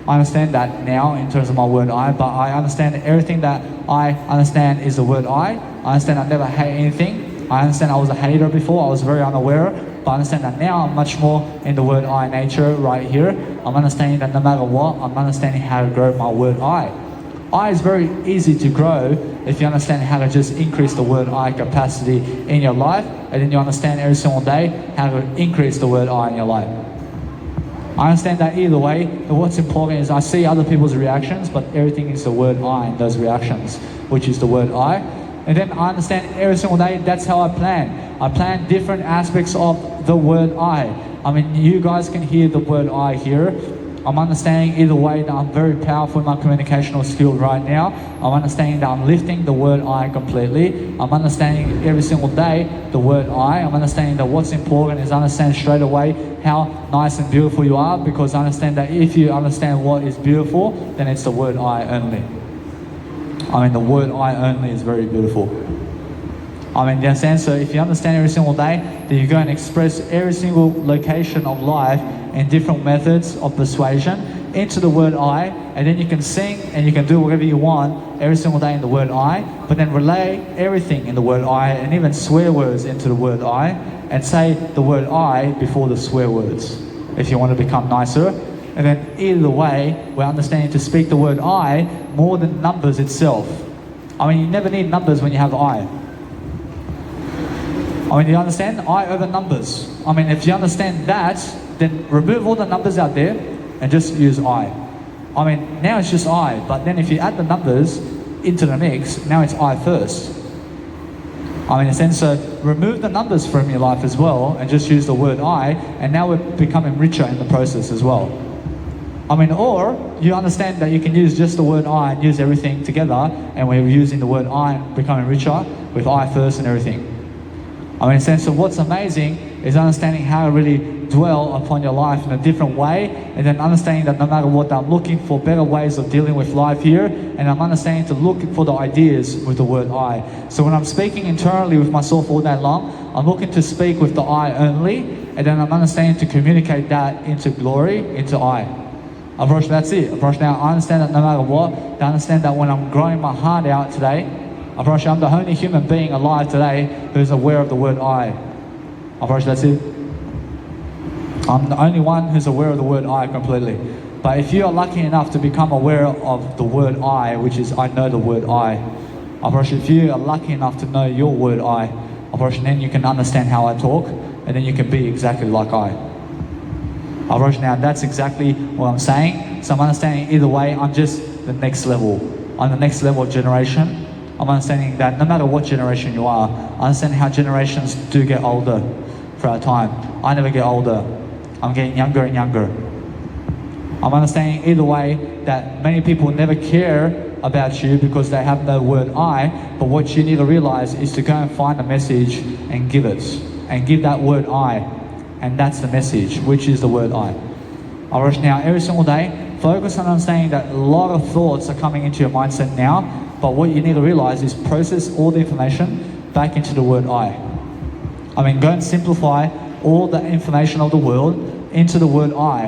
I understand that now in terms of my word I, but I understand that everything that I understand is the word I understand I never hate anything. I understand I was a hater before, I was very unaware, but I understand that now I'm much more in the word I nature right here. I'm understanding that no matter what, I'm understanding how to grow my word I. I is very easy to grow if you understand how to just increase the word I capacity in your life, and then you understand every single day how to increase the word I in your life. I understand that either way, but what's important is I see other people's reactions, but everything is the word I in those reactions, which is the word I. And then I understand every single day, that's how I plan. I plan different aspects of the word I. I mean, you guys can hear the word I here. I'm understanding either way that I'm very powerful in my communicational skills right now. I'm understanding that I'm lifting the word I completely. I'm understanding every single day the word I. I'm understanding that what's important is understand straight away how nice and beautiful you are, because I understand that if you understand what is beautiful, then it's the word I only. I mean, the word I only is very beautiful. I mean, you understand? So if you understand every single day, then you go and express every single location of life in different methods of persuasion into the word I, and then you can sing and you can do whatever you want every single day in the word I, but then relay everything in the word I, and even swear words into the word I, and say the word I before the swear words if you want to become nicer. And then either way, we're understanding to speak the word I more than numbers itself. I mean, you never need numbers when you have I. I mean, you understand? I over numbers. I mean, if you understand that, then remove all the numbers out there and just use I. I mean, now it's just I, but then if you add the numbers into the mix, now it's I first. I mean, in a sense, so remove the numbers from your life as well and just use the word I, and now we're becoming richer in the process as well. I mean, or you understand that you can use just the word I and use everything together, and we're using the word I and becoming richer with I first and everything. I mean, in a sense of what's amazing is understanding how to really dwell upon your life in a different way, and then understanding that no matter what, I'm looking for better ways of dealing with life here, and I'm understanding to look for the ideas with the word I. So when I'm speaking internally with myself all day long, I'm looking to speak with the I only, and then I'm understanding to communicate that into glory, into I. Approach, that's it. Approach now, I understand that no matter what, I understand that when I'm growing my heart out today, Approach, I'm the only human being alive today who's aware of the word I. Approach, that's it. I'm the only one who's aware of the word I completely. But if you are lucky enough to become aware of the word I, which is I know the word I. Approach, if you are lucky enough to know your word I, approach, then you can understand how I talk, and then you can be exactly like I. Approach, now that's exactly what I'm saying. So I'm understanding either way, I'm just the next level. I'm the next level of generation. I'm understanding that no matter what generation you are, I understand how generations do get older throughout time. I never get older. I'm getting younger and younger. I'm understanding either way that many people never care about you because they have the word I, but what you need to realize is to go and find a message and give it. And give that word I. And that's the message, which is the word I. Alright, now every single day, focus on understanding that a lot of thoughts are coming into your mindset now, but what you need to realize is process all the information back into the word I. Go and simplify all the information of the world into the word I,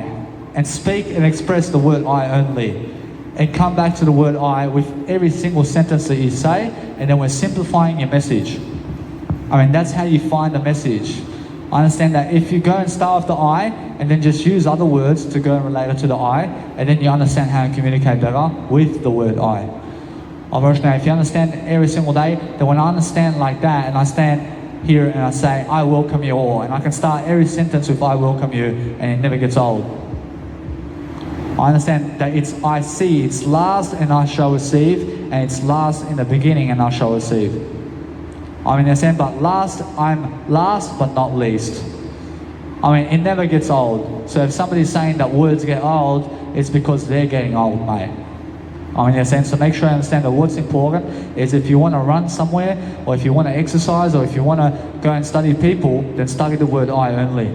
and speak and express the word I only. And come back to the word I with every single sentence that you say, and then we're simplifying your message. That's how you find the message. I understand that if you go and start with the I, and then just use other words to go and relate it to the I, and then you understand how to communicate better with the word I. Now, if you understand every single day, then when I understand like that, and I stand here and I say, I welcome you all, and I can start every sentence with I welcome you, and it never gets old. I understand that it's I see, it's last and I shall receive, and it's last in the beginning and I shall receive. Understand, but I'm last but not least. It never gets old. So if somebody's saying that words get old, it's because they're getting old, mate. Understand? So make sure you understand that what's important is if you want to run somewhere, or if you want to exercise, or if you want to go and study people, then study the word I only.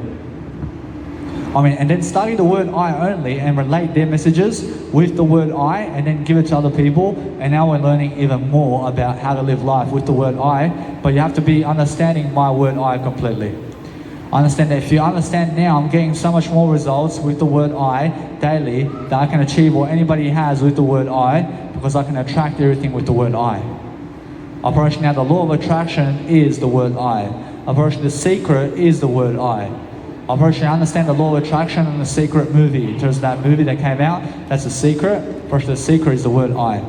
And then study the word I only and relate their messages with the word I, and then give it to other people. And now we're learning even more about how to live life with the word I, but you have to be understanding my word I completely. Understand that if you understand now, I'm getting so much more results with the word I daily that I can achieve what anybody has with the word I, because I can attract everything with the word I. Operation now, the law of attraction is the word I. Operation the secret is the word I. Operation, I understand the law of attraction and the secret movie. In terms of that movie that came out, that's the secret. Operation the secret is the word I.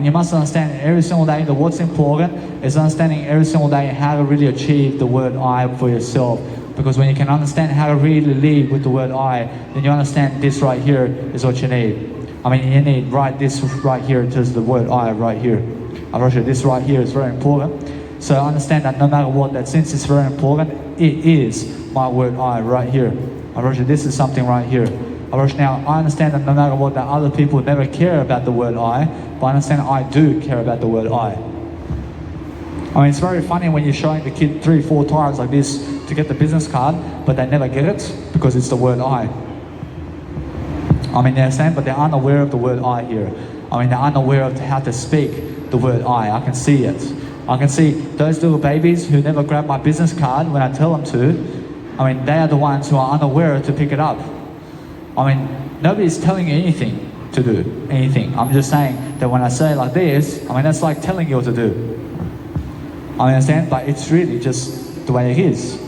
You must understand every single day that what's important is understanding every single day how to really achieve the word I for yourself. Because when you can understand how to really lead with the word I, then you understand this right here is what you need. You need this right here in terms of the word I right here. This right here is very important. So understand that no matter what, that since it's very important, it is my word I right here. This is something right here. Now, I understand that no matter what, that other people never care about the word I, but I understand I do care about the word I. It's very funny when you're showing the kid 3-4 times like this to get the business card, but they never get it because it's the word I. They understand, but they're unaware of the word I here. They're unaware of how to speak the word I can see it. I can see those little babies who never grab my business card when I tell them to. They are the ones who are unaware to pick it up. Nobody's telling you anything to do, anything. I'm just saying that when I say it like this, that's like telling you what to do. Understand? But it's really just the way it is.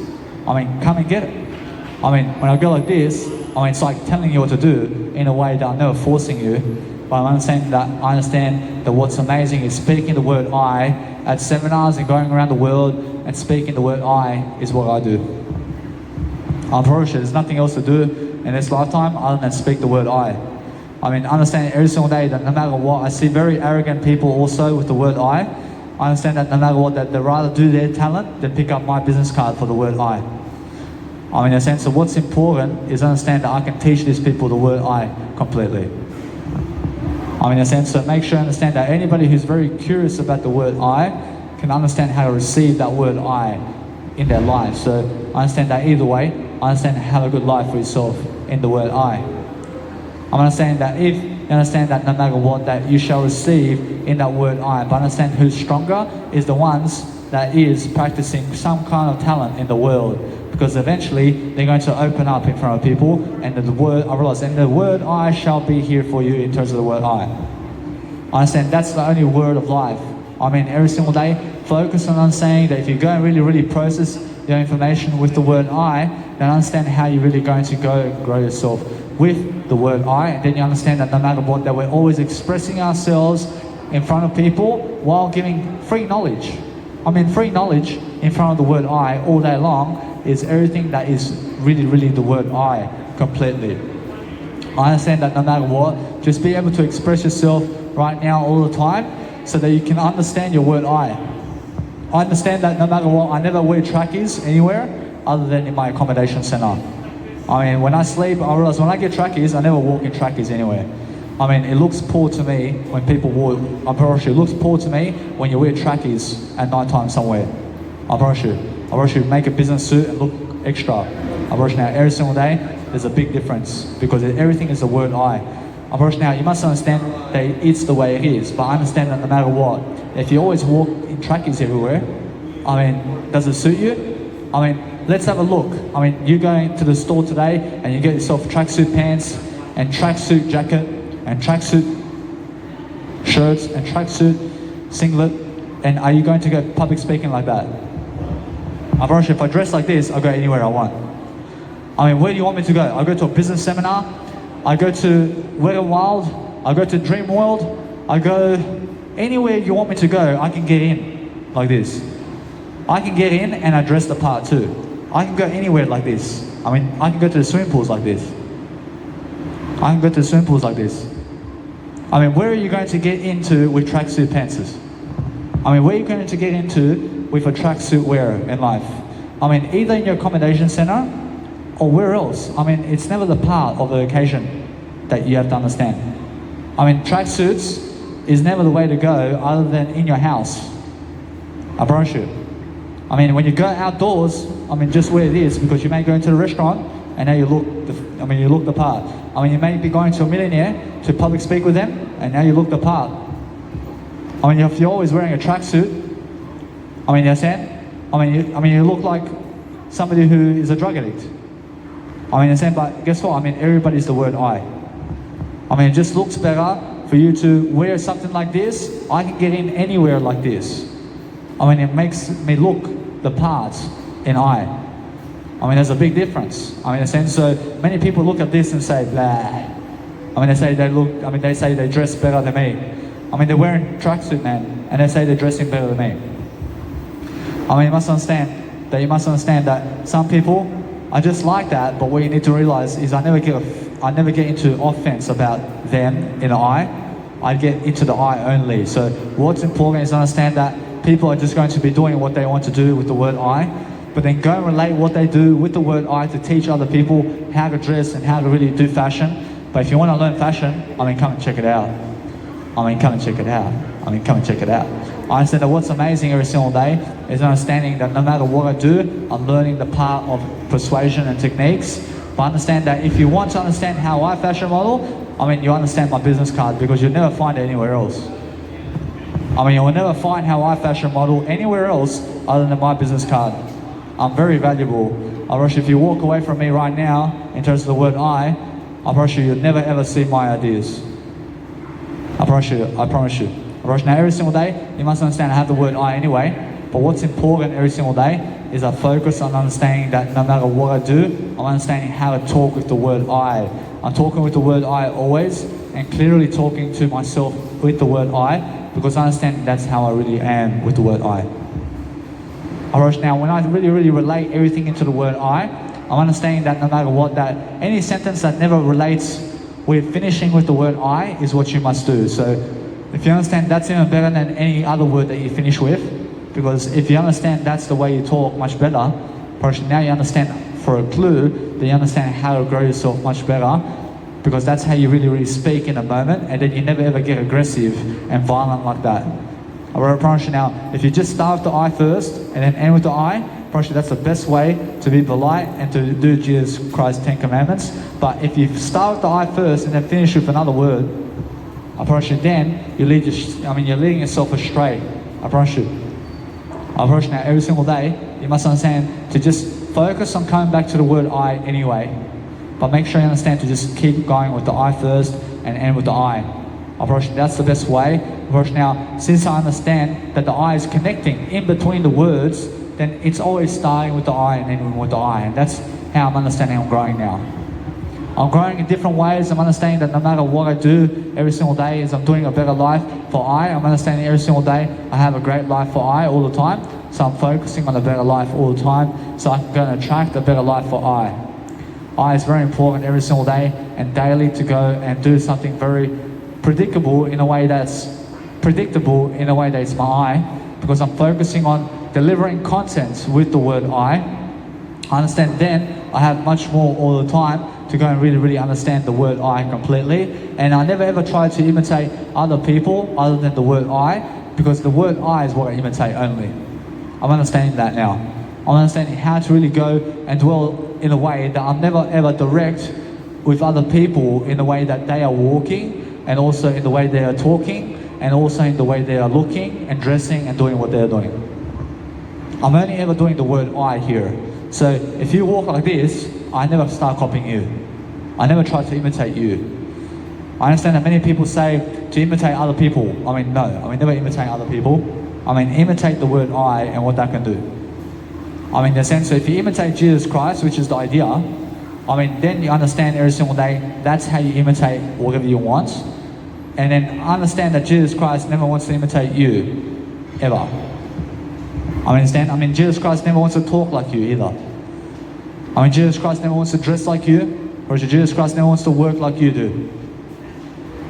Come and get it. When I go like this, it's like telling you what to do in a way that I'm never forcing you. But I understand that what's amazing is speaking the word I at seminars and going around the world and speaking the word I is what I do. I'm pretty sure there's nothing else to do in this lifetime other than speak the word I. Understand every single day that no matter what, I see very arrogant people also with the word I understand that no matter what, that they rather do their talent than pick up my business card for the word I. In a sense, so what's important is understand that I can teach these people the word I completely. In a sense, so make sure you understand that anybody who's very curious about the word I can understand how to receive that word I in their life. So understand that either way, understand how to have a good life for yourself in the word I. I'm understanding that if you understand that no matter what, that you shall receive in that word I, but understand who's stronger is the ones that is practicing some kind of talent in the world, because eventually they're going to open up in front of people, and the word I shall be here for you in terms of the word I. Understand that's the only word of life. Every single day, focus on understanding that if you go and really process your information with the word I, then understand how you're really going to go grow yourself with the word I, and then you understand that no matter what, that we're always expressing ourselves in front of people while giving free knowledge. Free knowledge in front of the word I all day long is everything that is really the word I completely. I understand that no matter what, just be able to express yourself right now all the time. so that you can understand your word I. I understand that no matter what, I never wear trackies anywhere other than in my accommodation center. I mean, when I sleep, I realize when I get trackies, I never walk in trackies anywhere. I mean, it looks poor to me when people walk. I promise you, it looks poor to me when you wear trackies at night time somewhere. I promise you. I promise you, make a business suit and look extra. I promise you now, every single day, there's a big difference because everything is the word I. I promise you now, you must understand that it's the way it is, but I understand that no matter what, if you always walk in trackies everywhere, I mean, does it suit you? I mean, let's have a look. I mean, you go into the store today and you get yourself tracksuit pants and tracksuit jacket and tracksuit shirts and tracksuit singlet, and are you going to go public speaking like that? I promise you, if I dress like this, I'll go anywhere I want. I mean, where do you want me to go? I'll go to a business seminar, I go to Wet n Wild, I go to Dream World, I go anywhere you want me to go, I can get in like this. I can get in and I dress the part too. I can go anywhere like this. I mean, I can go to the swimming pools like this. I can go to the swimming pools like this. I mean, where are you going to get into with tracksuit pants? I mean, where are you going to get into with a tracksuit wearer in life? I mean, either in your accommodation center or where else. I mean, it's never the part of the occasion that you have to understand. I mean, tracksuits is never the way to go other than in your house. I promise you. I mean, when you go outdoors, I mean, just where it is, because you may go into the restaurant and now you look the part. I mean, you may be going to a millionaire to public speak with them and now you look the part. I mean, if you're always wearing a tracksuit, I mean, you understand? I mean, you look like somebody who is a drug addict. I mean, you understand? But guess what? I mean, everybody's the word I. I mean, it just looks better for you to wear something like this. I can get in anywhere like this. I mean, it makes me look the part in I. I mean, there's a big difference. I mean, in a sense, so many people look at this and say, blah. I mean, they say they say they dress better than me. I mean, they're wearing tracksuit, man, and they say they're dressing better than me. I mean, you must understand that some people are just like that, but what you need to realize is I never get into offense about them in the I get into the I only. So what's important is to understand that people are just going to be doing what they want to do with the word I, but then go and relate what they do with the word I to teach other people how to dress and how to really do fashion. But if you want to learn fashion, I mean, come and check it out. I mean, come and check it out. I understand that what's amazing every single day is understanding that no matter what I do, I'm learning the part of persuasion and techniques. But understand that if you want to understand how I fashion model, I mean, you understand my business card because you'll never find it anywhere else. I mean, you will never find how I fashion model anywhere else other than my business card. I'm very valuable. I promise you, if you walk away from me right now, in terms of the word I promise you, you'll never ever see my ideas. I promise you. Now, every single day, you must understand I have the word I anyway, but what's important every single day is I focus on understanding that no matter what I do, I'm understanding how to talk with the word I. I'm talking with the word I always, and clearly talking to myself with the word I, because I understand that's how I really am with the word I. Alright, now when I really relate everything into the word I'm understanding that no matter what, that any sentence that never relates with finishing with the word I is what you must do. So if you understand, that's even better than any other word that you finish with, because if you understand that's the way you talk much better, now you understand for a clue that you understand how to grow yourself much better, because that's how you really speak in a moment, and then you never ever get aggressive and violent like that. I promise you now, if you just start with the I first and then end with the I promise you that's the best way to be polite and to do Jesus Christ's 10 Commandments. But if you start with the I first and then finish with another word, I promise you then you're leading yourself astray. I promise you. I promise you now, every single day, you must understand to just focus on coming back to the word I anyway. But make sure you understand to just keep going with the I first and end with the I. I promise you that's the best way. I promise you now, since I understand that the I is connecting in between the words, then it's always starting with the I and ending with the I. And that's how I'm understanding I'm growing now. I'm growing in different ways. I'm understanding that no matter what I do every single day is I'm doing a better life for I'm understanding every single day I have a great life for I all the time. So I'm focusing on a better life all the time so I can go and attract a better life for I is very important every single day and daily to go and do something very predictable in a way that's predictable in a way that it's my I, because I'm focusing on delivering content with the word I understand, then I have much more all the time to go and really understand the word I completely. And I never ever try to imitate other people other than the word I, because the word I is what I imitate only. I'm understanding that now. I'm understanding how to really go and dwell in a way that I'm never ever direct with other people in the way that they are walking, and also in the way they are talking, and also in the way they are looking and dressing and doing what they're doing. I'm only ever doing the word I here. So if you walk like this, I never start copying you. I never try to imitate you. I understand that many people say to imitate other people. I mean, no. I mean, never imitate other people. I mean, imitate the word I and what that can do. I mean, in the sense, so if you imitate Jesus Christ, which is the idea, I mean, then you understand every single day, that's how you imitate whatever you want. And then understand that Jesus Christ never wants to imitate you, ever. I understand? I mean, Jesus Christ never wants to talk like you either. I mean, Jesus Christ never wants to dress like you, or Jesus Christ never wants to work like you do.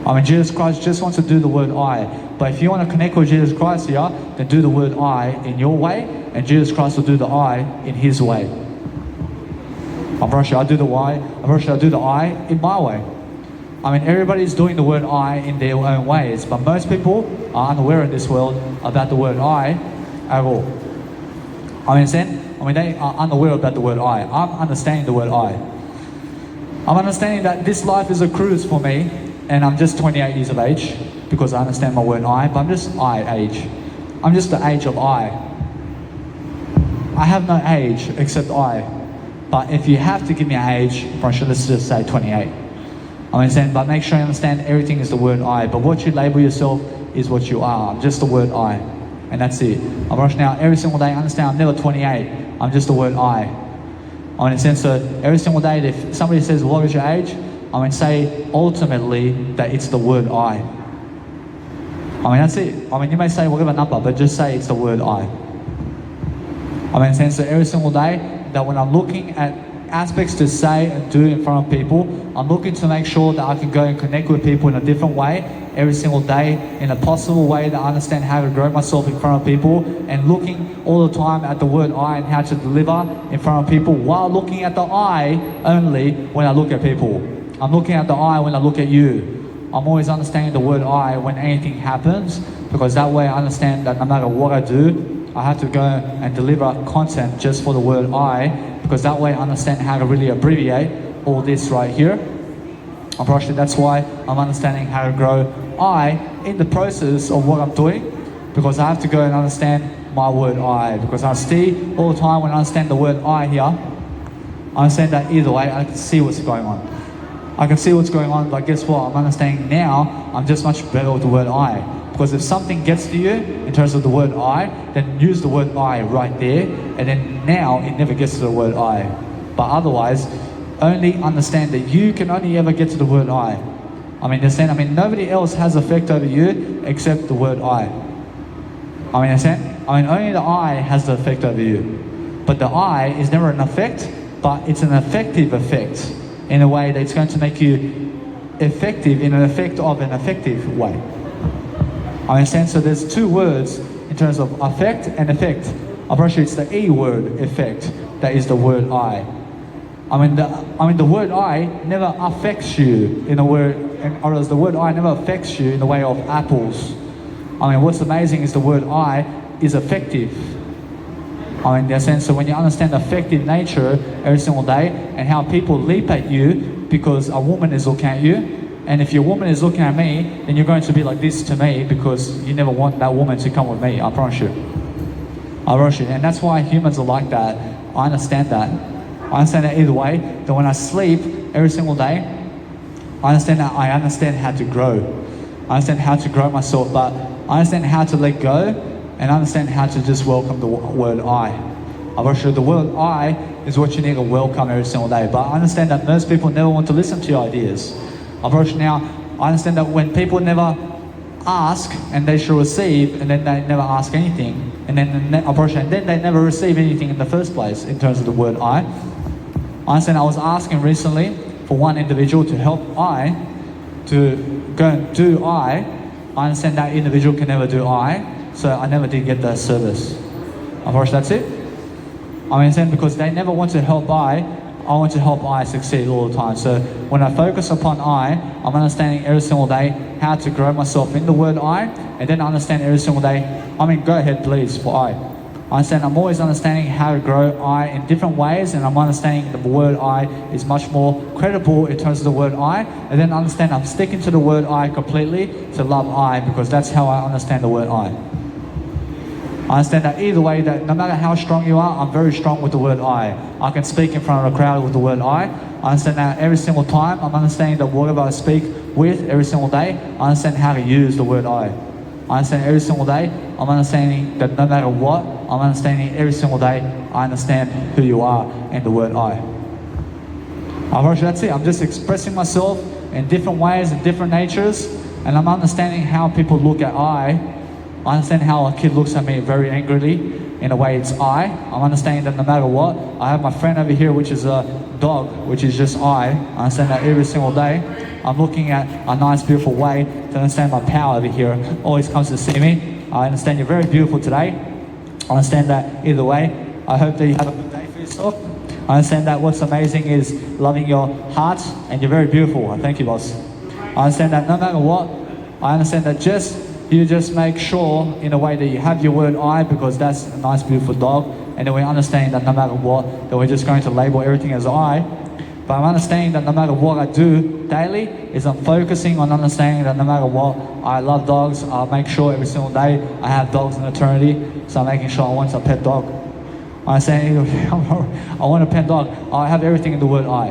I mean, Jesus Christ just wants to do the word I. But if you want to connect with Jesus Christ here, then do the word I in your way, and Jesus Christ will do the I in His way. I'm pretty sure I do the Y, I'm pretty sure I do the I in my way. I mean, everybody's doing the word I in their own ways, but most people are unaware in this world about the word I at all. I mean, they are unaware about the word I. I'm understanding the word I. I'm understanding that this life is a cruise for me, and I'm just 28 years of age, because I understand my word I, but I'm just I age. I'm just the age of I. I have no age except I. But if you have to give me an age, let's just say 28. But make sure you understand everything is the word I. But what you label yourself is what you are. I'm just the word I. And that's it. I'm rushing now every single day. I understand I'm never 28. I'm just the word I. So every single day, if somebody says, what is your age? Say ultimately that it's the word I. That's it. You may say whatever number, but just say it's the word I. So every single day, that when I'm looking at aspects to say and do in front of people, I'm looking to make sure that I can go and connect with people in a different way every single day, in a possible way that I understand how to grow myself in front of people, and looking all the time at the word I and how to deliver in front of people, while looking at the I only when I look at people. I'm looking at the I when I look at you. I'm always understanding the word I when anything happens, because that way I understand that no matter what I do, I have to go and deliver content just for the word I, because that way I understand how to really abbreviate all this right here. That's why I'm understanding how to grow I in the process of what I'm doing, because I have to go and understand my word I, because I see all the time when I understand the word I here, I understand that either way I can see what's going on. I can see what's going on, but guess what? I'm understanding now I'm just much better with the word I. Because if something gets to you in terms of the word I, then use the word I right there, and then now it never gets to the word I. But otherwise, only understand that you can only ever get to the word I. Nobody else has effect over you except the word I. Only the I has the effect over you. But the I is never an effect, but it's an effective effect in a way that it's going to make you effective in an effect of an effective way. So there's two words in terms of affect and effect. I'm pretty sure it's the E word, effect, that is the word I. The word I never affects you in a word, or else the word I never affects you in the way of apples. What's amazing is the word I is effective. So when you understand the effective nature every single day, and how people leap at you because a woman is looking at you, and if your woman is looking at me, then you're going to be like this to me, because you never want that woman to come with me, I promise you. And that's why humans are like that. I understand that. I understand that either way, that when I sleep every single day, I understand how to grow. I understand how to grow myself, but I understand how to let go, and I understand how to just welcome the word I. I'm pretty sure the word I is what you need to welcome every single day. But I understand that most people never want to listen to your ideas. I'm pretty sure now, I understand that when people never ask and they should receive, and then they never ask anything, and then they never receive anything in the first place in terms of the word I understand I was asking recently for one individual to help I to go and do I I understand that individual can never do I, so I never did get that service. Unfortunately, that's it. I understand because they never want to help I want to help I succeed all the time. So when I focus upon I'm understanding every single day how to grow myself in the word I, and then I understand every single day, go ahead please for I understand I'm always understanding how to grow I in different ways, and I'm understanding the word I is much more credible in terms of the word I, and then understand I'm sticking to the word I completely to love I, because that's how I understand the word I understand that either way, that no matter how strong you are, I'm very strong with the word I can speak in front of a crowd with the word I understand that every single time I'm understanding that whatever I speak with every single day, I understand how to use the word I understand every single day. I'm understanding that no matter what, I'm understanding every single day, I understand who you are in the word I. That's it. I'm just expressing myself in different ways and different natures, and I'm understanding how people look at I understand how a kid looks at me very angrily. In a way, it's I'm understanding that no matter what, I have my friend over here, which is a dog, which is just I understand that every single day. I'm looking at a nice, beautiful way to understand my power over here. Always comes to see me. I understand you're very beautiful today. I understand that either way. I hope that you have a good day for yourself. I understand that what's amazing is loving your heart, and you're very beautiful. Thank you, boss. I understand that no matter what, I understand that you just make sure in a way that you have your word I, because that's a nice, beautiful dog. And then we understand that no matter what, that we're just going to label everything as I. But I'm understanding that no matter what I do daily, is I'm focusing on understanding that no matter what, I love dogs. I'll make sure every single day I have dogs in eternity. So I'm making sure I want a pet dog. I'm saying I want a pet dog. I have everything in the word I.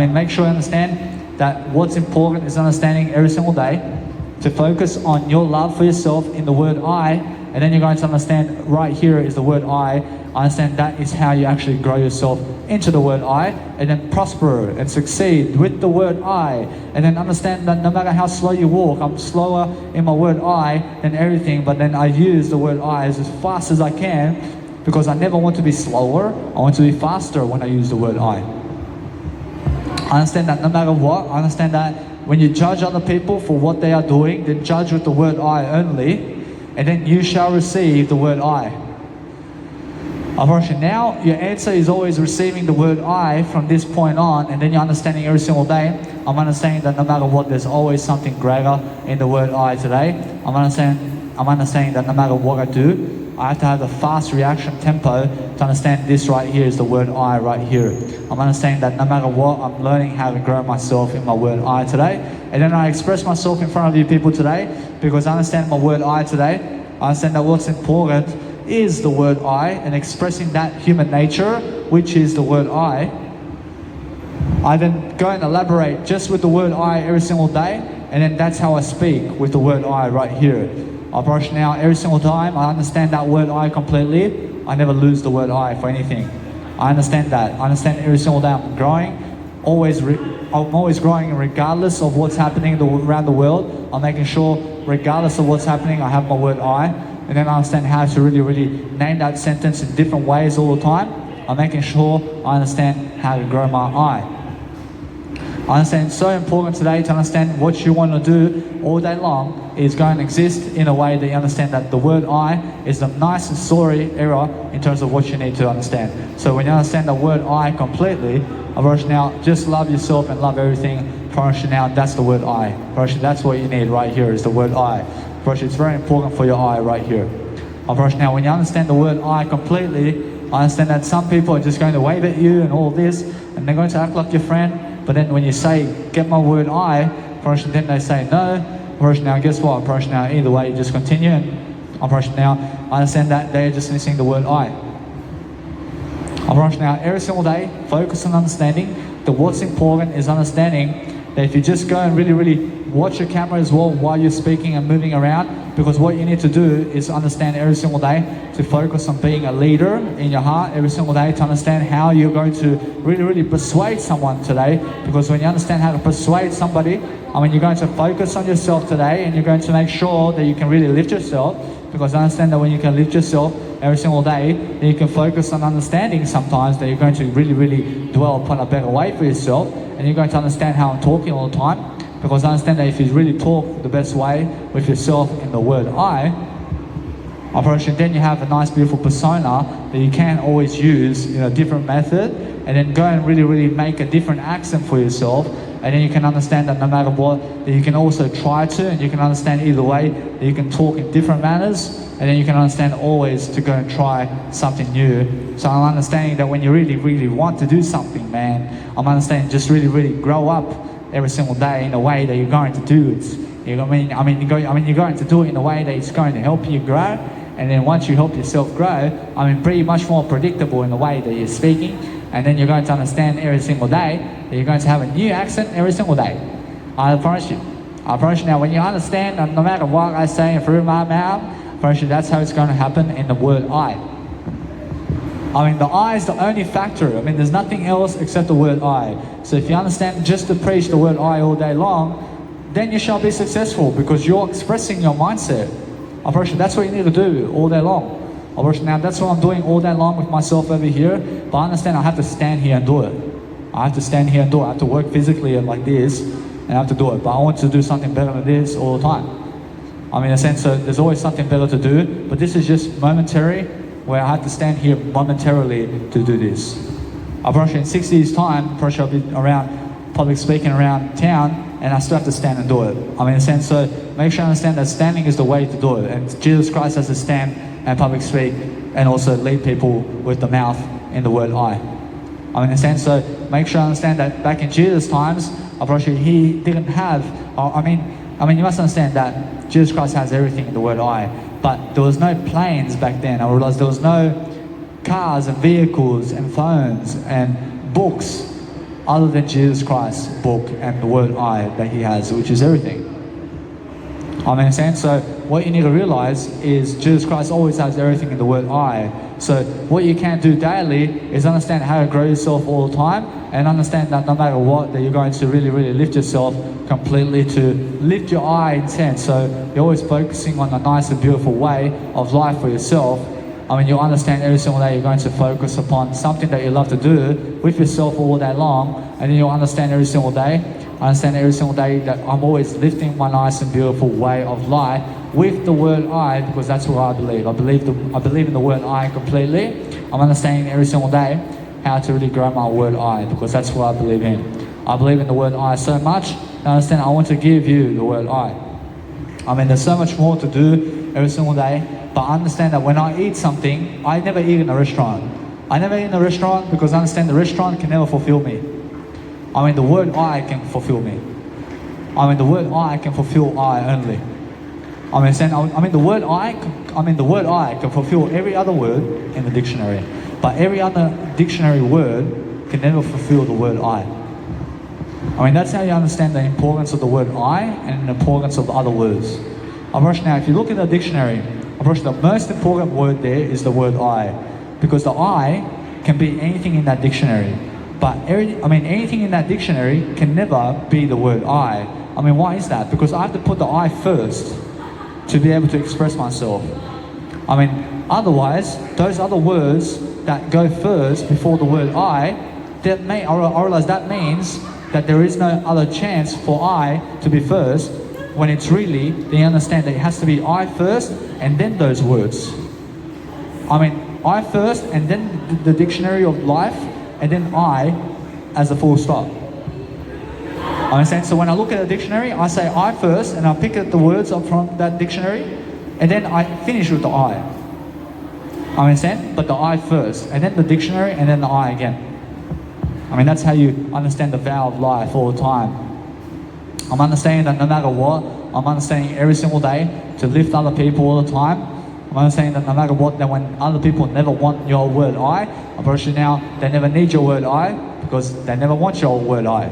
Make sure you understand that what's important is understanding every single day to focus on your love for yourself in the word I, and then you're going to understand right here is the word I understand that is how you actually grow yourself into the word I, and then prosper and succeed with the word I, and then understand that no matter how slow you walk, I'm slower in my word I than everything, but then I use the word I as fast as I can, because I never want to be slower, I want to be faster when I use the word I understand that no matter what, I understand that when you judge other people for what they are doing, then judge with the word I only, and then you shall receive the word I. Unfortunately, now your answer is always receiving the word I from this point on, and then you're understanding every single day. I'm understanding that no matter what, there's always something greater in the word I today. I'm understanding that no matter what I do, I have to have a fast reaction tempo to understand this right here is the word I right here. I'm understanding that no matter what, I'm learning how to grow myself in my word I today. And then I express myself in front of you people today, because I understand my word I today. I understand that what's important is the word I, and expressing that human nature, which is the word I then go and elaborate just with the word I every single day, and then that's how I speak with the word I right here. Now, every single time I understand that word I completely. I never lose the word I for anything. I understand that. I understand every single day I'm growing. I'm always growing regardless of what's happening around the world. I'm making sure regardless of what's happening, I have my word I. And then I understand how to really name that sentence in different ways all the time. I'm making sure I understand how to grow my I. I understand it's so important today to understand what you want to do all day long is going to exist in a way that you understand that the word I is the nice and sorry error in terms of what you need to understand. So when you understand the word I completely, now just love yourself and love everything. Now that's the word I. That's what you need right here is the word I. It's very important for your I right here. Now when you understand the word I completely, I understand that some people are just going to wave at you and all this, and they're going to act like your friend. But then when you say, get my word I, then they say no. Now guess what? Now either way, you just continue. And now I understand that they're just missing the word I. Now every single day, focus on understanding that what's important is understanding that if you just go and really watch your camera as well while you're speaking and moving around, because what you need to do is understand every single day to focus on being a leader in your heart every single day, to understand how you're going to really persuade someone today. Because when you understand how to persuade somebody, you're going to focus on yourself today, and you're going to make sure that you can really lift yourself. Because I understand that when you can lift yourself every single day, then you can focus on understanding sometimes that you're going to really dwell upon a better way for yourself, and you're going to understand how I'm talking all the time. Because understand that if you really talk the best way with yourself in the word I promise you, then you have a nice beautiful persona that you can always use in a different method, and then go and really make a different accent for yourself, and then you can understand that no matter what, that you can also try to, and you can understand either way, that you can talk in different manners, and then you can understand always to go and try something new. So I'm understanding that when you really want to do something, man, I'm understanding just really grow up every single day in a way that you're going to do it. You know what I mean? You're going to do it in a way that it's going to help you grow, and then once you help yourself grow, pretty much more predictable in the way that you're speaking, and then you're going to understand every single day that you're going to have a new accent every single day. I promise you. I promise you. Now, when you understand that no matter what I say through my mouth, I promise you that's how it's going to happen in the word I. The I is the only factor. There's nothing else except the word I. So if you understand just to preach the word I all day long, then you shall be successful because you're expressing your mindset. I promise you, that's what you need to do all day long. I promise you, now that's what I'm doing all day long with myself over here, but I understand I have to stand here and do it. I have to stand here and do it. I have to work physically like this, and I have to do it. But I want to do something better than this all the time. In a sense, so there's always something better to do, but this is just momentary, where I have to stand here momentarily to do this. I promise you, in 6 years' time, I promise you I'll be around public speaking around town, and I still have to stand and do it. In a sense, so make sure you understand that standing is the way to do it, and Jesus Christ has to stand and public speak, and also lead people with the mouth in the word I. In a sense, so make sure you understand that back in Jesus' times, I promise you, he didn't have, you must understand that Jesus Christ has everything in the word I, but there was no planes back then. I realized there was no cars and vehicles and phones and books other than Jesus Christ's book and the word I that he has, which is everything. In a sense, so what you need to realize is Jesus Christ always has everything in the word I. So what you can do daily is understand how to grow yourself all the time, and understand that no matter what, that you're going to really lift yourself completely, to lift your I intent. So you're always focusing on a nice and beautiful way of life for yourself. You'll understand every single day you're going to focus upon something that you love to do with yourself all day long, and then you'll understand every single day that I'm always lifting my nice and beautiful way of life with the word I, because that's what I believe. I believe in the word I completely. I'm understanding every single day how to really grow my word I, because that's what I believe in. I believe in the word I so much, and understand I want to give you the word I. There's so much more to do every single day, but I understand that when I eat something, I never eat in a restaurant. I never eat in a restaurant because I understand the restaurant can never fulfill me. The word I can fulfill me. The word I can fulfill I only. The word I can fulfill every other word in the dictionary, but every other dictionary word can never fulfill the word I. That's how you understand the importance of the word I and the importance of other words. Now, if you look at the dictionary, the most important word there is the word I, because the I can be anything in that dictionary. But anything in that dictionary can never be the word I. Why is that? Because I have to put the I first to be able to express myself. Otherwise, those other words that go first before the word I realize that means that there is no other chance for I to be first, when it's really, they understand that it has to be I first and then those words. I first and then the dictionary of life, and then I as a full stop. Understand? So when I look at a dictionary, I say I first, and I pick up the words up from that dictionary, and then I finish with the I. Understand? But the I first, and then the dictionary, and then the I again. That's how you understand the vow of life all the time. I'm understanding that no matter what, I'm understanding every single day to lift other people all the time. I'm understanding that no matter what, that when other people never want your word I promise you now, they never need your word I, because they never want your word I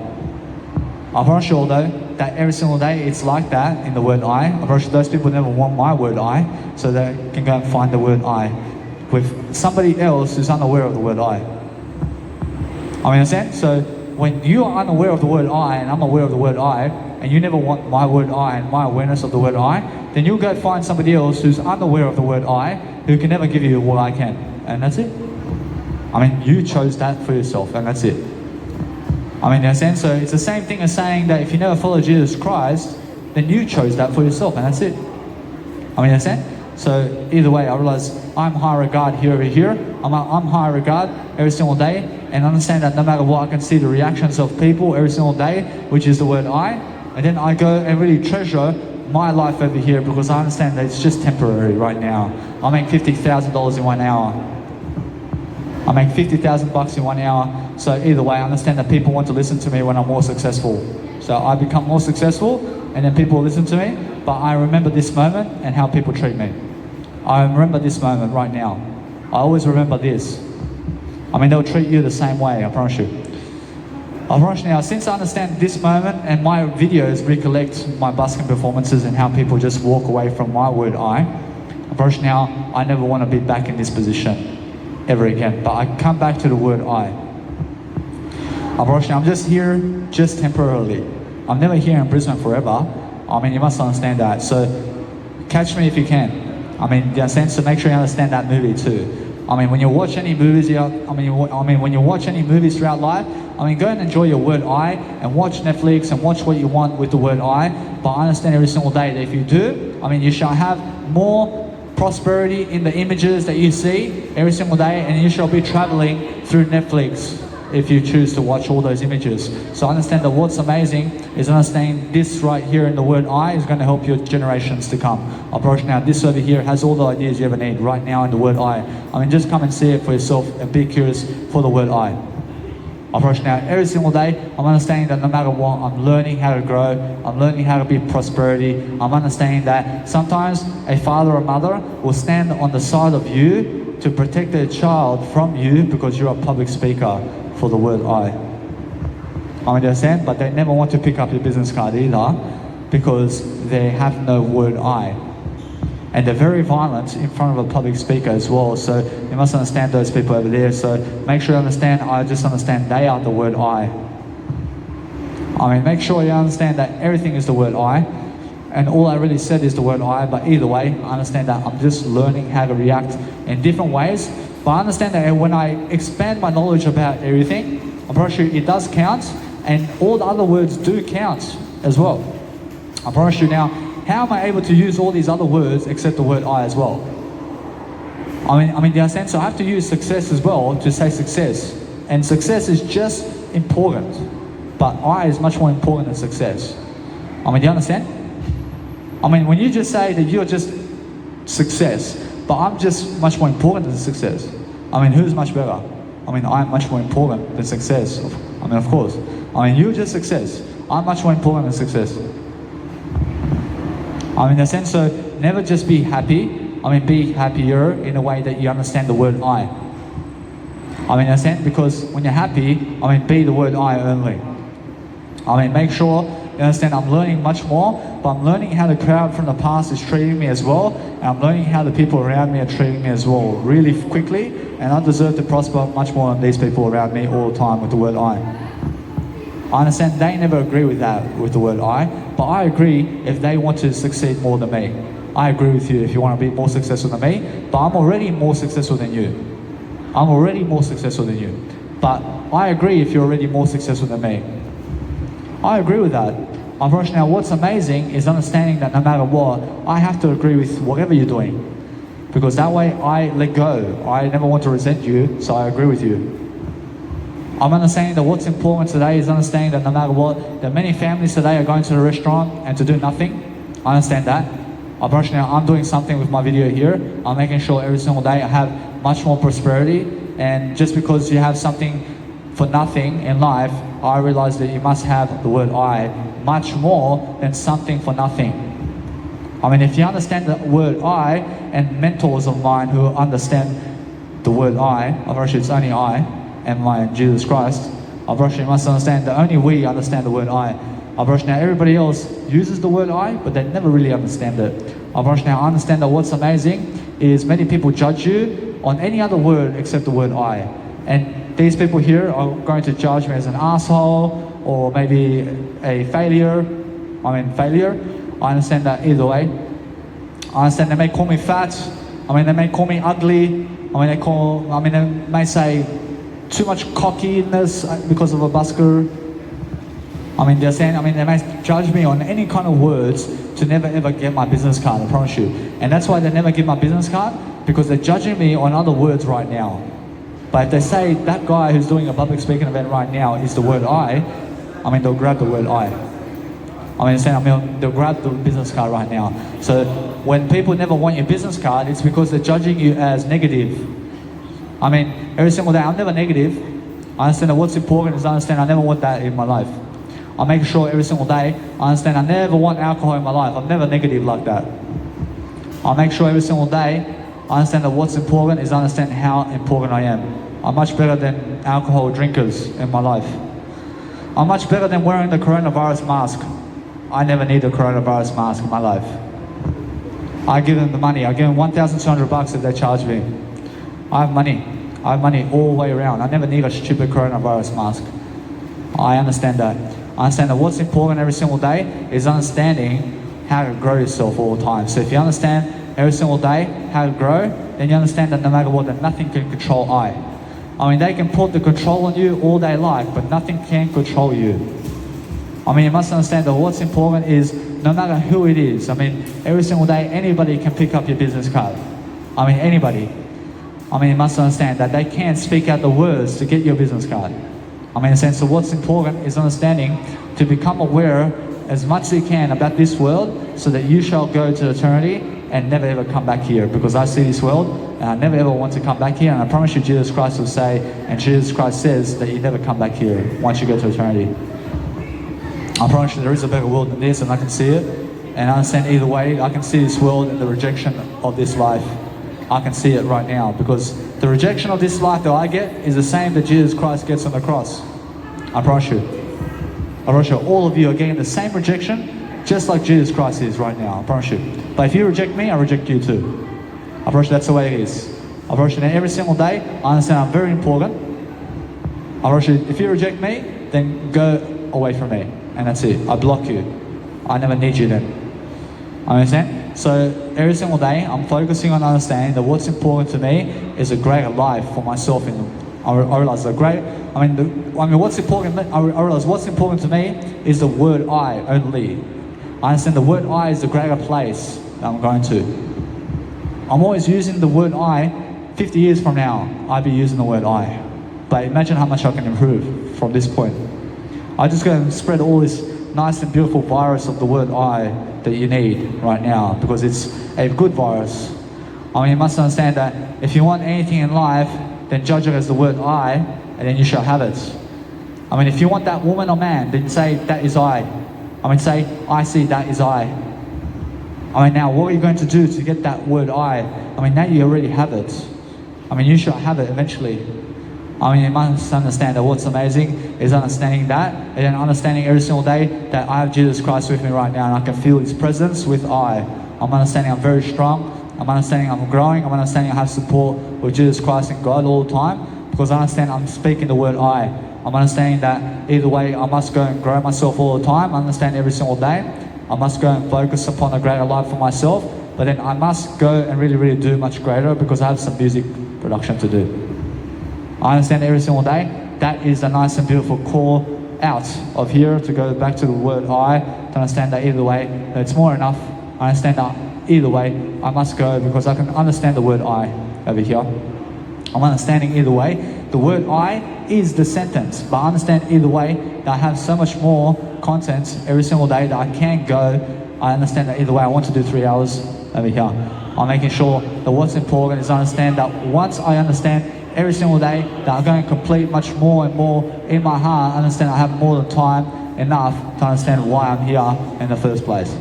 promise you, although, that every single day it's like that in the word I promise you, those people never want my word I, so they can go and find the word I with somebody else who's unaware of the word I. Understand? So when you are unaware of the word I, and I'm aware of the word I, and you never want my word I and my awareness of the word I, then you'll go find somebody else who's unaware of the word I, who can never give you what I can. And that's it. You chose that for yourself, and that's it. I mean, in a sense, so it's the same thing as saying that if you never follow Jesus Christ, then you chose that for yourself, and that's it. I mean, in a sense. So either way, I realize I'm high regard here over here. I'm high regard every single day, and understand that no matter what, I can see the reactions of people every single day, which is the word I. And then I go and really treasure my life over here because I understand that it's just temporary right now. I make $50,000 in 1 hour. I make $50,000 in 1 hour. So either way, I understand that people want to listen to me when I'm more successful. So I become more successful, and then people listen to me. But I remember this moment and how people treat me. I remember this moment right now. I always remember this. I mean, they'll treat you the same way, I promise you. I promise you now, since I understand this moment and my videos recollect my busking performances and how people just walk away from my word I promise you now, I never want to be back in this position ever again. But I come back to the word I promise you, I'm just here just temporarily. I'm never here in Brisbane forever. I mean, you must understand that. So catch me if you can. I mean, in a sense, so make sure you understand that movie too. I mean, when you watch any movies, when you watch any movies throughout life, I mean, go and enjoy your word I and watch Netflix and watch what you want with the word I. But I understand every single day that if you do, I mean, you shall have more prosperity in the images that you see every single day, and you shall be traveling through Netflix if you choose to watch all those images. So understand that what's amazing is understanding this right here in the word I is going to help your generations to come. I promise you now, this over here has all the ideas you ever need right now in the word I mean, just come and see it for yourself and be curious for the word I promise you now, every single day, I'm understanding that no matter what, I'm learning how to grow, I'm learning how to be prosperity. I'm understanding that sometimes a father or mother will stand on the side of you to protect their child from you because you're a public speaker for the word I mean, they understand, but they never want to pick up your business card either because they have no word I. And they're very violent in front of a public speaker as well. So you must understand those people over there. So make sure you understand, I just understand they are the word I mean, make sure you understand that everything is the word I. And all I really said is the word I, but either way, I understand that I'm just learning how to react in different ways. But I understand that when I expand my knowledge about everything, I'm pretty sure it does count, and all the other words do count as well. I promise you now, how am I able to use all these other words except the word I as well? I mean, in a sense, I have to use success as well to say success. And success is just important, but I is much more important than success. I mean, do you understand? I mean, when you just say that you're just success, but I'm just much more important than success. I mean, who's much better? I mean, I'm much more important than success. I mean, of course. I mean, you're just success. I'm much more important than success. I mean, in a sense, so never just be happy. I mean, be happier in a way that you understand the word I mean, in a sense, because when you're happy, I mean, be the word I only. I mean, make sure you understand I'm learning much more, but I'm learning how the crowd from the past is treating me as well, and I'm learning how the people around me are treating me as well, really quickly, and I deserve to prosper much more than these people around me all the time with the word I understand they never agree with that, with the word I, but I agree if they want to succeed more than me. I agree with you if you want to be more successful than me, but I'm already more successful than you. I'm already more successful than you. But I agree if you're already more successful than me. I agree with that. Unfortunately, now what's amazing is understanding that no matter what, I have to agree with whatever you're doing. Because that way I let go. I never want to resent you, so I agree with you. I'm understanding that what's important today is understanding that no matter what, that many families today are going to the restaurant and to do nothing. I understand that. Unfortunately, now I'm doing something with my video here. I'm making sure every single day I have much more prosperity. And just because you have something for nothing in life, I realize that you must have the word I much more than something for nothing. I mean, if you understand the word I, and mentors of mine who understand the word I actually it's only I and my Jesus Christ, you must understand that only we understand the word I. Now everybody else uses the word I, but they never really understand it. Now I understand that what's amazing is many people judge you on any other word except the word I. And these people here are going to judge me as an asshole or maybe a failure. Failure. I understand that either way. I understand they may call me fat. They may call me ugly. They may say too much cockiness because of a busker. I mean, they're saying, I mean, they may judge me on any kind of words to never ever get my business card, I promise you. And that's why they never give my business card, because they're judging me on other words right now. But if they say that guy who's doing a public speaking event right now is the word I mean, they'll grab the word I. I mean, they'll grab the business card right now. So when people never want your business card, it's because they're judging you as negative. I mean, every single day, I'm never negative. I understand that what's important is I understand I never want that in my life. I make sure every single day, I understand I never want alcohol in my life. I'm never negative like that. I make sure every single day, I understand that what's important is I understand how important I am. I'm much better than alcohol drinkers in my life. I'm much better than wearing the coronavirus mask. I never need a coronavirus mask in my life. I give them the money. I give them $1,200 if they charge me. I have money. I have money all the way around. I never need a stupid coronavirus mask. I understand that. I understand that what's important every single day is understanding how to grow yourself all the time. So if you understand every single day how to grow, then you understand that no matter what, that nothing can control I mean, they can put the control on you all they like, but nothing can control you. I mean, you must understand that what's important is no matter who it is. I mean, every single day, anybody can pick up your business card. I mean, anybody. I mean, you must understand that they can't speak out the words to get your business card. I mean, in a sense, so what's important is understanding to become aware as much as you can about this world so that you shall go to eternity and never ever come back here, because I see this world and I never ever want to come back here, and I promise you Jesus Christ will say, and Jesus Christ says that you never come back here once you go to eternity. I promise you there is a better world than this, and I can see it, and I understand either way. I can see this world and the rejection of this life. I can see it right now, because the rejection of this life that I get is the same that Jesus Christ gets on the cross. I promise you. I promise you, all of you are getting the same rejection just like Jesus Christ is right now. I promise you. But if you reject me, I reject you too. I promise you that's the way it is. I promise you that every single day, I understand I'm very important. I promise you, if you reject me, then go away from me. And that's it. I block you. I never need you then. Understand? So every single day, I'm focusing on understanding that what's important to me is a greater life for myself. I realize what's important. I realize what's important to me is the word I only. I understand the word I is the greater place that I'm going to. I'm always using the word I. 50 years from now, I'll be using the word I. But imagine how much I can improve from this point. I just go and spread all this nice and beautiful virus of the word I that you need right now, because it's a good virus. I mean, you must understand that if you want anything in life, then judge it as the word I, and then you shall have it. I mean, if you want that woman or man, then say, that is I. I mean, say, I see that is I. I mean, now, what are you going to do to get that word I? I mean, now you already have it. I mean, you shall have it eventually. I mean, you must understand that what's amazing is understanding that, and then understanding every single day that I have Jesus Christ with me right now, and I can feel His presence with I. I'm understanding I'm very strong. I'm understanding I'm growing. I'm understanding I have support with Jesus Christ and God all the time, because I understand I'm speaking the word I. I'm understanding that either way I must go and grow myself all the time. I understand every single day I must go and focus upon a greater life for myself, but then I must go and really, really do much greater, because I have some music production to do. I understand every single day that is a nice and beautiful call out of here to go back to the word I, to understand that either way it's more enough. I understand that either way I must go, because I can understand the word I over here. I'm understanding either way the word I is the sentence, but I understand either way that I have so much more content every single day that I can't go. I understand that either way I want to do 3 hours over here. I'm making sure that what's important is I understand that once I understand every single day that I'm going to complete much more and more in my heart, I understand I have more than time enough to understand why I'm here in the first place.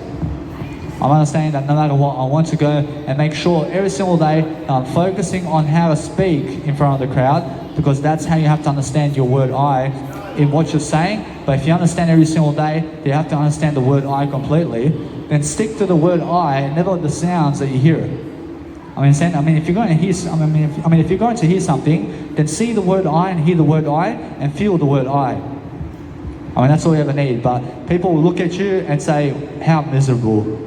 I'm understanding that no matter what, I want to go and make sure every single day that I'm focusing on how to speak in front of the crowd, because that's how you have to understand your word I in what you're saying. But if you understand every single day that you have to understand the word I completely, then stick to the word I and never the sounds that you hear. If you're going to hear, if you're going to hear something, then see the word I and hear the word I and feel the word I. That's all you ever need. But people will look at you and say, how miserable.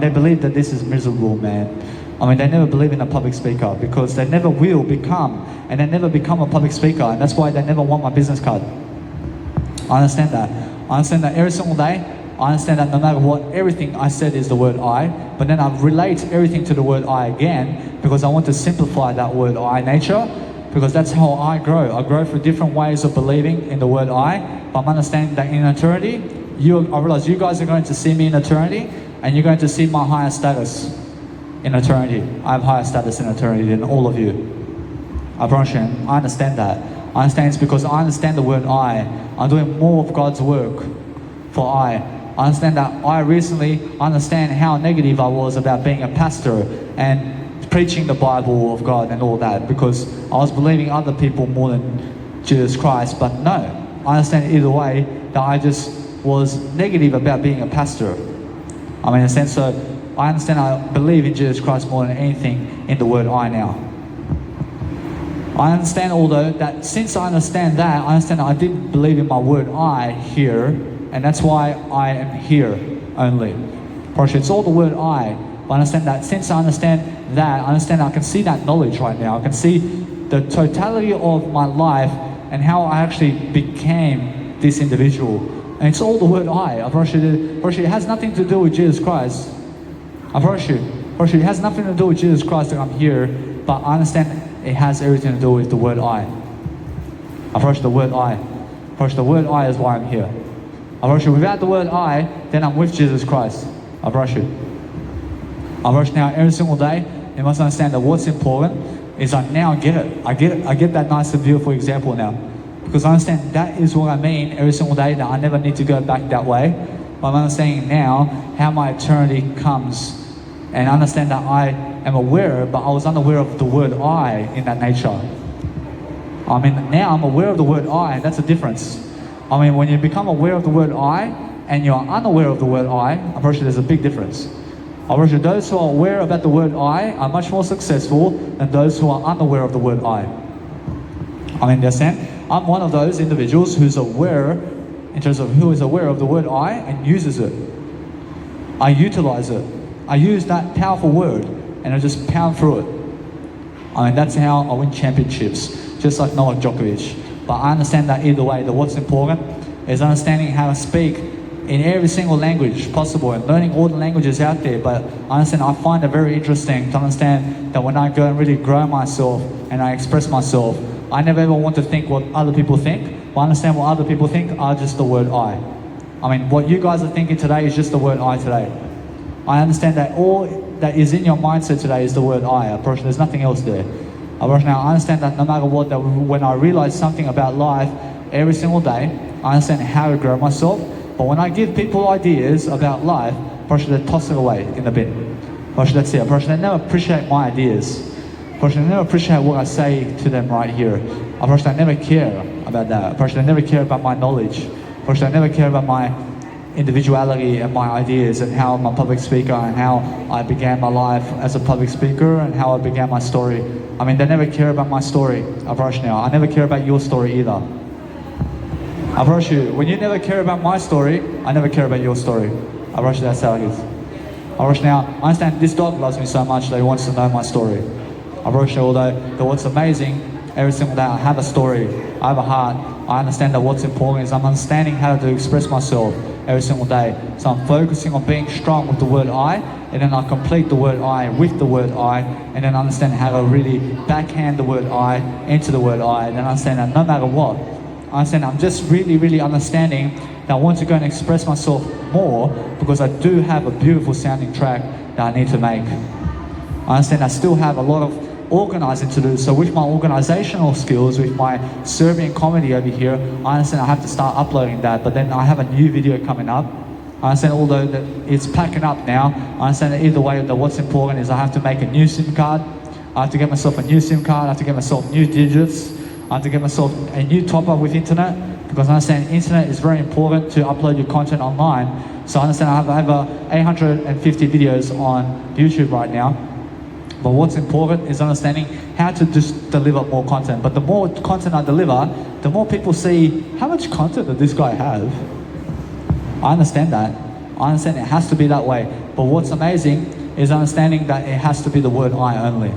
They believe that this is miserable, man. They never believe in a public speaker, because they never will become, and they never become a public speaker, and that's why they never want my business card. I understand that. I understand that every single day, I understand that no matter what, everything I said is the word I, but then I relate everything to the word I again because I want to simplify that word I nature, because that's how I grow. I grow through different ways of believing in the word I, but I'm understanding that in eternity, I realize you guys are going to see me in eternity, and you're going to see my higher status in eternity. I have higher status in eternity than all of you. I promise you, I understand that. I understand it's because I understand the word I. I'm doing more of God's work for I. I understand that I recently understand how negative I was about being a pastor and preaching the Bible of God and all that, because I was believing other people more than Jesus Christ. But no, I understand either way that I just was negative about being a pastor. I mean, in a sense, so I understand I believe in Jesus Christ more than anything in the word I now. I understand, although, that since I understand that, I understand that I didn't believe in my word I here, and that's why I am here only. Probably it's all the word I, but I understand that since I understand that, I understand I can see that knowledge right now. I can see the totality of my life and how I actually became this individual. And it's all the word I promise you, it has nothing to do with Jesus Christ. I promise you, it has nothing to do with Jesus Christ that I'm here, but I understand it has everything to do with the word I. I promise you, the word I. I promise you, the word I is why I'm here. I promise you, without the word I, then I'm with Jesus Christ. I promise you. I promise you now, every single day, you must understand that what's important is I now get it. I get that nice and beautiful example now. Because I understand that is what I mean every single day, that I never need to go back that way. But I'm understanding now how my eternity comes. And I understand that I am aware, but I was unaware of the word I in that nature. I mean, now I'm aware of the word I, and that's a difference. I mean, when you become aware of the word I, and you're unaware of the word I'm pretty sure there's a big difference. I'm pretty sure those who are aware about the word I are much more successful than those who are unaware of the word I. I mean, understand? I'm one of those individuals who's aware, in terms of who is aware of the word I and uses it. I utilize it. I use that powerful word and I just pound through it. I mean, that's how I win championships, just like Novak Djokovic. But I understand that either way, that what's important is understanding how to speak in every single language possible and learning all the languages out there. But I understand, I find it very interesting to understand that when I go and really grow myself and I express myself, I never ever want to think what other people think, but I understand what other people think are just the word I. I mean, what you guys are thinking today is just the word I today. I understand that all that is in your mindset today is the word I. Approach, there's nothing else there. Approach, now I understand that no matter what, that when I realize something about life every single day, I understand how to grow myself. But when I give people ideas about life, approach, they toss it away in the bin. Approach, that's it. Approach, they never appreciate my ideas. Approach, they never appreciate what I say to them right here. Approach, they never care about that. Approach, they never care about my knowledge. Approach, they never care about my individuality and my ideas and how I'm a public speaker and how I began my life as a public speaker and how I began my story. I mean, they never care about my story. I promise now. I never care about your story either. I promise you, when you never care about my story, I never care about your story. I promise you, that's how it is. I promise now, I understand this dog loves me so much that he wants to know my story. I promise you, although that what's amazing, every single day I have a story, I have a heart. I understand that what's important is I'm understanding how to express myself every single day. So I'm focusing on being strong with the word I, and then I complete the word I with the word I, and then understand how to really backhand the word I into the word I, and then understand that no matter what, I understand I'm just really understanding that I want to go and express myself more because I do have a beautiful sounding track that I need to make. I understand I still have a lot of organizing to do. So with my organizational skills, with my Serbian comedy over here, I understand I have to start uploading that, but then I have a new video coming up. I understand although that it's packing up now, I understand that either way that what's important is I have to make a new SIM card. I have to get myself a new SIM card, I have to get myself new digits, I have to get myself a new top up with internet, because I understand internet is very important to upload your content online. So I understand I have over 850 videos on YouTube right now. But what's important is understanding how to just deliver more content. But the more content I deliver, the more people see how much content does this guy have. I understand that. I understand it has to be that way. But what's amazing is understanding that it has to be the word I only.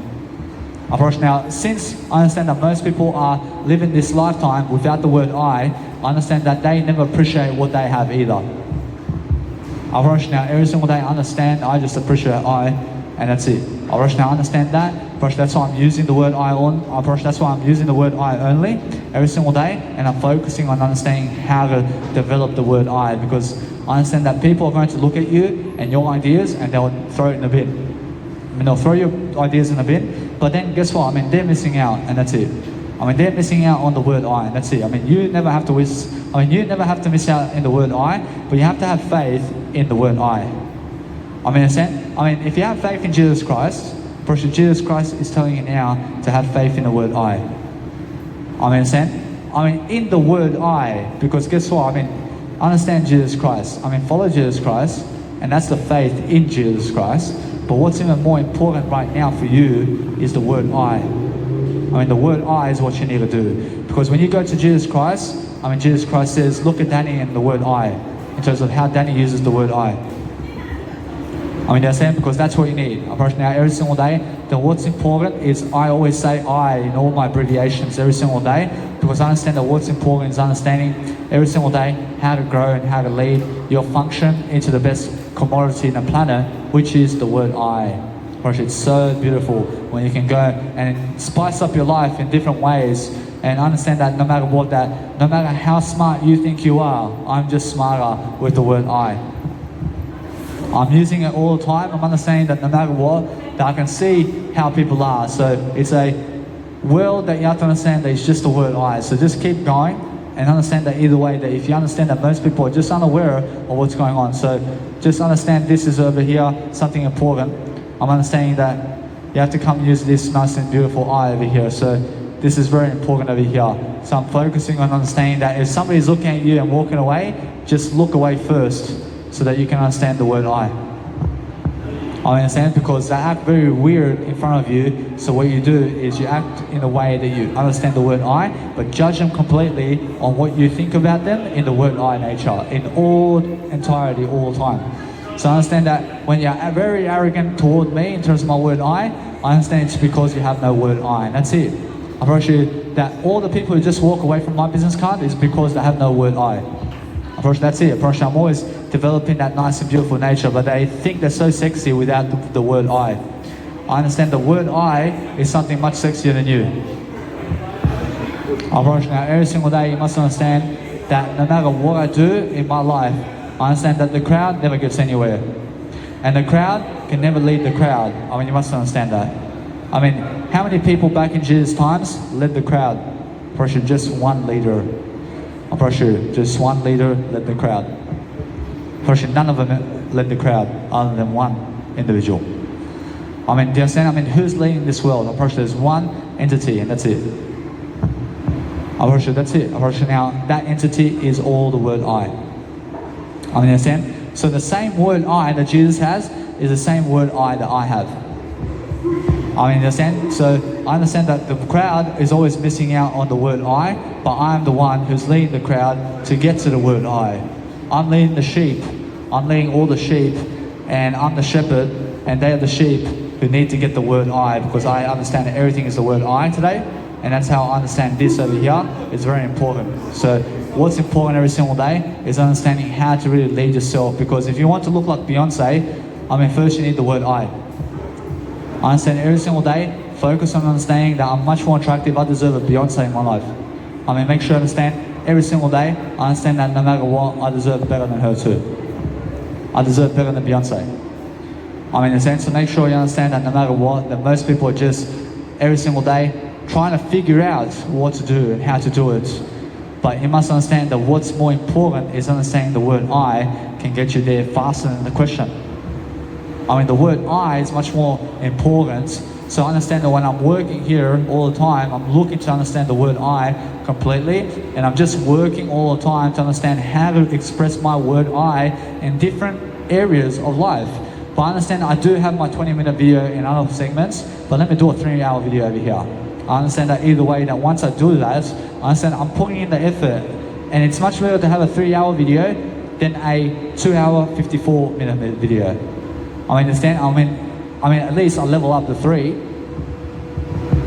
Of course, now, since I understand that most people are living this lifetime without the word I understand that they never appreciate what they have either. Of course, now, every single day I understand, I just appreciate I, and that's it. Of course, now I understand that. Of course, that's why I'm using the word I on. Of course, that's why I'm using the word I only every single day, and I'm focusing on understanding how to develop the word I, because I understand that people are going to look at you and your ideas and they'll throw it in the bin. I mean, they'll throw your ideas in the bin, but then guess what? I mean, they're missing out, and that's it. I mean, they're missing out on the word I, and that's it. I mean, you never have to miss out in the word I, but you have to have faith in the word I. I mean, if you have faith in Jesus Christ, because Jesus Christ is telling you now to have faith in the word I. In the word I, because guess what? Understand Jesus Christ. Follow Jesus Christ, and that's the faith in Jesus Christ. But what's even more important right now for you is the word I. The word I is what you need to do. Because when you go to Jesus Christ, Jesus Christ says, look at Danny and the word I, in terms of how Danny uses the word I. Because that's what you need. Now, every single day, then what's important is I always say I in all my abbreviations every single day, because I understand that what's important is understanding every single day how to grow and how to lead your function into the best commodity in the planet, which is the word I. It's so beautiful when you can go and spice up your life in different ways and understand that no matter how smart you think you are, I'm just smarter with the word I. I'm using it all the time. I'm understanding that no matter what, that I can see how people are. So it's a world that you have to understand that it's just the word I. So just keep going and understand that either way, that if you understand that most people are just unaware of what's going on. So just understand this is over here, something important. I'm understanding that you have to come use this nice and beautiful I over here. So this is very important over here. So I'm focusing on understanding that if somebody's looking at you and walking away, just look away first so that you can understand the word I. Because they act very weird in front of you. So what you do is you act in a way that you understand the word I, but judge them completely on what you think about them in the word I nature, in all entirety, all the time. So I understand that when you're very arrogant toward me in terms of my word I understand it's because you have no word I, and that's it. I promise you that all the people who just walk away from my business card is because they have no word I. I promise that's it. I promise I'm always developing that nice and beautiful nature, but they think they're so sexy without the word I. I understand the word I is something much sexier than you. I promise now, every single day you must understand that no matter what I do in my life, I understand that the crowd never gets anywhere. And the crowd can never lead the crowd. You must understand that. How many people back in Jesus' times led the crowd? For sure, just one leader. I'm pretty sure just one leader led the crowd. For sure, none of them led the crowd other than one individual. Do you understand? Who's leading this world? I'm pretty sure there's one entity, and that's it. I'm pretty sure that's it. I'm pretty sure now that entity is all the word I. Understand? So the same word I that Jesus has is the same word I that I have. Understand? So I understand that the crowd is always missing out on the word I, but I'm the one who's leading the crowd to get to the word I. I'm leading the sheep. I'm leading all the sheep, and I'm the shepherd, and they are the sheep who need to get the word I, because I understand that everything is the word I today, and that's how I understand this over here. It's very important. So what's important every single day is understanding how to really lead yourself, because if you want to look like Beyonce, first you need the word I. I understand every single day, focus on understanding that I'm much more attractive. I deserve a Beyonce in my life. Make sure you understand every single day, I understand that no matter what, I deserve better than her too. I deserve better than Beyonce. So make sure you understand that no matter what, that most people are just every single day trying to figure out what to do and how to do it. But you must understand that what's more important is understanding the word I can get you there faster than the question. The word I is much more important. So I understand that when I'm working here all the time, I'm looking to understand the word I completely, and I'm just working all the time to understand how to express my word I in different areas of life. But I understand I do have my 20-minute video in other segments, but let me do a 3-hour video over here. I understand that either way, that once I do that, I understand I'm putting in the effort, and it's much better to have a 3-hour video than a 2-hour, 54-minute video. At least I level up to 3.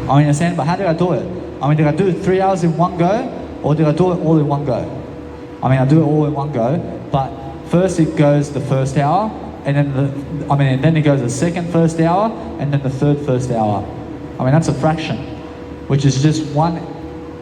I understand, but how did I do it? I mean, did I do 3 hours in one go, or did I do it all in one go? I mean, I do it all in one go, but first it goes the first hour, and then it goes the second first hour, and then the third first hour. I mean, that's a fraction, which is just one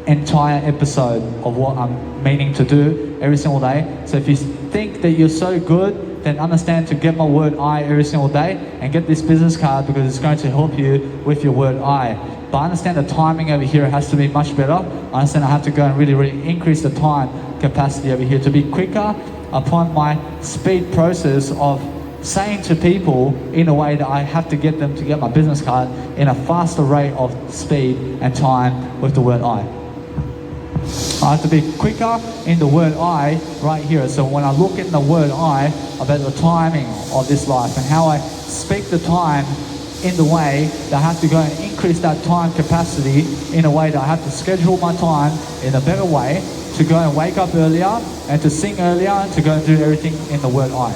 entire episode of what I'm meaning to do every single day. So if you think that you're so good, then understand to get my word I every single day and get this business card, because it's going to help you with your word I. But understand the timing over here has to be much better. I understand I have to go and really increase the time capacity over here to be quicker upon my speed process of saying to people in a way that I have to get them to get my business card in a faster rate of speed and time with the word I. I have to be quicker in the word I right here. So when I look in the word I about the timing of this life and how I speak the time in the way that I have to go and increase that time capacity in a way that I have to schedule my time in a better way to go and wake up earlier and to sing earlier and to go and do everything in the word I.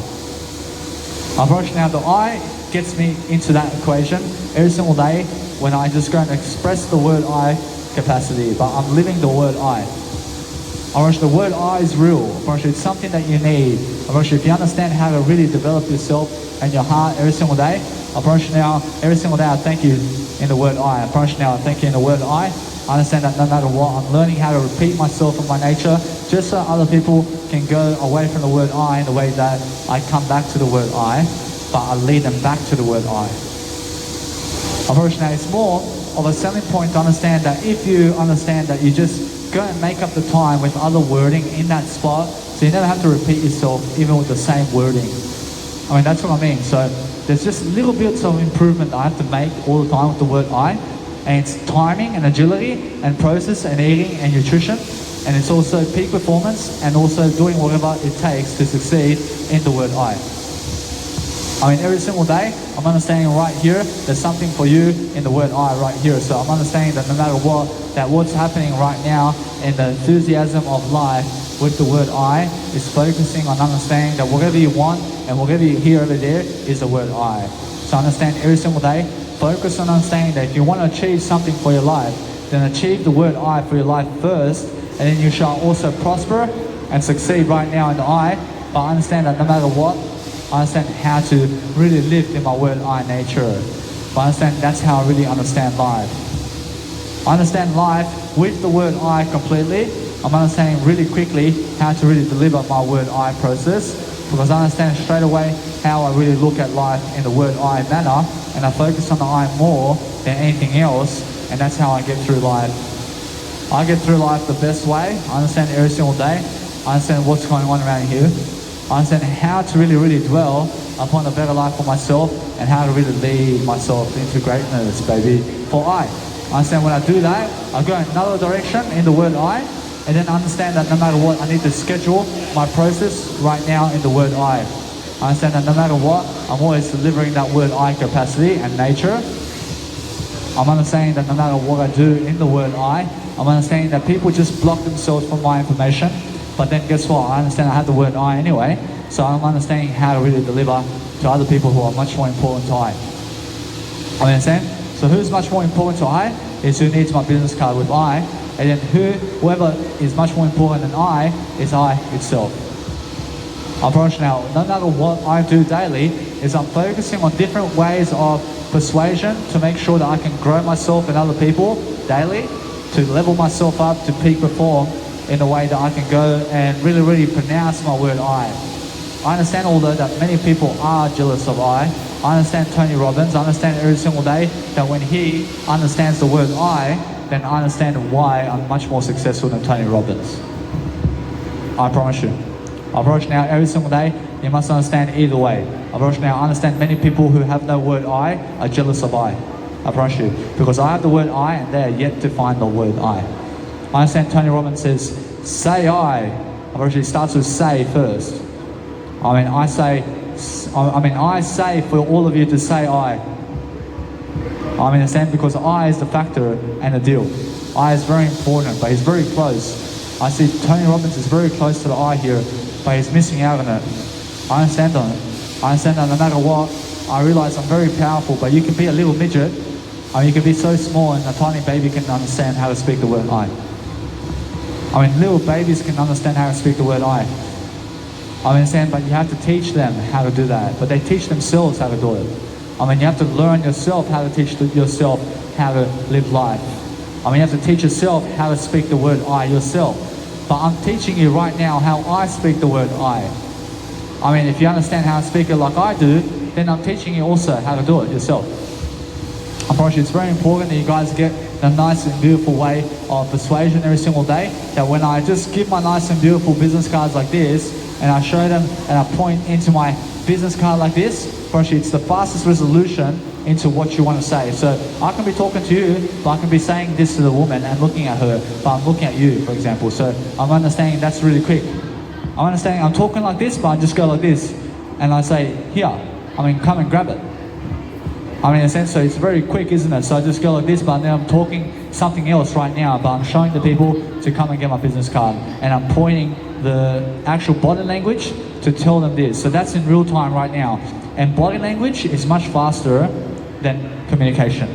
Unfortunately, now the I gets me into that equation every single day when I just go and express the word I capacity, but I'm living the word I. Unfortunately, the word I is real. Unfortunately, it's something that you need. Unfortunately, if you understand how to really develop yourself and your heart every single day, unfortunately now, every single day I thank you in the word I. Unfortunately now, I thank you in the word I. I understand that no matter what, I'm learning how to repeat myself and my nature just so other people can go away from the word I in the way that I come back to the word I, but I lead them back to the word I. Unfortunately, now it's more of a selling point to understand that if you understand that you just go and make up the time with other wording in that spot, so you never have to repeat yourself even with the same wording. I mean, that's what I mean. So there's just little bits of improvement that I have to make all the time with the word I, and it's timing and agility and process and eating and nutrition, and it's also peak performance and also doing whatever it takes to succeed in the word I. I mean, every single day, I'm understanding right here, there's something for you in the word I right here. So I'm understanding that no matter what, that what's happening right now in the enthusiasm of life with the word I is focusing on understanding that whatever you want and whatever you hear over there is the word I. So understand every single day, focus on understanding that if you want to achieve something for your life, then achieve the word I for your life first, and then you shall also prosper and succeed right now in the I. But understand that no matter what, I understand how to really live in my word I nature. But I understand that's how I really understand life. I understand life with the word I completely. I'm understanding really quickly how to really deliver my word I process, because I understand straight away how I really look at life in the word I manner, and I focus on the I more than anything else, and that's how I get through life. I get through life the best way. I understand every single day. I understand what's going on around here. I understand how to really dwell upon a better life for myself and how to really lead myself into greatness, baby, for I understand when I do that, I go in another direction in the word I, and then understand that no matter what, I need to schedule my process right now in the word I. I understand that no matter what, I'm always delivering that word I capacity and nature. I'm understanding that no matter what I do in the word I'm understanding that people just block themselves from my information. But then guess what? I understand I have the word I anyway, so I'm understanding how to really deliver to other people who are much more important to I. Understand? So who's much more important to I is who needs my business card with I, and then whoever is much more important than I is I itself. Unfortunately, now, no matter what I do daily, is I'm focusing on different ways of persuasion to make sure that I can grow myself and other people daily, to level myself up, to peak perform in a way that I can go and really pronounce my word I. I understand although that many people are jealous of I understand Tony Robbins. I understand every single day that when he understands the word I, then I understand why I'm much more successful than Tony Robbins. I promise you. I promise you now every single day, you must understand either way. I promise you now, I understand many people who have no word I are jealous of I promise you. Because I have the word I and they are yet to find the word I understand Tony Robbins says, say I promise you, it starts with say first. I say for all of you to say I understand, because I is the factor and the deal. I is very important, but he's very close. I see Tony Robbins is very close to the I here, but he's missing out on it. I understand on it. I understand that no matter what, I realize I'm very powerful, but you can be a little midget I mean, you can be so small and a tiny baby can understand how to speak the word I. I mean, little babies can understand how to speak the word I. I understand, but you have to teach them how to do that. But they teach themselves how to do it. I mean, you have to learn yourself how to teach yourself how to live life. I mean, you have to teach yourself how to speak the word I yourself. But I'm teaching you right now how I speak the word I. I mean, if you understand how to speak it like I do, then I'm teaching you also how to do it yourself. I promise you, it's very important that you guys get a nice and beautiful way of persuasion every single day. That when I just give my nice and beautiful business cards like this, and I show them and I point into my business card like this, I promise you, it's the fastest resolution into what you want to say. So I can be talking to you, but I can be saying this to the woman and looking at her, but I'm looking at you, for example. So I'm understanding that's really quick. I'm understanding I'm talking like this, but I just go like this, and I say, here, I mean, come and grab it. I mean, in a sense, so it's very quick, isn't it? So I just go like this, but then I'm talking something else right now, but I'm showing the people to come and get my business card, and I'm pointing the actual body language to tell them this. So that's in real time right now. And body language is much faster than communication.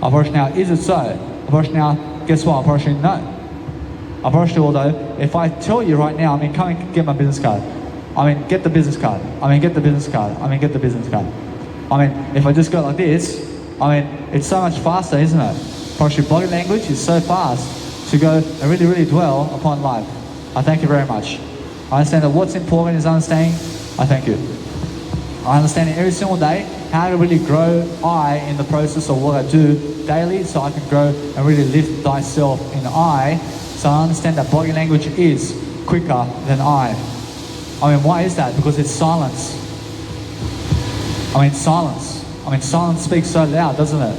I approach now, is it so? I approach now, guess what? I approach you, no. I approach you, although, if I tell you right now, I mean, come and get my business card. I mean, get the business card. I mean, get the business card. I mean, get the business card. I mean, if I just go like this, I mean, it's so much faster, isn't it? Approach your body language is so fast to go and really, really dwell upon life. I thank you very much. I understand that what's important is understanding. I thank you. I understand it every single day how to really grow I in the process of what I do daily, so I can grow and really lift thyself in I. So I understand that body language is quicker than I. I mean, why is that? Because it's silence. I mean, silence. I mean, silence speaks so loud, doesn't it?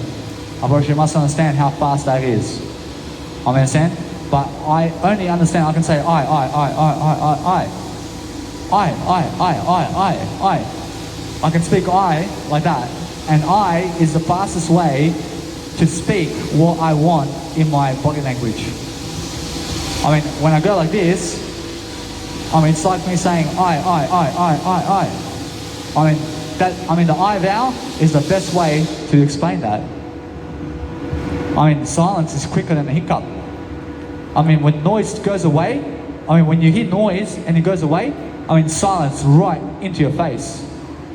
I suppose you must understand how fast that is. I understand, but I only understand. I can say I. I can speak I like that, and I is the fastest way to speak what I want in my body language. I mean, when I go like this, I mean, it's like me saying I. I mean, the I vowel is the best way to explain that. I mean, silence is quicker than a hiccup. I mean, when noise goes away, I mean, when you hear noise and it goes away, I mean, silence right into your face.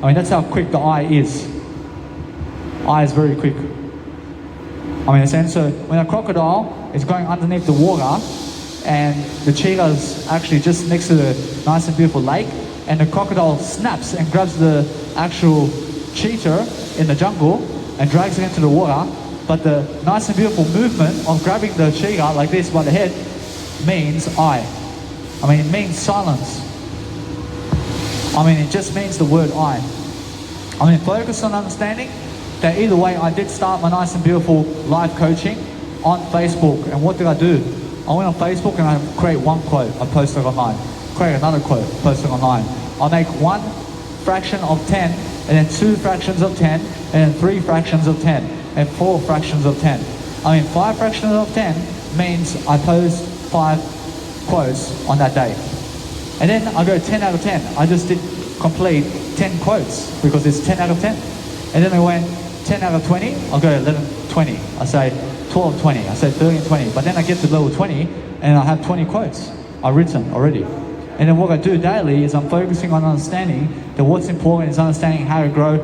I mean, that's how quick the I is. I is very quick. I mean, in a sense, so when a crocodile is going underneath the water and the cheetah's actually just next to the nice and beautiful lake, and the crocodile snaps and grabs the actual cheetah in the jungle and drags it into the water, but the nice and beautiful movement of grabbing the cheetah like this by the head means I. I mean, it means silence. I mean, it just means the word I. I mean, focus on understanding that either way, I did start my nice and beautiful live coaching on Facebook. And what did I do? I went on Facebook and I create one quote, I post it online. Create another quote, post it online. I make 1 fraction of 10, and then 2 fractions of 10, and then 3 fractions of 10, and 4 fractions of 10. I mean, 5 fractions of 10 means I post 5 quotes on that day. And then I go 10 out of 10. I just did complete 10 quotes because it's 10 out of 10. And then I went 10 out of 20. I'll go 11, 20. I say 12, 20. I say 13, 20. But then I get to level 20 and I have 20 quotes I've written already. And then what I do daily is I'm focusing on understanding that what's important is understanding how to grow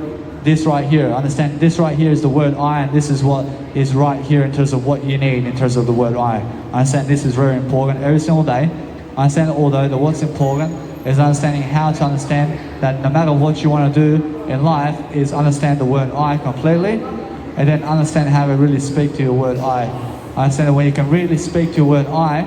this right here. Understand this right here is the word I, and this is what is right here in terms of what you need in terms of the word I. I understand this is very important every single day. I understand although that what's important is understanding how to understand that no matter what you want to do in life is understand the word I completely, and then understand how to really speak to your word I. I understand that when you can really speak to your word I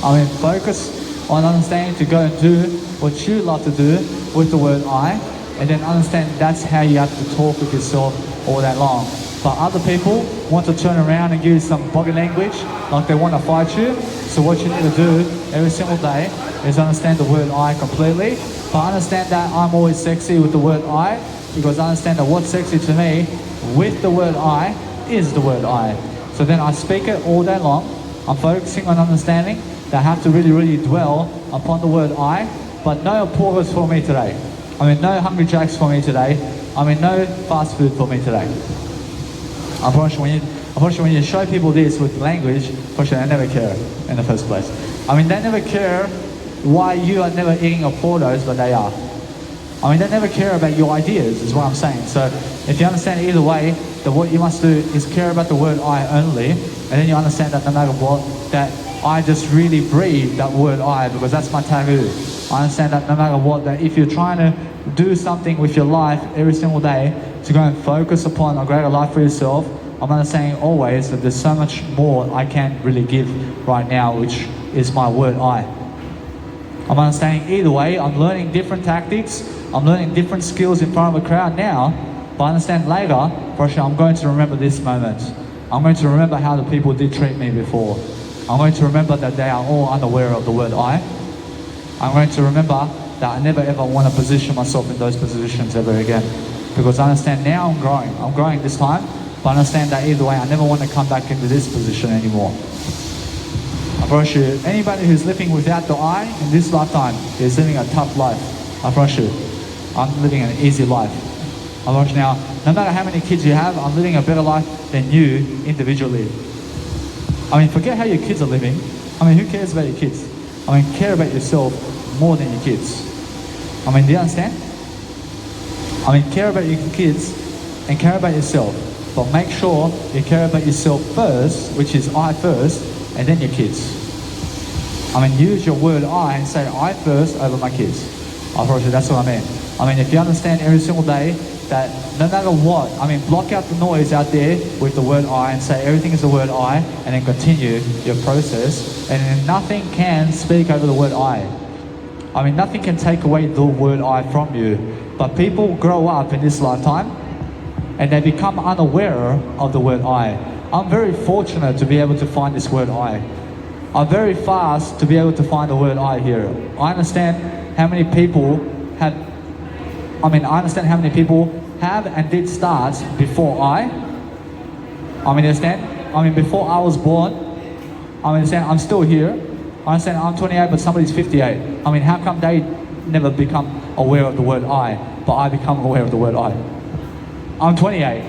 mean, focus on understanding to go and do what you love to do with the word I, and then understand that's how you have to talk with yourself all that long. But other people want to turn around and give you some body language, like they want to fight you. So what you need to do every single day is understand the word I completely. But understand that I'm always sexy with the word I, because I understand that what's sexy to me with the word I is the word I. So then I speak it all day long. I'm focusing on understanding that I have to really, really dwell upon the word I, but no porters for me today. I mean, no Hungry Jacks for me today. I mean, no fast food for me today. I promise you, when you show people this with language, for sure they never care in the first place. I mean, they never care why you are never eating your photos, but they are. I mean, they never care about your ideas, is what I'm saying. So if you understand either way, that what you must do is care about the word I only, and then you understand that no matter what, that I just really breathe that word I, because that's my taboo. I understand that no matter what, that if you're trying to do something with your life every single day to go and focus upon a greater life for yourself, I'm understanding always that there's so much more I can't really give right now, which is my word I. I'm understanding either way, I'm learning different tactics, I'm learning different skills in front of a crowd now, but I understand later, for sure, I'm going to remember this moment. I'm going to remember how the people did treat me before. I'm going to remember that they are all unaware of the word I. I'm going to remember that I never ever want to position myself in those positions ever again. Because I understand now I'm growing this time, but I understand that either way, I never want to come back into this position anymore. I promise you, anybody who's living without the I in this lifetime is living a tough life. I promise you, I'm living an easy life. I promise you now, no matter how many kids you have, I'm living a better life than you individually. I mean, forget how your kids are living. I mean, who cares about your kids? I mean, care about yourself more than your kids. I mean, do you understand? I mean, care about your kids and care about yourself. But make sure you care about yourself first, which is I first, and then your kids. I mean, use your word I and say I first over my kids. I promise you, that's what I mean. I mean, if you understand every single day that no matter what, I mean, block out the noise out there with the word I and say everything is the word I, and then continue your process, and then nothing can speak over the word I. I mean, nothing can take away the word I from you. But people grow up in this lifetime and they become unaware of the word I. I'm very fortunate to be able to find this word I. I'm very fast to be able to find the word I here. I understand how many people have, I understand how many people have and did start before I understand? I mean, before I was born, I understand I'm still here. I understand I'm 28, but somebody's 58. I mean, how come they never become aware of the word I, but I become aware of the word I? I'm 28.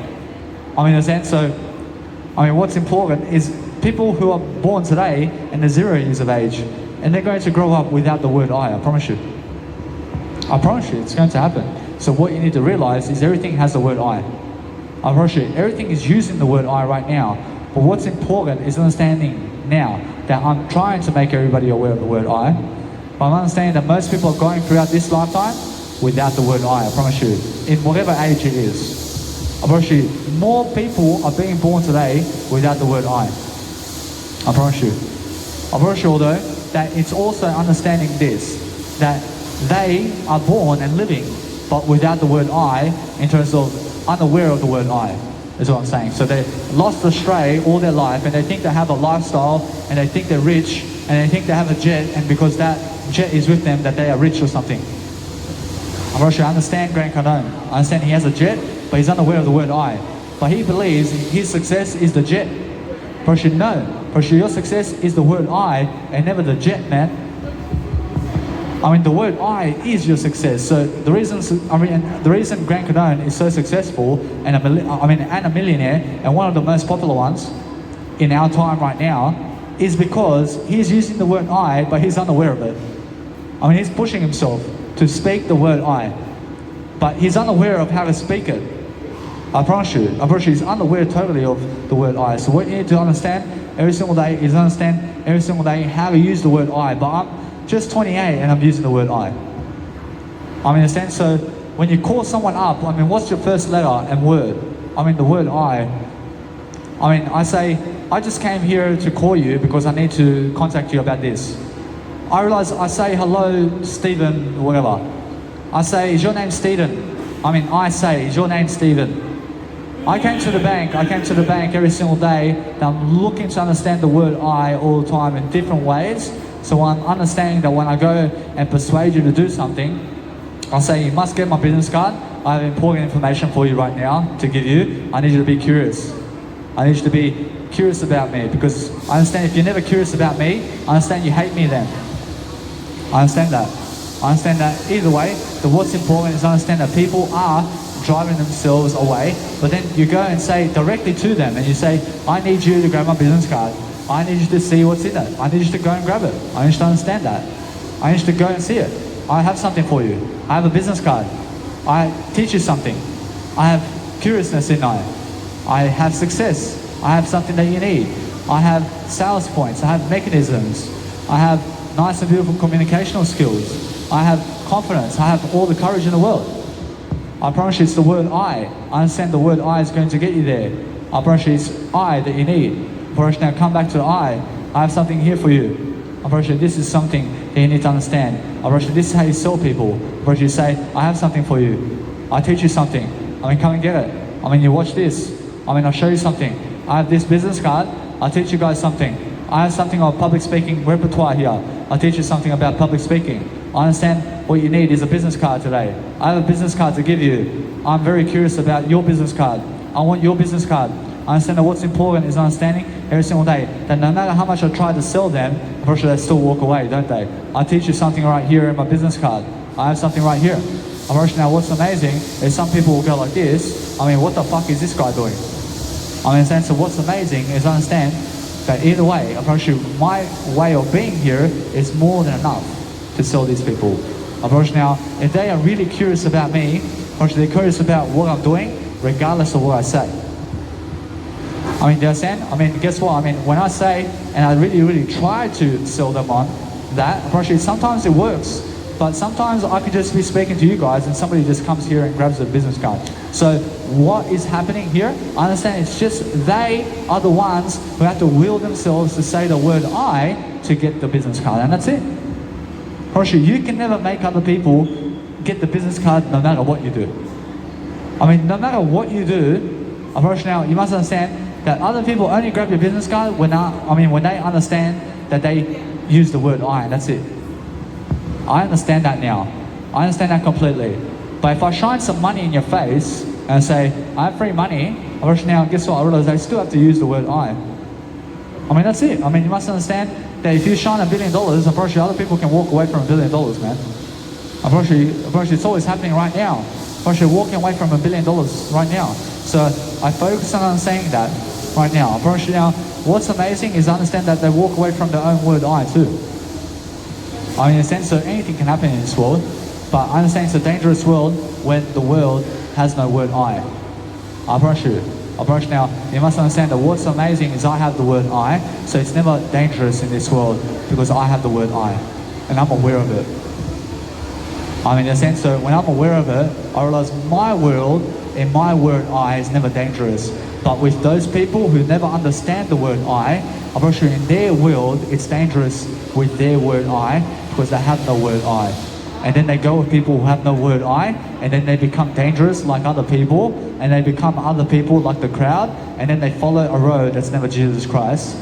Understand? So, what's important is people who are born today and they're 0 years of age, and they're going to grow up without the word I promise you. I promise you, it's going to happen. So what you need to realize is everything has the word I promise you, everything is using the word I right now. But what's important is understanding now that I'm trying to make everybody aware of the word I. But I'm understanding that most people are going throughout this lifetime without the word I promise you, in whatever age it is. I promise you, more people are being born today without the word I promise you. I promise you, although, that it's also understanding this, that they are born and living, but without the word I, in terms of unaware of the word I, is what I'm saying. So they lost astray all their life, and they think they have a lifestyle, and they think they're rich, and they think they have a jet, and because that jet is with them, that they are rich or something. I'm not sure I understand Grant Cardone. I understand he has a jet, but he's unaware of the word I. But he believes his success is the jet. But you should know, your success is the word I, and never the jet, man. The word I is your success. So the reason Grant Cardone is so successful and a millionaire and one of the most popular ones in our time right now is because he's using the word I, but he's unaware of it. He's pushing himself to speak the word I, but he's unaware of how to speak it. I promise you, he's unaware totally of the word I. So what you need to understand every single day is understand every single day how to use the word I. But I'm just 28 and I'm using the word I. Understand? So when you call someone up, what's your first letter and word? The word I. I say, I just came here to call you because I need to contact you about this. I realize I say, hello, Stephen, whatever. I say, is your name Stephen? I say, is your name Stephen? I came to the bank every single day, and I'm looking to understand the word I all the time in different ways. So I'm understanding that when I go and persuade you to do something, I'll say, you must get my business card. I have important information for you right now to give you. I need you to be curious. I need you to be curious about me, because I understand if you're never curious about me, I understand you hate me then. I understand that. I understand that either way, what's important is understand that people are driving themselves away, but then you go and say directly to them and you say, I need you to grab my business card. I need you to see what's in it. I need you to go and grab it. I need you to understand that. I need you to go and see it. I have something for you. I have a business card. I teach you something. I have curiousness in I. I have success. I have something that you need. I have sales points. I have mechanisms. I have nice and beautiful communicational skills. I have confidence. I have all the courage in the world. I promise you it's the word I. I understand the word I is going to get you there. I promise you it's I that you need. I promise you now come back to I. I have something here for you. I promise you this is something that you need to understand. I promise you this is how you sell people. I promise you say, I have something for you. I teach you something. Come and get it. You watch this. I'll show you something. I have this business card. I'll teach you guys something. I have something of public speaking repertoire here. I'll teach you something about public speaking. I understand what you need is a business card today. I have a business card to give you. I'm very curious about your business card. I want your business card. I understand that what's important is understanding every single day that no matter how much I try to sell them, unfortunately they still walk away, don't they? I teach you something right here in my business card. I have something right here. Unfortunately now what's amazing is some people will go like this, what the fuck is this guy doing? So what's amazing is understand that either way, unfortunately my way of being here is more than enough to sell these people. Unfortunately now, if they are really curious about me, unfortunately they're curious about what I'm doing, regardless of what I say. Do you understand? Guess what? When I say, and I really try to sell them on that, unfortunately sometimes it works, but sometimes I could just be speaking to you guys and somebody just comes here and grabs a business card. So what is happening here? I understand it's just they are the ones who have to will themselves to say the word I to get the business card, and that's it. Unfortunately, you can never make other people get the business card no matter what you do. No matter what you do, unfortunately now you must understand that other people only grab your business card when they understand that they use the word I, and that's it. I understand that now. I understand that completely. But if I shine some money in your face and say, I have free money, unfortunately now guess what? I realize they still have to use the word I. That's it. You must understand that if you shine $1 billion, unfortunately other people can walk away from $1 billion, man. Unfortunately it's always happening right now. Unfortunately walking away from $1 billion right now. So I focus on saying that right now. Unfortunately now, what's amazing is understand that they walk away from their own word I too. In a sense, so anything can happen in this world, but I understand it's a dangerous world when the world has no word I. I promise you. Now, you must understand that what's amazing is I have the word I, so it's never dangerous in this world because I have the word I, and I'm aware of it. In a sense, so when I'm aware of it, I realize my world and my word I is never dangerous. But with those people who never understand the word I, I'm pretty sure in their world it's dangerous with their word I because they have no word I. And then they go with people who have no word I, and then they become dangerous like other people, and they become other people like the crowd, and then they follow a road that's never Jesus Christ.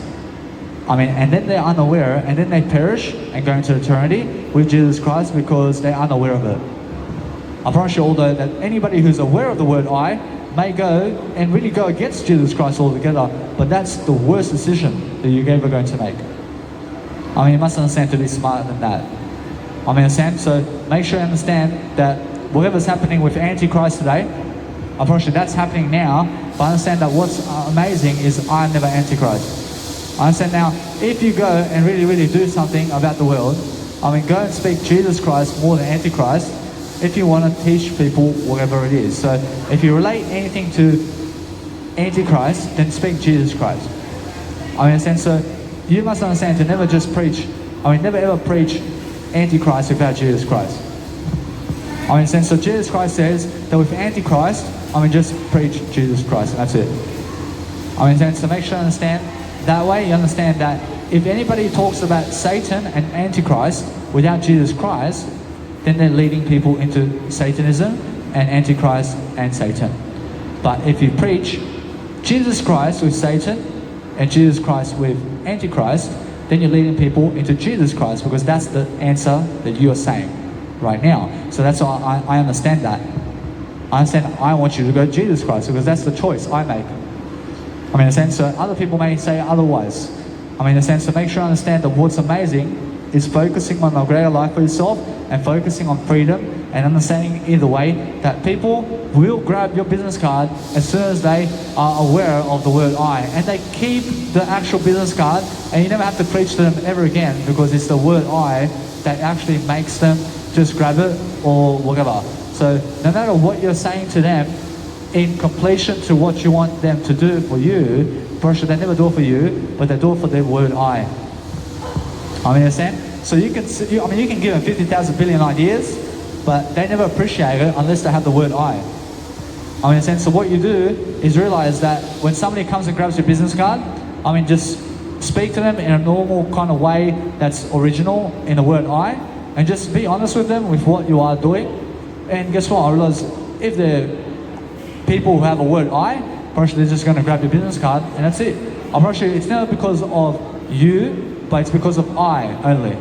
And then they're unaware, and then they perish and go into eternity with Jesus Christ because they're unaware of it. I promise you, although that anybody who's aware of the word I may go and really go against Jesus Christ altogether, but that's the worst decision that you're ever going to make. You must understand to be smarter than that. Understand? So make sure you understand that whatever's happening with Antichrist today, unfortunately that's happening now, but understand that what's amazing is I'm never Antichrist. I understand now, if you go and really do something about the world, go and speak Jesus Christ more than Antichrist, if you want to teach people whatever it is. So if you relate anything to Antichrist, then speak Jesus Christ. Understand? So you must understand to never just preach, never ever preach Antichrist without Jesus Christ. Understand? So Jesus Christ says that with Antichrist, just preach Jesus Christ, and that's it. Understand? So make sure you understand. That way you understand that if anybody talks about Satan and Antichrist without Jesus Christ, then they're leading people into Satanism and Antichrist and Satan. But if you preach Jesus Christ with Satan and Jesus Christ with Antichrist, then you're leading people into Jesus Christ because that's the answer that you are saying right now. So that's why I understand that. I understand I want you to go to Jesus Christ because that's the choice I make. In a sense, so other people may say otherwise. In a sense, so make sure you understand that what's amazing is focusing on a greater life for yourself and focusing on freedom and understanding either way that people will grab your business card as soon as they are aware of the word I, and they keep the actual business card, and you never have to preach to them ever again, because it's the word I that actually makes them just grab it or whatever. So no matter what you're saying to them in completion to what you want them to do for you, first they never do it for you, but they do it for the word I. I mean, understand? So you can give them 50,000 billion ideas, but they never appreciate it unless they have the word I. I mean, so what you do is realize that when somebody comes and grabs your business card, I mean, just speak to them in a normal kind of way that's original in the word I, and just be honest with them with what you are doing. And guess what? I realize if they're people who have a word I, first they're just going to grab your business card, and that's it. I promise you, it's never because of you, but it's because of I only.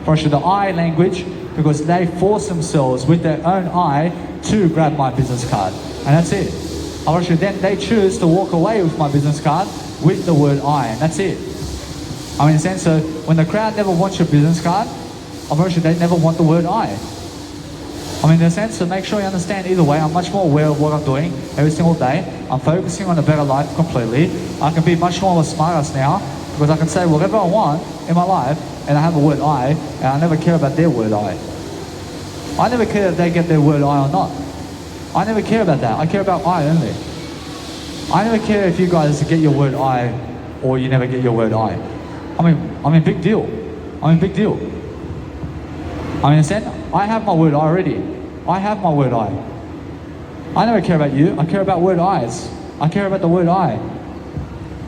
First, the I language, because they force themselves with their own I to grab my business card, and that's it. Obviously, then they choose to walk away with my business card with the word I, and that's it. I mean, in a sense, so when the crowd never wants your business card, obviously they never want the word I. I mean, in a sense, so make sure you understand either way. I'm much more aware of what I'm doing every single day. I'm focusing on a better life completely. I can be much more of a smartass now, because I can say whatever I want in my life, and I have a word I, and I never care about their word I. I never care if they get their word I or not. I never care about that. I care about I only. I never care if you guys get your word I or you never get your word I. I mean, big deal. Big deal. I mean, understand? I have my word I already. I have my word I. I never care about you. I care about word I's. I care about the word I.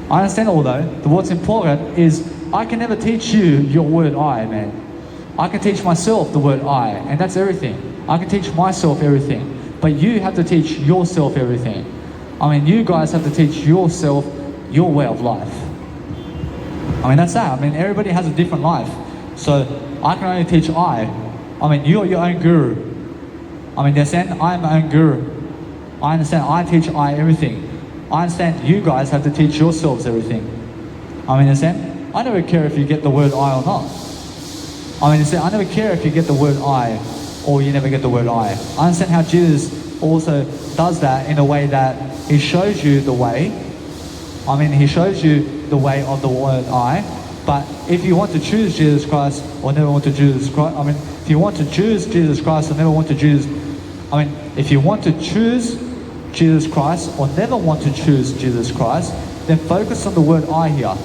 I understand all though. What's important is I can never teach you your word I, man. I can teach myself the word I, and that's everything. I can teach myself everything. But you have to teach yourself everything. I mean, you guys have to teach yourself your way of life. I mean, that's that. I mean, everybody has a different life. So I can only teach I. I mean, you're your own guru. I mean, you understand? I'm my own guru. I understand. I teach I everything. I understand you guys have to teach yourselves everything. I mean, understand? I never care if you get the word I or not. I mean, I never care if you get the word I or you never get the word I. I understand how Jesus also does that in a way that he shows you the way. I mean, he shows you the way of the word I. But if you want to choose Jesus Christ or never want to choose Christ, I mean, if you want to choose Jesus Christ or never want to choose, I mean, if you want to choose Jesus Christ or never want to choose Jesus Christ, then focus on the word I here.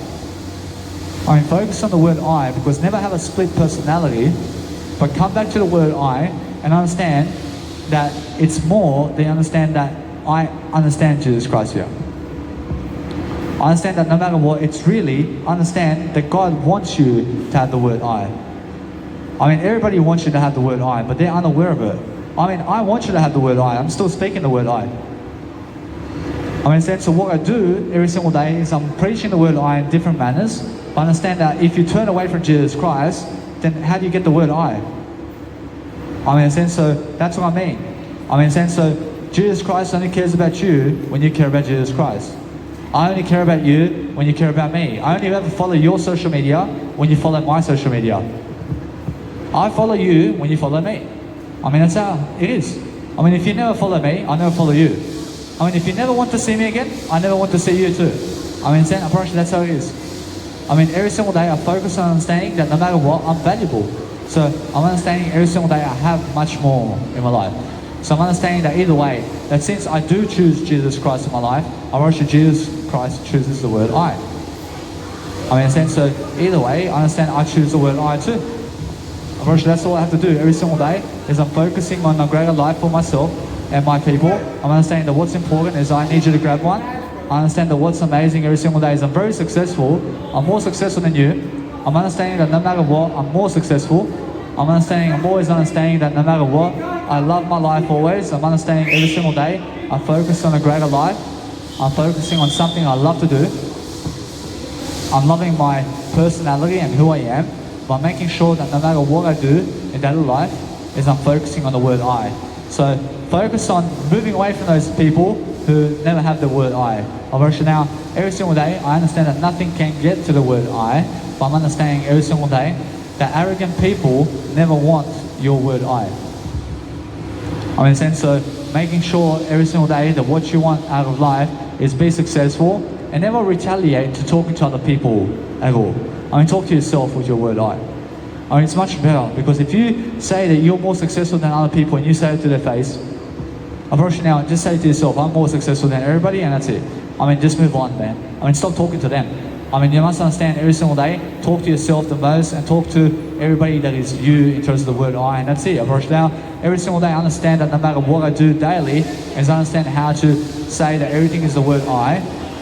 I mean, focus on the word I, because never have a split personality, but come back to the word I and understand that it's more than understand that I understand Jesus Christ here. I understand that no matter what, it's really understand that God wants you to have the word I. I mean, everybody wants you to have the word I, but they're unaware of it. I mean, I want you to have the word I. I'm still speaking the word I. I mean, so what I do every single day is I'm preaching the word I in different manners. But understand that if you turn away from Jesus Christ, then how do you get the word I? I mean, so that's what I mean. I mean, so Jesus Christ only cares about you when you care about Jesus Christ. I only care about you when you care about me. I only ever follow your social media when you follow my social media. I follow you when you follow me. I mean, that's how it is. I mean, if you never follow me, I never follow you. I mean, if you never want to see me again, I never want to see you too. I mean, I promise you that's how it is. I mean, every single day I focus on understanding that no matter what, I'm valuable. So I'm understanding every single day I have much more in my life. So I'm understanding that either way, that since I do choose Jesus Christ in my life, I want you Jesus Christ chooses the word I. I mean, so either way, I understand I choose the word I too. I want you, that's all I have to do every single day, is I'm focusing on a greater life for myself and my people. I'm understanding that what's important is I need you to grab one. I understand that what's amazing every single day is I'm very successful. I'm more successful than you. I'm understanding that no matter what, I'm more successful. I'm always understanding that no matter what, I love my life always. I'm understanding every single day, I focus on a greater life. I'm focusing on something I love to do. I'm loving my personality and who I am, by making sure that no matter what I do in daily life, is I'm focusing on the word I. So focus on moving away from those people who never have the word I. Obviously now, every single day, I understand that nothing can get to the word I, but I'm understanding every single day that arrogant people never want your word I. I mean, in a sense, so making sure every single day that what you want out of life is be successful and never retaliate to talking to other people at all. I mean, talk to yourself with your word I. I mean, it's much better because if you say that you're more successful than other people and you say it to their face, approach now, just say to yourself, I'm more successful than everybody, and that's it. I mean, just move on, man. I mean, stop talking to them. I mean, you must understand every single day, talk to yourself the most and talk to everybody that is you in terms of the word I, and that's it. Approach now, every single day, understand that no matter what I do daily, is understand how to say that everything is the word I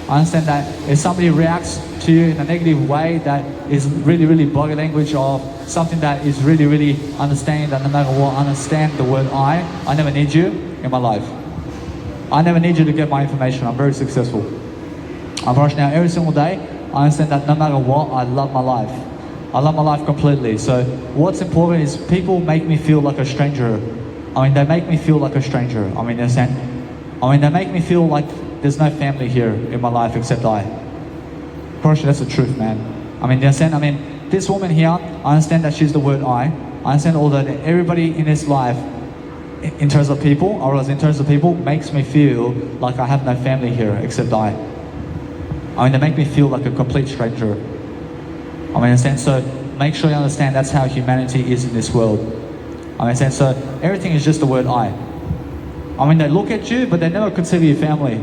understand that if somebody reacts to you in a negative way that is really, really body language of something that is really, really understanding that no matter what, understand the word I never need you in my life. I never need you to get my information. I'm very successful. I'm rushing out every single day. I understand that no matter what, I love my life. I love my life completely. So what's important is people make me feel like a stranger. I mean, they make me feel like a stranger. I mean, they make me feel like there's no family here in my life except I. Gosh, that's the truth, man. I mean, this woman here, I understand that she's the word I understand all that everybody in this life, in terms of people, or else in terms of people, makes me feel like I have no family here except I. I mean, they make me feel like a complete stranger. I mean, in a sense, so make sure you understand that's how humanity is in this world. I mean, in a sense, so everything is just the word I. I mean, they look at you, but they never consider you family.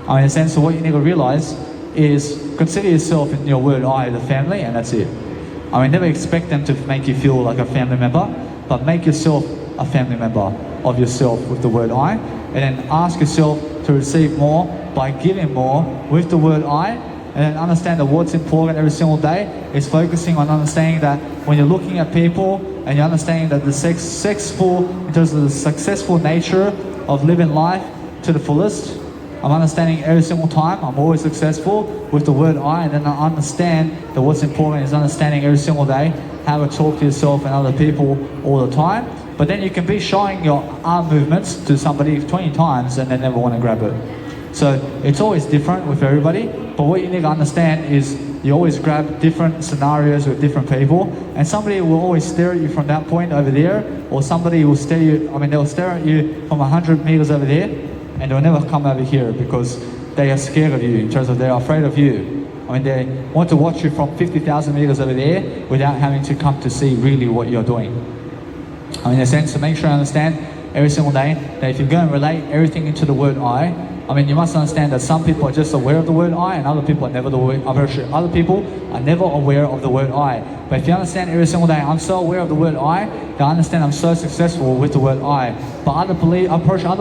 I mean, in a sense, so what you need to realize is consider yourself in your word I, the family, and that's it. I mean, never expect them to make you feel like a family member, but make yourself a family member of yourself with the word I, and then ask yourself to receive more by giving more with the word I, and then understand that what's important every single day is focusing on understanding that when you're looking at people and you're understanding that the in terms of the successful nature of living life to the fullest, I'm understanding every single time I'm always successful with the word I, and then I understand that what's important is understanding every single day how to talk to yourself and other people all the time. But then you can be showing your arm movements to somebody 20 times and they never want to grab it. So it's always different with everybody, but what you need to understand is you always grab different scenarios with different people, and somebody will always stare at you from that point over there, or somebody will stare you, I mean, they'll stare at you from 100 meters over there, and they'll never come over here because they are scared of you in terms of they're afraid of you. I mean, they want to watch you from 50,000 meters over there without having to come to see really what you're doing. I mean, in a sense, to make sure you understand every single day that if you're going to relate everything into the word I mean, you must understand that some people are just aware of the word I, and other people are never other people are never aware of the word I. But if you understand every single day, I'm so aware of the word I, that I understand I'm so successful with the word I. But other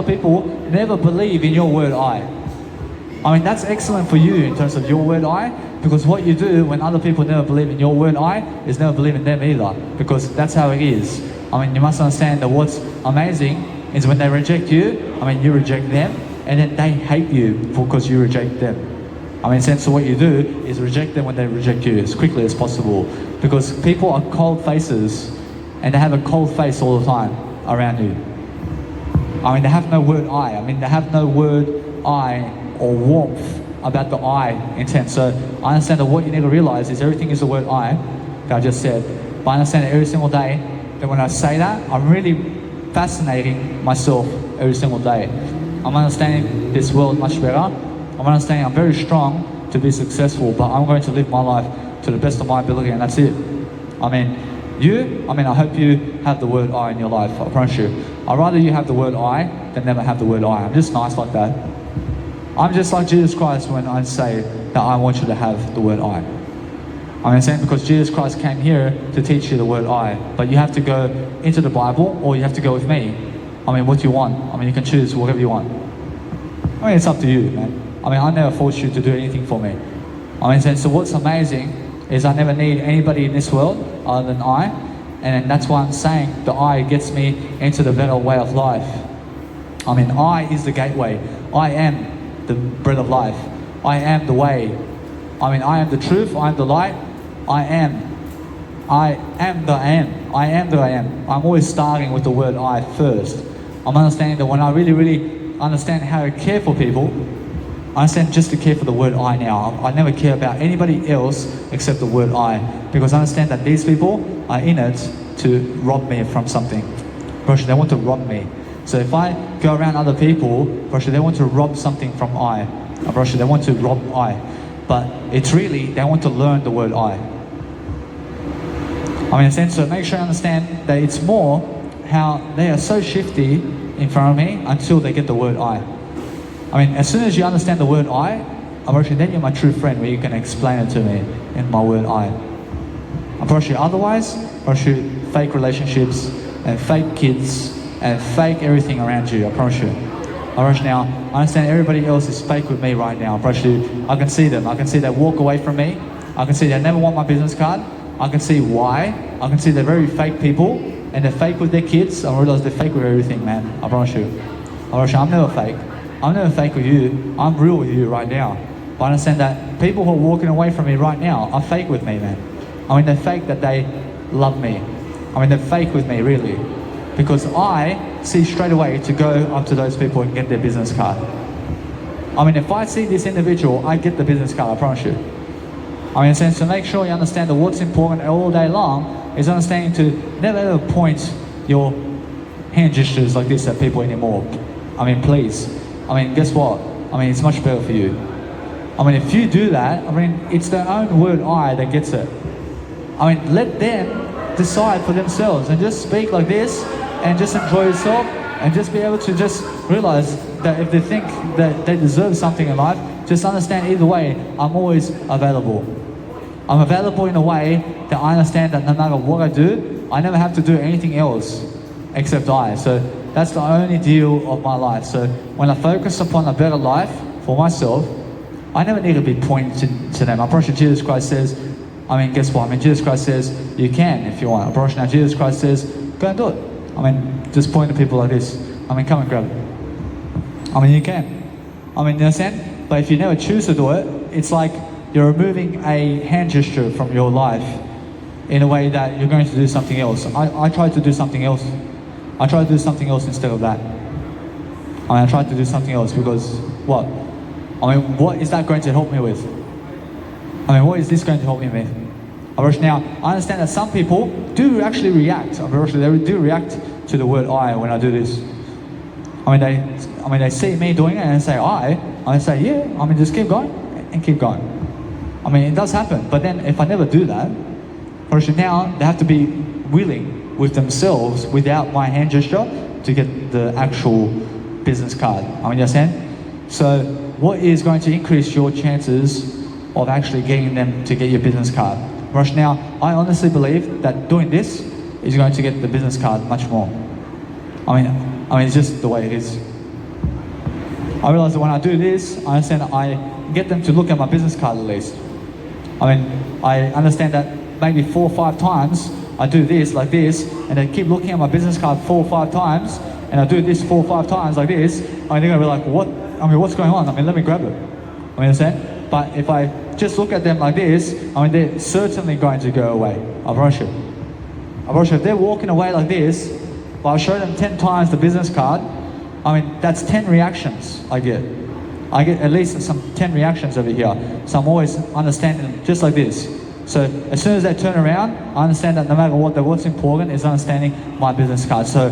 people never believe in your word I mean, that's excellent for you in terms of your word I, because what you do when other people never believe in your word I is never believe in them either, because that's how it is. I mean, you must understand that what's amazing is when they reject you, I mean, you reject them, and then they hate you because you reject them. I mean, in a sense, so what you do is reject them when they reject you as quickly as possible, because people are cold faces, and they have a cold face all the time around you. I mean, they have no word I mean, they have no word I or warmth about the I intent. So I understand that what you need to realize is everything is the word I that I just said. But I understand that every single day that when I say that, I'm really fascinating myself every single day. I'm understanding this world much better. I'm understanding I'm very strong to be successful, but I'm going to live my life to the best of my ability, and that's it. I mean, I hope you have the word I in your life, I promise you. I'd rather you have the word I than never have the word I. I'm just nice like that. I'm just like Jesus Christ when I say that I want you to have the word I. I'm saying because Jesus Christ came here to teach you the word I, but you have to go into the Bible or you have to go with me. I mean, what do you want? I mean, you can choose whatever you want. I mean, it's up to you, man. I mean, I never force you to do anything for me. I mean, so what's amazing is I never need anybody in this world other than I, and that's why I'm saying the I gets me into the better way of life. I mean, I is the gateway. I am the bread of life. I am the way. I mean, I am the truth. I am the light. I am the I am. I am the I am. I'm always starting with the word I first. I'm understanding that when I really, really understand how to care for people, I understand just to care for the word I now. I never care about anybody else except the word I, because I understand that these people are in it to rob me from something. Gosh, they want to rob me. So if I go around other people, they want to rob something from I. They want to rob I. But it's really, they want to learn the word I. In a sense, so make sure you understand that it's more how they are so shifty in front of me until they get the word I. As soon as you understand the word I, then you're my true friend where you can explain it to me in my word I. Otherwise, fake relationships and fake kids and fake everything around you, I promise you. Now, I understand everybody else is fake with me right now. I can see them. I can see they walk away from me. I can see they never want my business card. I can see why. I can see they're very fake people and they're fake with their kids. I realize they're fake with everything, man. I promise you. I'm never fake. I'm never fake with you. I'm real with you right now. But I understand that people who are walking away from me right now are fake with me, man. They're fake that they love me. They're fake with me, really. Because I see straight away to go up to those people and get their business card. If I see this individual, I get the business card, I promise you. In a sense, to make sure you understand that what's important all day long is understanding to never ever point your hand gestures like this at people anymore. Please. Guess what? It's much better for you. If you do that, it's their own word I that gets it. Let them decide for themselves and just speak like this and just enjoy yourself and just be able to just realize that if they think that they deserve something in life, just understand either way, I'm always available. I'm available in a way that I understand that no matter what I do, I never have to do anything else except I. So that's the only deal of my life. So when I focus upon a better life for myself, I never need to be pointing to them. I promise you, Jesus Christ says, guess what? Jesus Christ says, you can if you want. I promise you, now Jesus Christ says, go and do it. Just point to people like this. Come and grab it. You can. You understand? But if you never choose to do it, it's like you're removing a hand gesture from your life in a way that you're going to do something else. I tried to do something else. I tried to do something else instead of that. I tried to do something else because what? What is that going to help me with? What is this going to help me with? Now, I understand that some people do actually react. They do react to the word I when I do this. They see me doing it and say I say yeah. Just keep going and keep going. It does happen. But then if I never do that, now they have to be willing with themselves without my hand gesture to get the actual business card. You understand? So what is going to increase your chances of actually getting them to get your business card? Now, I honestly believe that doing this is going to get the business card much more. It's just the way it is. I realize that when I do this, I understand that I get them to look at my business card at least. I understand that maybe 4 or 5 times I do this like this, and they keep looking at my business card 4 or 5 times, and I do this 4 or 5 times like this. They're gonna be like, what? What's going on? Let me grab it. Understand? But if I just look at them like this, they're certainly going to go away. I promise you. If they're walking away like this, but I show them 10 times the business card, that's 10 reactions I get. I get at least some 10 reactions over here. So I'm always understanding just like this. So as soon as they turn around, I understand that no matter what, what's important is understanding my business card. So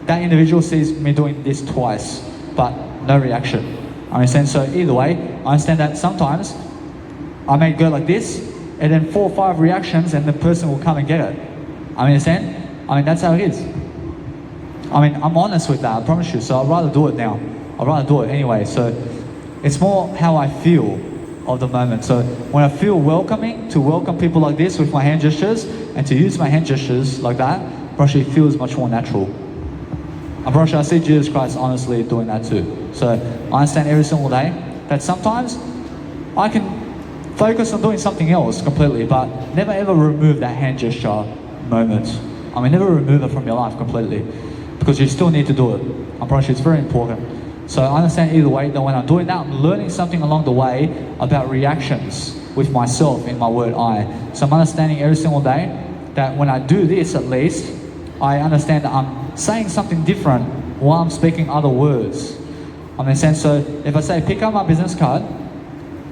that individual sees me doing this twice, but no reaction. I understand. So either way, I understand that sometimes I may go like this, and then 4 or 5 reactions, and the person will come and get it. Understand? That's how it is. I'm honest with that, I promise you. So I'd rather do it now. I'd rather do it anyway. So it's more how I feel of the moment. So when I feel welcoming, to welcome people like this with my hand gestures, and to use my hand gestures like that, it feels much more natural. I see Jesus Christ honestly doing that too. So I understand every single day that sometimes I can focus on doing something else completely, but never ever remove that hand gesture moment. Never remove it from your life completely, because you still need to do it. I promise you, it's very important. So I understand either way that when I'm doing that, I'm learning something along the way about reactions with myself in my word I. So I'm understanding every single day that when I do this, at least, I understand that I'm saying something different while I'm speaking other words. So if I say, pick up my business card,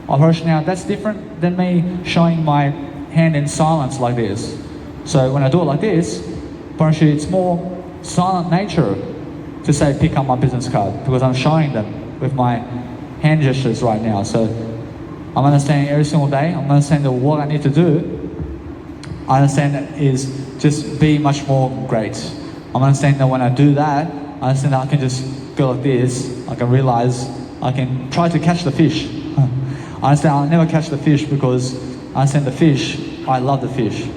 now that's different than me showing my hand in silence like this. So when I do it like this, it's more silent nature to say pick up my business card because I'm showing them with my hand gestures right now. So I'm understanding every single day. I'm understanding that what I need to do. I understand that is just be much more great. I'm understanding that when I do that, I understand that I can just go like this. I can realize I can try to catch the fish. I understand I'll never catch the fish because I understand the fish. I love the fish.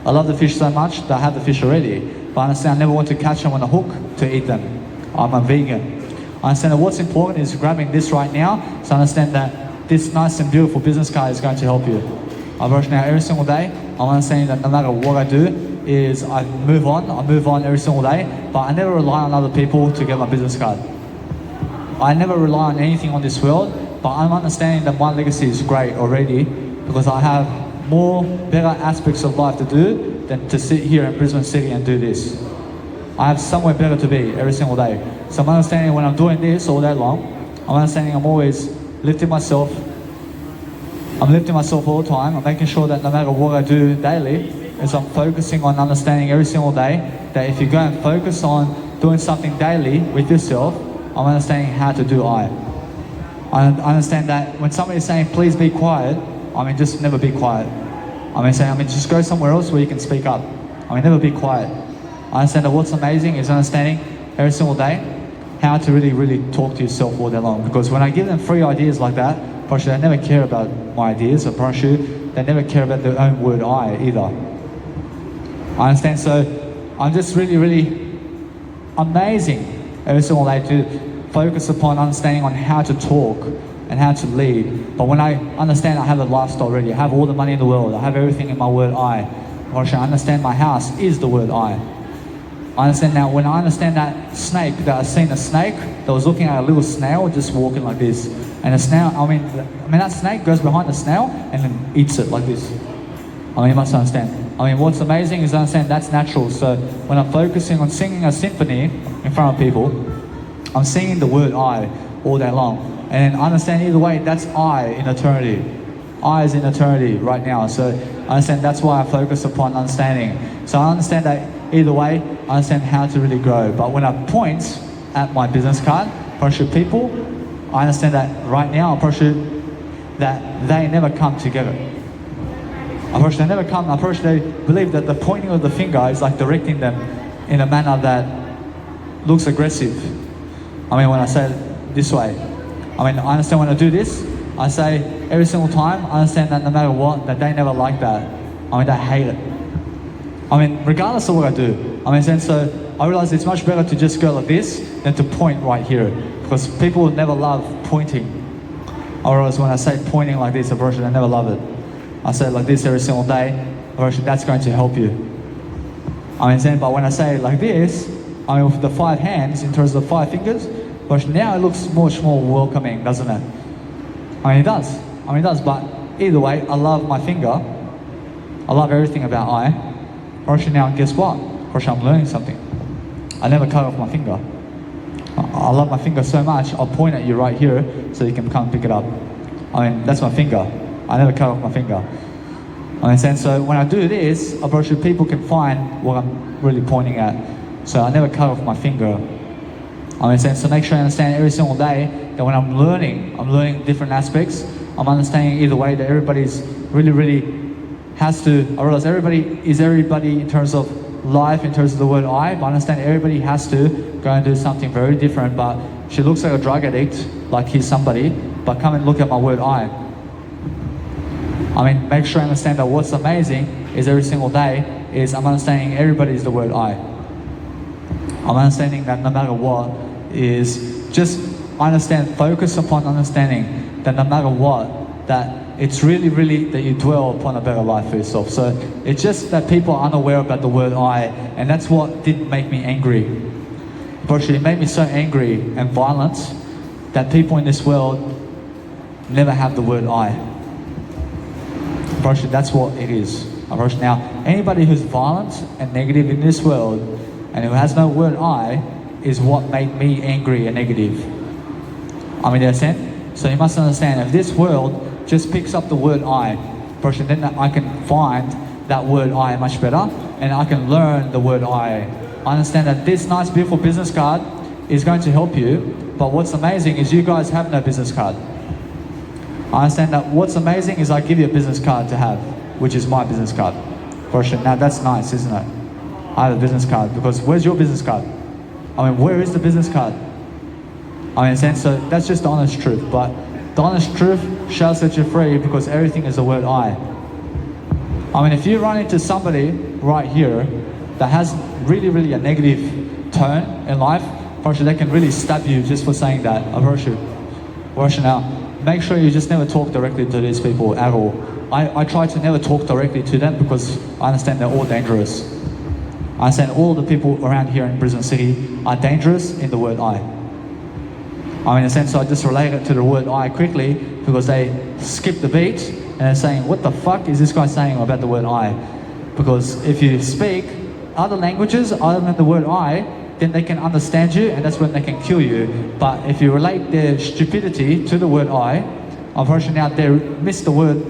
I love the fish so much that I have the fish already. But I understand I never want to catch them on a hook to eat them. I'm a vegan. I understand that what's important is grabbing this right now. So I understand that this nice and beautiful business card is going to help you. I brush now every single day. I'm understanding that no matter what I do, is I move on every single day, but I never rely on other people to get my business card. I never rely on anything on this world, but I'm understanding that my legacy is great already because I have more better aspects of life to do than to sit here in Brisbane City and do this. I have somewhere better to be every single day. So I'm understanding when I'm doing this all day long, I'm understanding I'm always lifting myself. I'm lifting myself all the time. I'm making sure that no matter what I do daily, is I'm focusing on understanding every single day that if you go and focus on doing something daily with yourself, I'm understanding how to do I understand that when somebody is saying, please be quiet, I mean, just never be quiet. Just go somewhere else where you can speak up. Never be quiet. I understand that what's amazing is understanding every single day how to really, really talk to yourself all day long. Because when I give them free ideas like that, probably they never care about my ideas, or probably they never care about their own word I either. I understand, so I'm just really, really amazing every single day to focus upon understanding on how to talk and how to lead. But when I understand I have a lifestyle already, I have all the money in the world, I have everything in my word I understand my house is the word I understand now, when I understand that snake, that I've seen a snake that was looking at a little snail just walking like this. And the snail, that snake goes behind the snail and then eats it like this. You must understand. What's amazing is understand that's natural. So when I'm focusing on singing a symphony in front of people, I'm singing the word I all day long. And I understand either way, that's I in eternity. I is in eternity right now. So I understand that's why I focus upon understanding. So I understand that either way, I understand how to really grow. But when I point at my business card, approach people, I understand that right now, approach that they never come together. Approach they never come, approach they believe that the pointing of the finger is like directing them in a manner that looks aggressive. When I say it this way, I understand when I do this, I say every single time, I understand that no matter what, that they never like that. They hate it. Regardless of what I do. So I realize it's much better to just go like this than to point right here. Because people never love pointing. Or else when I say pointing like this, they never love it. I say it like this every single day, that's going to help you. But when I say it like this, with the 5 hands, in terms of the 5 fingers, now it looks much more welcoming, doesn't it? It does. It does, but either way, I love my finger. I love everything about I. Now, guess what? I'm learning something. I never cut off my finger. I love my finger so much, I'll point at you right here so you can come and pick it up. That's my finger. I never cut off my finger. So when I do this, I sure people can find what I'm really pointing at. So I never cut off my finger. So make sure I understand every single day that when I'm learning different aspects. I'm understanding either way that everybody's really, really has to, I realize everybody is everybody in terms of life, in terms of the word I, but I understand everybody has to go and do something very different. But she looks like a drug addict, like he's somebody, but come and look at my word I. Make sure I understand that what's amazing is every single day is I'm understanding everybody is the word I. I'm understanding that no matter what is just understand, focus upon understanding that no matter what, that it's really, really that you dwell upon a better life for yourself. So it's just that people are unaware about the word I, and that's what did make me angry. But it made me so angry and violent that people in this world never have the word I. That's what it is. Now, anybody who's violent and negative in this world and who has no word I is what made me angry and negative. So you must understand, if this world just picks up the word I, then I can find that word I much better and I can learn the word I. I understand that this nice beautiful business card is going to help you. But what's amazing is you guys have no business card. I understand that what's amazing is I give you a business card to have, which is my business card. Question. Now that's nice, isn't it? I have a business card because where's your business card? I mean, where is the business card? I mean, so that's just the honest truth. But the honest truth shall set you free because everything is the word I. I mean, if you run into somebody right here that has really a negative tone in life, they can really stab you just for saying that. I promise you. Now, make sure you just never talk directly to these people at all. I try to never talk directly to them because I understand they're all dangerous. I understand all the people around here in Brisbane City are dangerous in the word I. I mean, in a sense, I just relate it to the word I quickly because they skip the beat and they're saying, what the fuck is this guy saying about the word I? Because if you speak other languages other than the word I, then they can understand you and that's when they can kill you. But if you relate their stupidity to the word I, unfortunately now they miss the word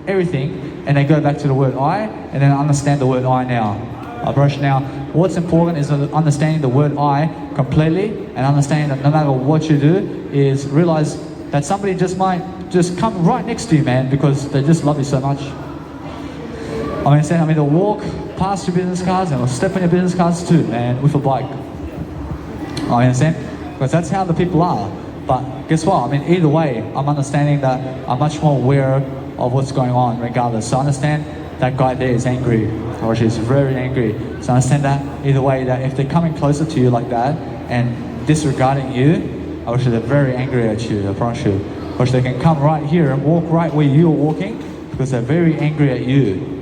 everything and they go back to the word I and then understand the word I now. Unfortunately now, what's important is understanding the word I completely and understanding that no matter what you do is realize that somebody just might just come right next to you, man, because they just love you so much. I mean, they'll walk past your business cards and they'll step on your business cards too, man, with a bike. I understand? Because that's how the people are. But guess what? I mean, either way, I'm understanding that I'm much more aware of what's going on regardless. So I understand that guy there is angry, or she's very angry. So I understand that either way, that if they're coming closer to you like that and disregarding you, I wish they're very angry at you, I promise you. Or they can come right here and walk right where you're walking because they're very angry at you.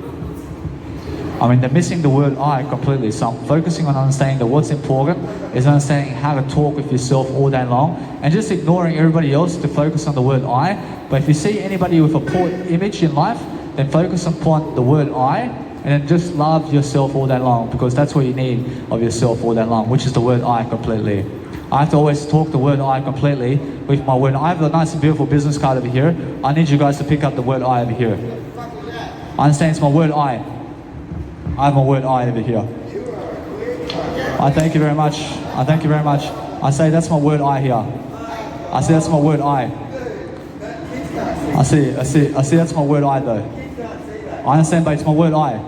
I mean, they're missing the word I completely. So I'm focusing on understanding that what's important is understanding how to talk with yourself all day long and just ignoring everybody else to focus on the word I. But if you see anybody with a poor image in life, then focus upon the word I and then just love yourself all day long because that's what you need of yourself all day long, which is the word I completely. I have to always talk the word I completely with my word. I have a nice and beautiful business card over here. I need you guys to pick up the word I over here. I understand it's my word I. I have my word I over here. I thank you very much. I thank you very much. I say that's my word I here. I say that's my word I. I see that's my word I though. I understand, but it's my word I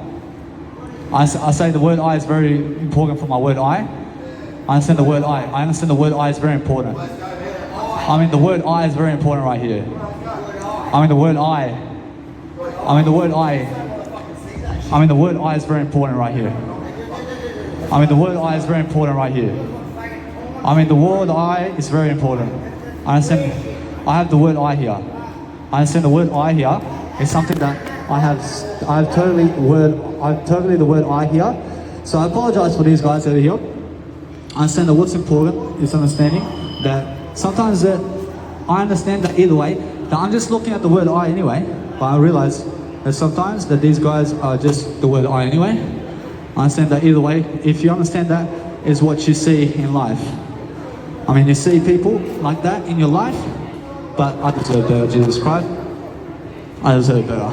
say the word I is very important for my word I. I understand the word I. I understand the word I is very important. I mean the word I is very important right here. I mean the word I. I mean the word I. I mean the word I is very important right here. I mean the word I is very important right here. I mean the word I is very important. I understand. I have the word I here. I understand the word I here is something that I have totally the word I here. So I apologize for these guys over here. I understand that what's important is understanding that sometimes that I understand that either way, that I'm just looking at the word I anyway, but I realize that sometimes that these guys are just the word I anyway. I understand that either way, if you understand that is what you see in life. I mean, you see people like that in your life, but I deserve better, Jesus Christ. I deserve better.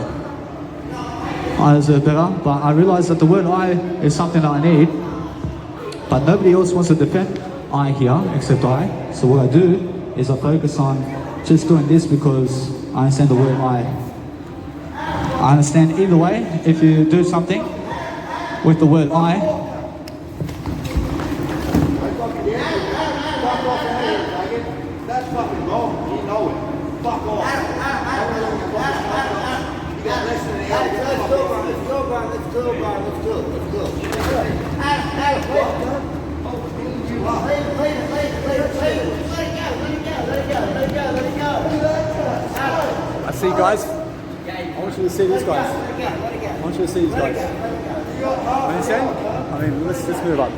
I deserve better, but I realize that the word I is something that I need, but nobody else wants to defend I here except I. So what I do is I focus on just doing this because I understand the word I. I understand either way, if you do something with the word I, that's fucking wrong. You know it. Fuck off. You got less than Let's go, I see guys. I want you to see these guys. I want you to see these guys. What are you saying? I mean, let's move up.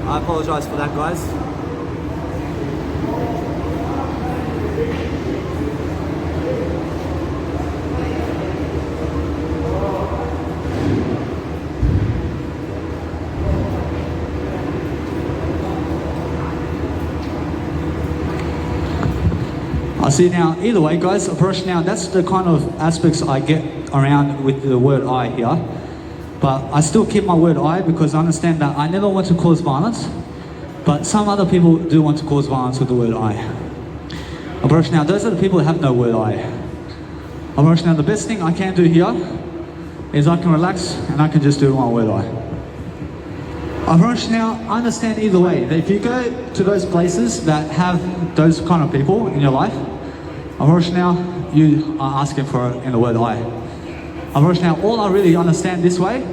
I apologize for that, guys. I see now, either way, guys, approach now, that's the kind of aspects I get around with the word I here. But I still keep my word I because I understand that I never want to cause violence, but some other people do want to cause violence with the word I. Approach now, those are the people that have no word I. Approach now, the best thing I can do here is I can relax and I can just do my word I. Approach now, I understand either way that if you go to those places that have those kind of people in your life, approach now, you are asking for it in the word I. Approach now, all I really understand this way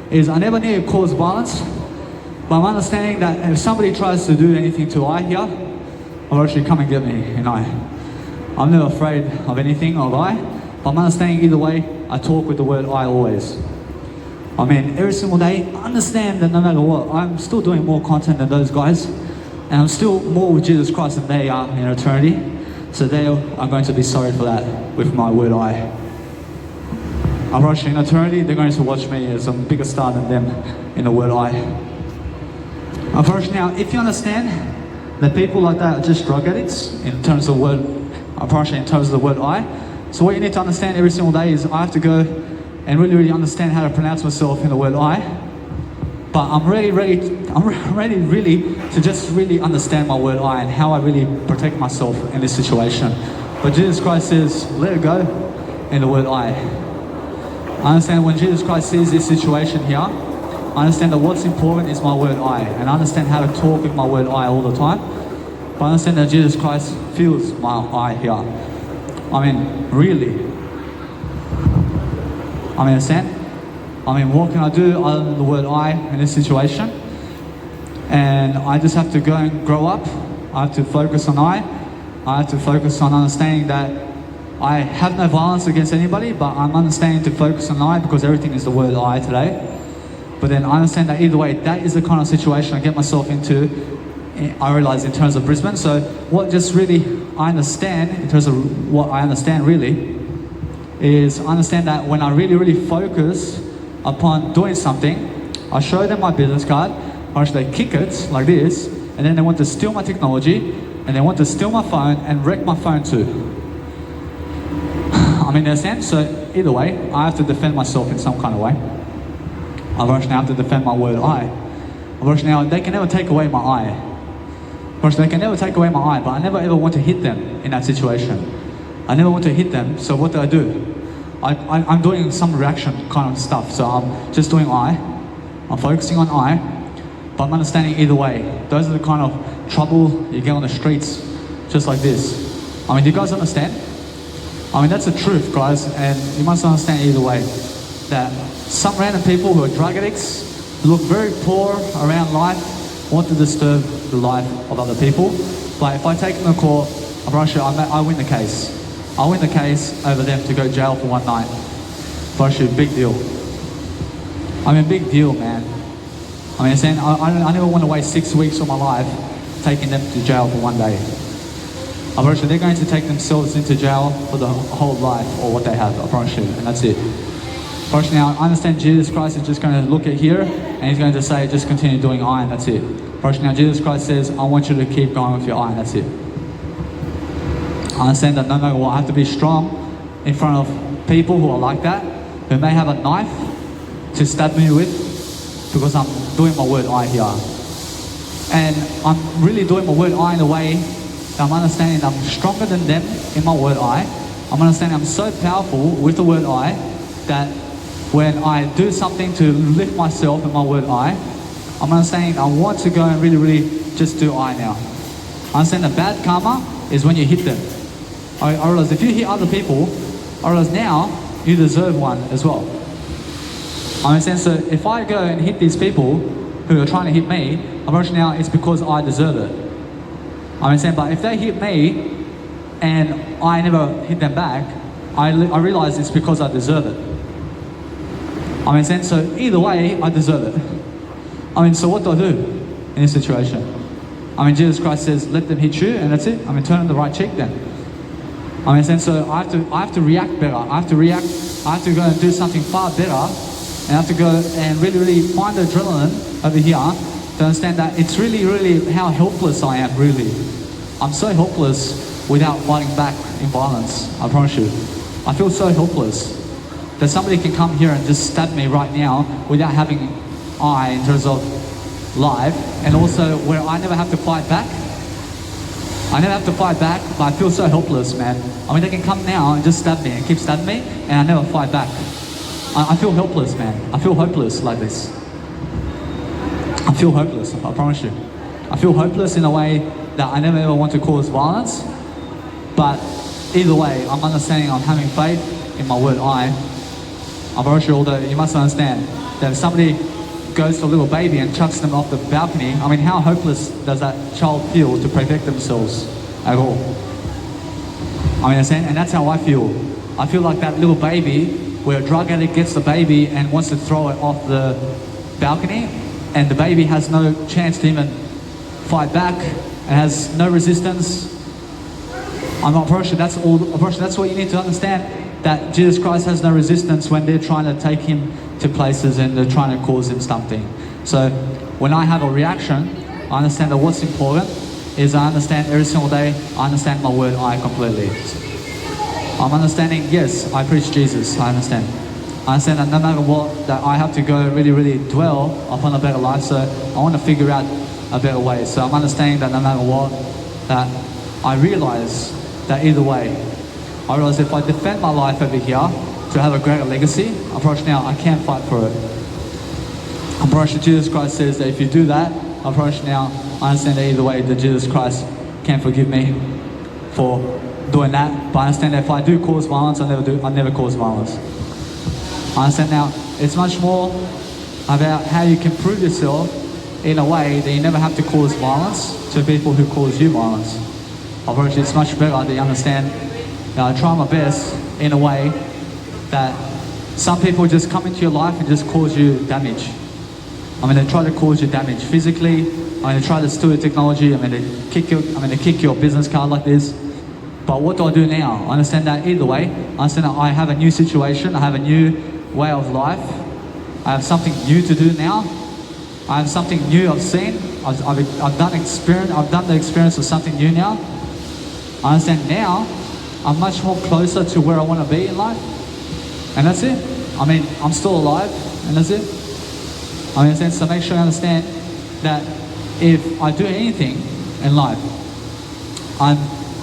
is I never need to cause violence, but I'm understanding that if somebody tries to do anything to I here, approach you, come and get me in I. I'm never afraid of anything of I, but I'm understanding either way, I talk with the word I always. I mean, every single day, I understand that no matter what, I'm still doing more content than those guys, and I'm still more with Jesus Christ than they are in eternity, so they are going to be sorry for that with my word I. I'm rushing in eternity, they're going to watch me as a bigger star than them in the word I. I'm rushing now, if you understand that people like that are just drug addicts in terms of word, I'm rushing in terms of the word I, so what you need to understand every single day is I have to go and really understand how to pronounce myself in the word I. But I'm ready really to just really understand my word I and how I really protect myself in this situation. But Jesus Christ says, let it go in the word I. I understand when Jesus Christ sees this situation here, I understand that what's important is my word I. And I understand how to talk with my word I all the time. But I understand that Jesus Christ feels my I here. I mean, really. I mean, understand? I mean, what can I do other than the word I in this situation? And I just have to go and grow up. I have to focus on I have to focus on understanding that I have no violence against anybody, but I'm understanding to focus on I because everything is the word I today. But then I understand that either way, that is the kind of situation I get myself into, I realize in terms of Brisbane. So what just really I understand, in terms of what I understand really, is I understand that when I really focus upon doing something, I show them my business card, or should they kick it like this, and then they want to steal my technology, and they want to steal my phone and wreck my phone too. I mean, in a sense, so either way, I have to defend myself in some kind of way. I now have to defend my word I. Now they can never take away my I. They can never take away my I, but I never ever want to hit them in that situation. I never want to hit them, so what do? I'm doing some reaction kind of stuff, so I'm just doing I'm focusing on but I'm understanding either way. Those are the kind of trouble you get on the streets, just like this. I mean, do you guys understand? I mean, that's the truth, guys, and you must understand either way, that some random people who are drug addicts, who look very poor around life, want to disturb the life of other people, but if I take them to court, I'm pretty sure I win the case. I win the case over them to go to jail for one night. But actually, big deal. I mean, big deal, man. I mean, saying I never want to waste 6 weeks of my life taking them to jail for one day. I'm pretty sure they're going to take themselves into jail for the whole life or what they have. I promise you, and that's it. First, now I understand Jesus Christ is just going to look at here and he's going to say, just continue doing and that's it. First, now Jesus Christ says, I want you to keep going with your and that's it. I understand that no matter what, I have to be strong in front of people who are like that, who may have a knife to stab me with, because I'm doing my word I here. And I'm really doing my word I in a way that I'm understanding I'm stronger than them in my word I. I'm understanding I'm so powerful with the word I that when I do something to lift myself in my word I'm understanding I want to go and really just do I now. I understand that bad karma is when you hit them. I realize if you hit other people, I realize now you deserve one as well. I understand, so if I go and hit these people who are trying to hit me, I'm rushing now it's because I deserve it. I understand, but if they hit me and I never hit them back, I realize it's because I deserve it. I understand, so either way, I deserve it. I mean, so what do I do in this situation? I mean, Jesus Christ says, let them hit you, and that's it. I mean, turn on the right cheek then. I mean, so I have to react better. I have to go and do something far better, and I have to go and really find the adrenaline over here to understand that it's really how helpless I am, really. I'm so helpless without fighting back in violence. I promise you. I feel so helpless that somebody can come here and just stab me right now without having in terms of life, and also where I never have to fight back. I never have to fight back, but I feel so helpless, man. I mean, they can come now and just stab me and keep stabbing me, and I never fight back. I feel helpless, man. I feel hopeless like this. I feel hopeless, I promise you. I feel hopeless in a way that I never ever want to cause violence, but either way, I'm understanding, I'm having faith in my word I promise you, although you must understand that if somebody goes to a little baby and chucks them off the balcony, I mean, how hopeless does that child feel to protect themselves at all? I mean, and that's how I feel. I feel like that little baby where a drug addict gets the baby and wants to throw it off the balcony, and the baby has no chance to even fight back and has no resistance. I'm not sure that's all. That's what you need to understand, that Jesus Christ has no resistance when they're trying to take him to places and they're trying to cause him something. So when I have a reaction, I understand that what's important is I understand every single day, I understand my word I completely. I'm understanding, yes, I preach Jesus, I understand. I understand that no matter what, that I have to go really dwell upon a better life, so I want to figure out a better way. So I'm understanding that no matter what, that I realize that either way, I realize if I defend my life over here to have a greater legacy, I promise now I can't fight for it. I promise Jesus Christ says that if you do that, I promise now I understand that either way that Jesus Christ can forgive me for doing that. But I understand that if I do cause violence, I never cause violence. I understand now it's much more about how you can prove yourself in a way that you never have to cause violence to people who cause you violence. I promise it's much better that you understand. I try my best in a way that some people just come into your life and just cause you damage. I mean, they try to cause you damage physically. I mean, they try to steal your technology. I mean, they kick your business card like this. But what do I do now? I understand that either way. I understand that I have a new situation. I have a new way of life. I have something new to do now. I have something new I've seen. I've done the experience of something new now. I understand now I'm much more closer to where I want to be in life. And that's it. I mean, I'm still alive, and that's it. I mean, so make sure you understand that if I do anything in life, I'm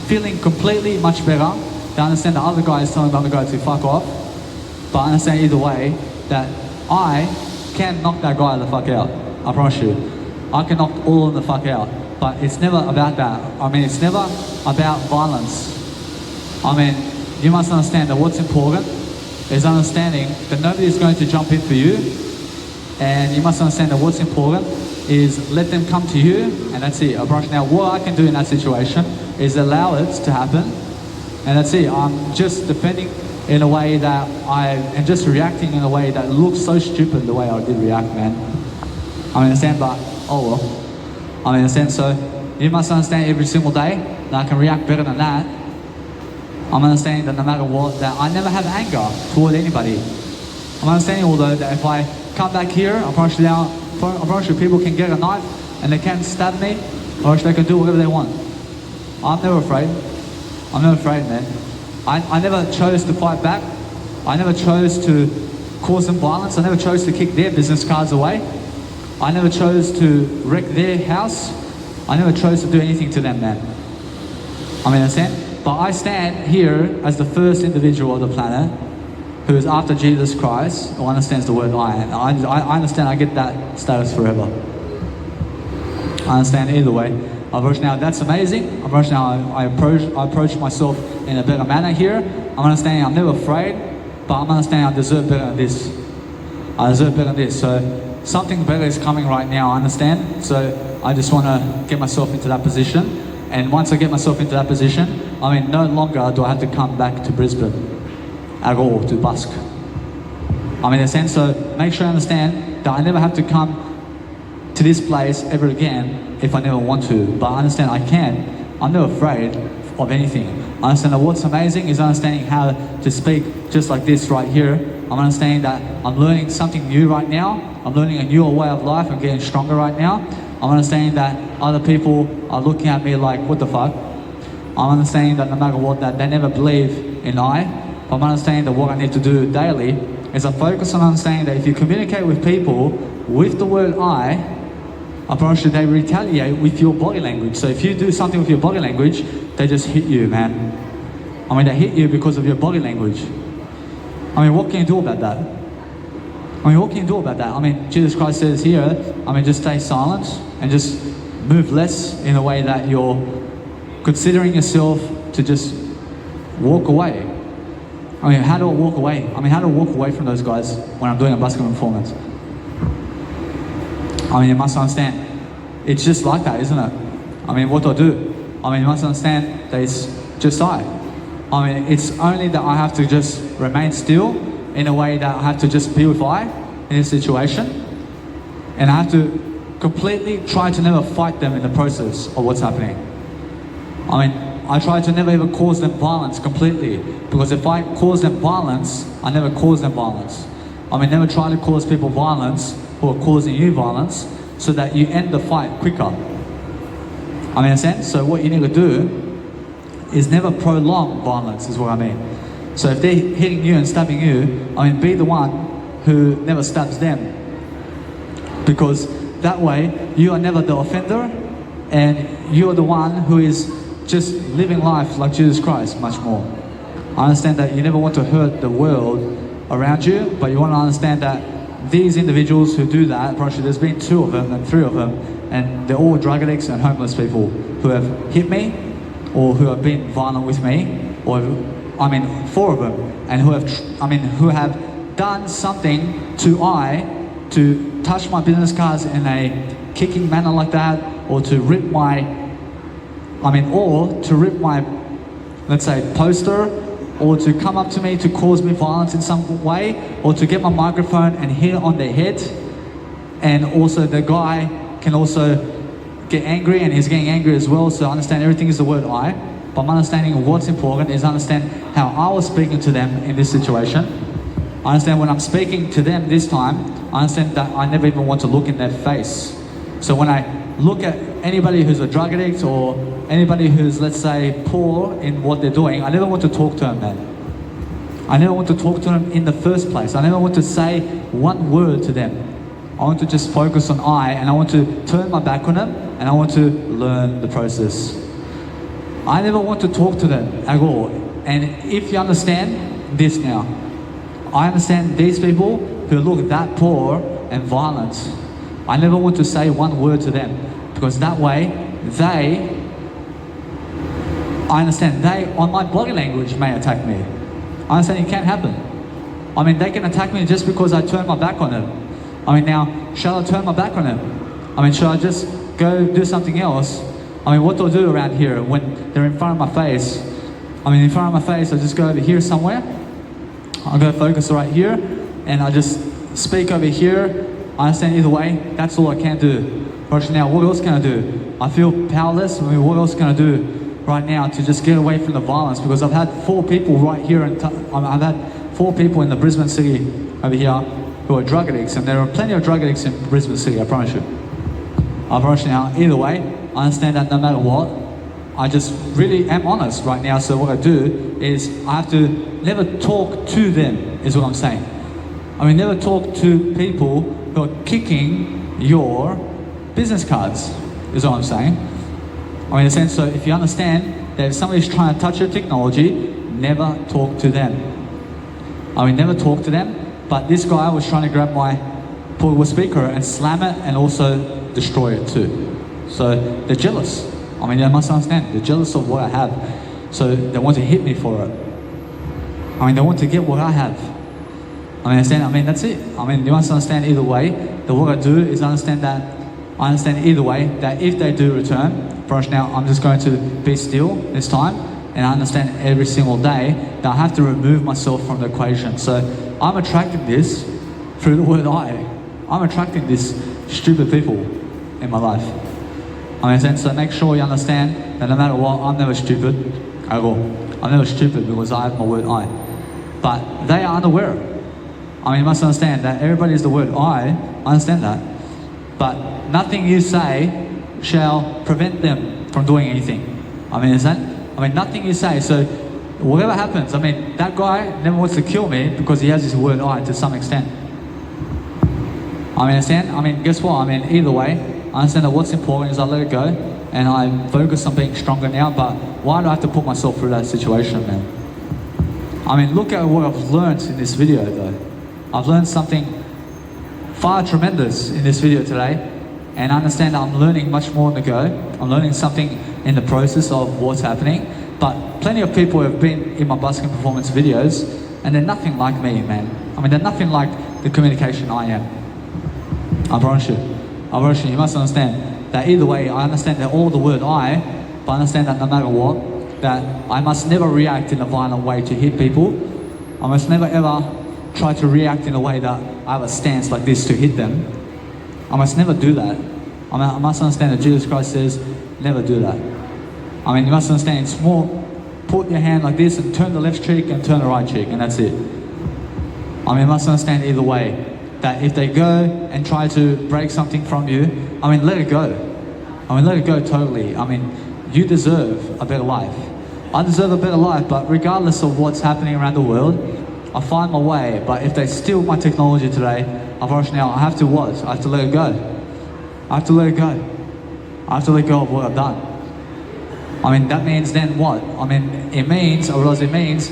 feeling completely much better. To understand the other guy is telling the other guy to fuck off. But I understand either way that I can knock that guy the fuck out. I promise you. I can knock all of them the fuck out. But it's never about that. I mean, it's never about violence. I mean, you must understand that what's important is understanding that nobody is going to jump in for you. And you must understand that what's important is let them come to you, and that's it. Now, what I can do in that situation is allow it to happen, and that's it. I'm just defending in a way that and just reacting in a way that looks so stupid the way I did react, man. I understand, but oh well. I understand, so you must understand every single day that I can react better than that. I'm understanding that no matter what, that I never have anger toward anybody. I'm understanding although that if I come back here, I promise you people can get a knife and they can stab me, or they can do whatever they want. I'm never afraid. I'm never afraid, man. I never chose to fight back. I never chose to cause them violence. I never chose to kick their business cards away. I never chose to wreck their house. I never chose to do anything to them, man. I mean, understand? But I stand here as the first individual of the planet who is after Jesus Christ, who understands the word I am. I understand I get that status forever. I understand either way. Now that's amazing. Now I approach myself in a better manner here. I'm understanding I'm never afraid, but I'm understanding I deserve better than this. I deserve better than this. So something better is coming right now, I understand. So I just want to get myself into that position. And once I get myself into that position, I mean, no longer do I have to come back to Brisbane at all to busk. I mean, in a sense, so make sure you understand that I never have to come to this place ever again if I never want to. But I understand I can. I'm never afraid of anything. I understand that what's amazing is understanding how to speak just like this right here. I'm understanding that I'm learning something new right now. I'm learning a newer way of life. I'm getting stronger right now. I'm understanding that other people are looking at me like, what the fuck? I'm understanding that no matter what, that they never believe in I, but I'm understanding that what I need to do daily is I focus on understanding that if you communicate with people with the word I promise you they retaliate with your body language. So if you do something with your body language, they just hit you, man. I mean, they hit you because of your body language. I mean, what can you do about that? I mean, what can you do about that? I mean, Jesus Christ says here, I mean, just stay silent and just move less in a way that you're considering yourself to just walk away. I mean, how do I walk away? I mean, how do I walk away from those guys when I'm doing a basketball performance? I mean, you must understand, it's just like that, isn't it? I mean, what do I do? I mean, you must understand that it's just I mean, it's only that I have to just remain still in a way that I have to just be with I in this situation. And I have to completely try to never fight them in the process of what's happening. I mean, I try to never even cause them violence completely, because if I cause them violence, I never cause them violence. I mean, never try to cause people violence who are causing you violence so that you end the fight quicker. I mean, in a sense, so what you need to do is never prolong violence, is what I mean. So if they're hitting you and stabbing you, I mean, be the one who never stabs them. Because that way, you are never the offender, and you are the one who is just living life like Jesus Christ much more. I understand that you never want to hurt the world around you, but you want to understand that these individuals who do that, probably there's been 2 of them and 3 of them, and they're all drug addicts and homeless people who have hit me, or who have been violent with me, or I mean 4 of them, and who have done something to touch my business cards in a kicking manner like that, or to rip my, let's say, poster, or to come up to me to cause me violence in some way, or to get my microphone and hit it on their head. And also the guy can also get angry, and he's getting angry as well, so I understand everything is the word I, but my understanding of what's important is understand how I was speaking to them in this situation. I understand when I'm speaking to them this time, I understand that I never even want to look in their face. So when I look at anybody who's a drug addict or anybody who's, let's say, poor in what they're doing, I never want to talk to them then. I never want to talk to them in the first place. I never want to say one word to them. I want to just focus on I, and I want to turn my back on them, and I want to learn the process. I never want to talk to them at all. And if you understand this now, I understand these people who look that poor and violent. I never want to say one word to them, because that way I understand they, on my body language, may attack me. I understand it can't happen. I mean, they can attack me just because I turn my back on them. I mean, now, shall I turn my back on them? I mean, should I just go do something else? I mean, what do I do around here when they're in front of my face? I mean, in front of my face, I just go over here somewhere. I'll go focus right here, and I just speak over here. I understand either way, that's all I can do. Right now, what else can I do? I feel powerless. I mean, what else can I do right now to just get away from the violence? Because I've had 4 people right here, and I've had 4 people in the Brisbane city over here who are drug addicts, and there are plenty of drug addicts in Brisbane city, I promise you. I promise you now, either way, I understand that no matter what, I just really am honest right now. So what I do is I have to never talk to them, is what I'm saying. I mean, never talk to people who are kicking your business cards, is what I'm saying. I mean, in a sense, so if you understand that if somebody's trying to touch your technology, never talk to them. I mean, never talk to them. But this guy was trying to grab my portable speaker and slam it and also destroy it too. So they're jealous. I mean, they must understand. They're jealous of what I have. So they want to hit me for it. I mean, they want to get what I have. I mean, understand? I mean, that's it. I mean, you must understand either way that what I do is understand either way that if they do return, for us now, I'm just going to be still this time, and I understand every single day that I have to remove myself from the equation. So I'm attracting this through the word I. I'm attracting these stupid people in my life. I mean, so make sure you understand that no matter what, I'm never stupid at all. I'm never stupid because I have my word I. But they are unaware. I mean, you must understand that everybody is the word I understand that. But nothing you say shall prevent them from doing anything. I mean, is that? I mean, nothing you say. So whatever happens, I mean, that guy never wants to kill me because he has his word I to some extent. I mean, understand? I mean, guess what? I mean, either way, I understand that what's important is I let it go and I focus on being stronger now, but why do I have to put myself through that situation, man? I mean, look at what I've learned in this video, though. I've learned something far tremendous in this video today, and I understand that I'm learning much more on the go. I'm learning something in the process of what's happening, but plenty of people have been in my busking performance videos, and they're nothing like me, man. I mean, they're nothing like the communication I am. I promise you. I promise you, you must understand that either way, I understand that all the word I, but I understand that no matter what, that I must never react in a violent way to hit people. I must never ever try to react in a way that I have a stance like this to hit them. I must never do that. I must understand that Jesus Christ says, never do that. I mean, you must understand it's more, put your hand like this and turn the left cheek and turn the right cheek, and that's it. I mean, you must understand either way, that if they go and try to break something from you, I mean, let it go. I mean, let it go totally. I mean, you deserve a better life. I deserve a better life, but regardless of what's happening around the world, I find my way. But if they steal my technology today, unfortunately, I have to what? I have to let it go. I have to let it go. I have to let go of what I've done. I mean, that means then what? I mean, it means, I realize it means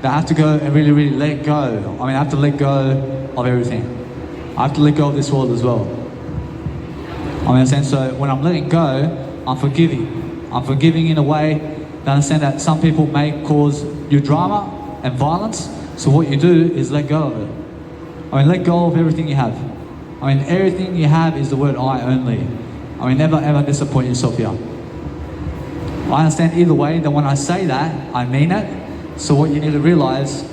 that I have to go and really, really let go. I mean, I have to let go of everything. I have to let go of this world as well. I understand, so when I'm letting go, I'm forgiving. I'm forgiving in a way that I understand that some people may cause you drama and violence. So what you do is let go of it. I mean, let go of everything you have. I mean, everything you have is the word I only. I mean, never ever disappoint yourself here. I understand either way that when I say that, I mean it. So what you need to realize